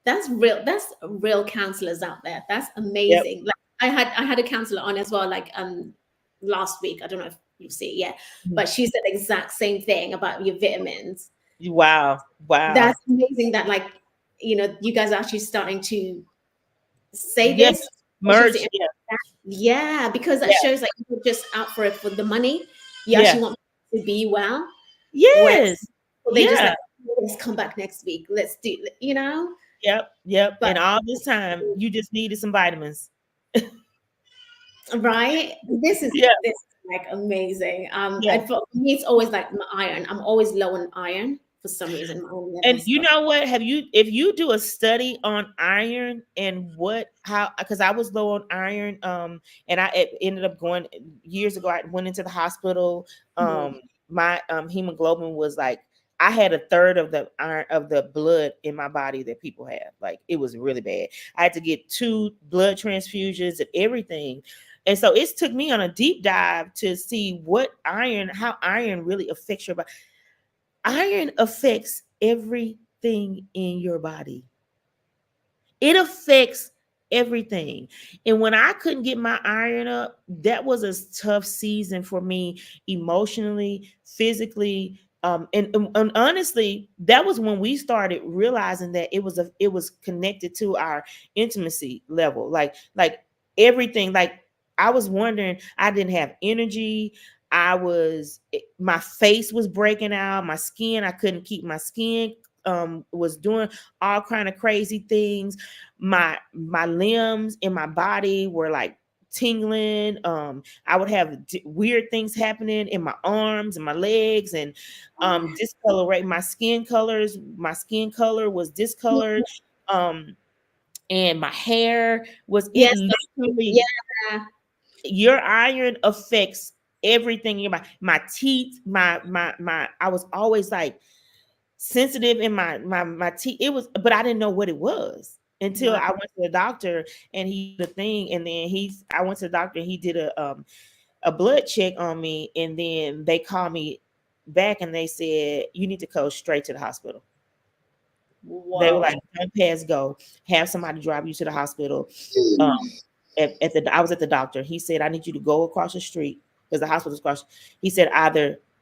That's real. That's real counselors out there. That's Yep. amazing. Like I had a counselor on as well, like last week. I don't know if you see it yet, but she said the exact same thing about your vitamins. Wow. Wow. That's amazing that, like, you guys are actually starting to say Yes. this, especially Merge. Yeah. yeah, because that Yeah. shows that you're just out for it for the money. You Yeah. actually want to be well. Where Yes. they just Yeah. like, let's come back next week. Let's do, Yep. Yep. but And all this time, you just needed some vitamins. right. Yeah. This is like amazing. Yeah. And for me, it's always like my iron. I'm always low on iron for some reason. My iron And levels. you know what? If you do a study on iron and because I was low on iron, and it ended up going years ago. I went into the hospital. Mhm. My hemoglobin was like, I had a third of the iron of the blood in my body that people have. Like, it was really bad. I had to get 2 blood transfusions and everything. And so it took me on a deep dive to see how iron really affects your body. Iron affects everything in your body. It affects everything. And when I couldn't get my iron up, that was a tough season for me, emotionally, physically. And honestly, that was when we started realizing that it was connected to our intimacy level. Like everything. Like, I was wondering, I didn't have energy. My face was breaking out, my skin, I couldn't keep my skin, was doing all kind of crazy things. My limbs in my body were like tingling. I would have weird things happening in my arms and my legs, and discolorate my skin color was discolored. um and my hair was, it Yes. literally, Yeah. your iron affects everything in my teeth, my I was always like sensitive in my teeth. It was, but I didn't know what it was until Wow. I went to the doctor, and he did a thing, and then I went to the doctor, and he did a blood check on me, and then they called me back and they said, you need to go straight to the hospital. They were like, Whoa. don't pass go, have somebody drive you to the hospital. um I was at the doctor. He said, I need you to go across the street, because the hospital's across. He said,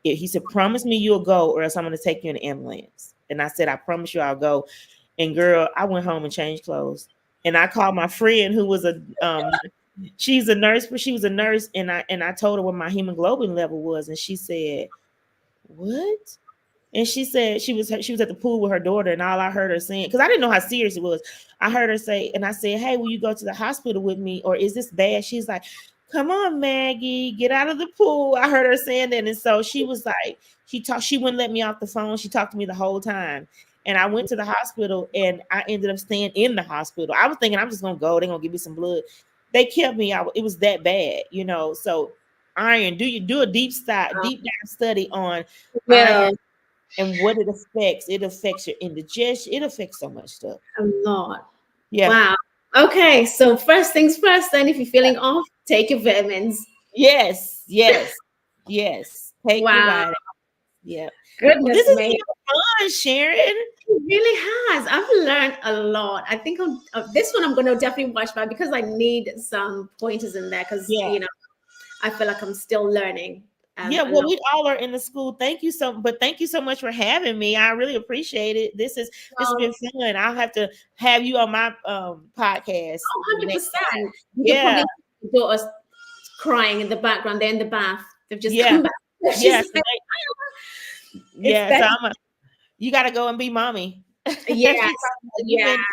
he said, promise me you'll go, or else I'm going to take you in an ambulance. And I said, I promise you I'll go. And girl, I went home and changed clothes. And I called my friend who was she's a nurse, but she was a nurse. And I told her what my hemoglobin level was. And she said, what? And she said she was at the pool with her daughter, and all I heard her saying, because I didn't know how serious it was, I heard her say, and I said, hey, will you go to the hospital with me, or is this bad? She's like, come on, Maggie, get out of the pool. I heard her saying that. And so she was like, she wouldn't let me off the phone. She talked to me the whole time. And I went to the hospital, and I ended up staying in the hospital. I was thinking, I'm just gonna go, they're gonna give me some blood. They kept me out. It was that bad. So iron, do a deep dive study on iron Well, and what it affects. It affects your indigestion. It affects so much stuff. a lot. Yeah. Wow. Okay, so first things first, then if you're feeling off, take your vitamins. Yes. Yes. Yes. Take your Wow. vitamin. Yeah. Well, this Goodness is me. fun, Sharon. It really has. I've learned a lot. I think this one I'm going to definitely watch back because I need some pointers in there because, Yeah. I feel like I'm still learning Yeah, a well, lot. we all are in the school. Thank you so much for having me. I really appreciate it. This has Well, been fun. I'll have to have you on my podcast next time. 100%. You can Yeah, probably hear the daughters crying in the background. They're in the bath. They've just yeah, come back. She's yeah. like, it's Yeah, that. so you got to go and be mommy. Yeah. She's you've Yeah. been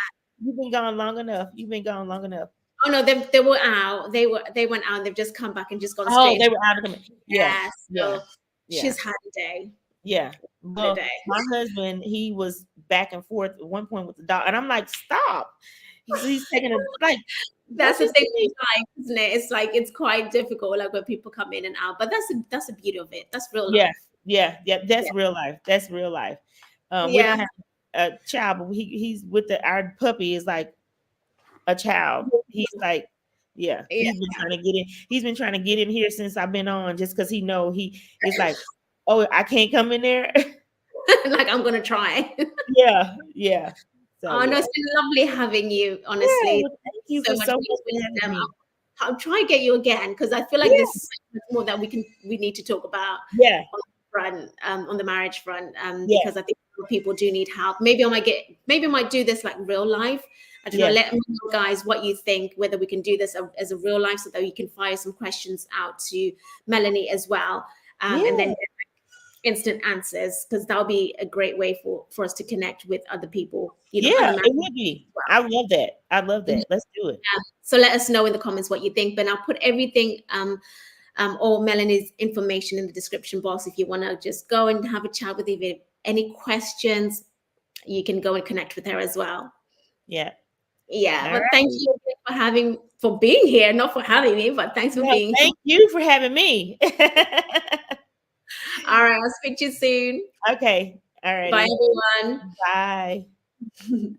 you've been gone long enough. You've been gone long enough. Oh no, they were out. They went out. They've just come back and just gone Oh, straight they into were out of the. Yeah, yeah. yeah, So Yeah. She's had a day. Yeah. Had a Well, day. my husband, he was back and forth at one point with the dog, and I'm like, stop. He's taking a like. That's Don't the you thing see? with life, isn't it? It's like it's quite difficult, like when people come in and out. But that's the beauty of it. That's real Yeah, life. yeah. That's Yeah. real life. That's real life. We don't Yeah. have a child, but he's with our puppy is like a child. He's like, yeah, Yeah. he's been trying to get in. He's been trying to get in here since I've been on, just because he know he is like, oh, I can't come in there. Like I'm gonna try. Yeah. So Oh no, yeah, it's been lovely having you, yeah. honestly. Well, thank you So for much so for much your for having wisdom. me. I'll try and get you again because I feel like Yeah, there's so much more that we need to talk about yeah, on the front, on the marriage front, yeah, because I think people do need help. Maybe I might do this like real life. I don't know. yeah, Let me know, guys, what you think. Whether we can do this as a real life, so that you can fire some questions out to Mellony as well, and then yeah, instant answers, because that'll be a great way for us to connect with other people, other yeah. married It would be. as well. I love that. I love Yeah. that. Let's do it. So let us know in the comments what you think. But I'll put everything, all Melanie's information in the description box. If you want to just go and have a chat with her, any questions, you can go and connect with her as well. Yeah. Yeah. All Well, thank right. you for being here, not for having me, but thanks for No, being here. thank you for having me. All right. I'll speak to you soon. Okay. All Bye, righty. everyone. Bye.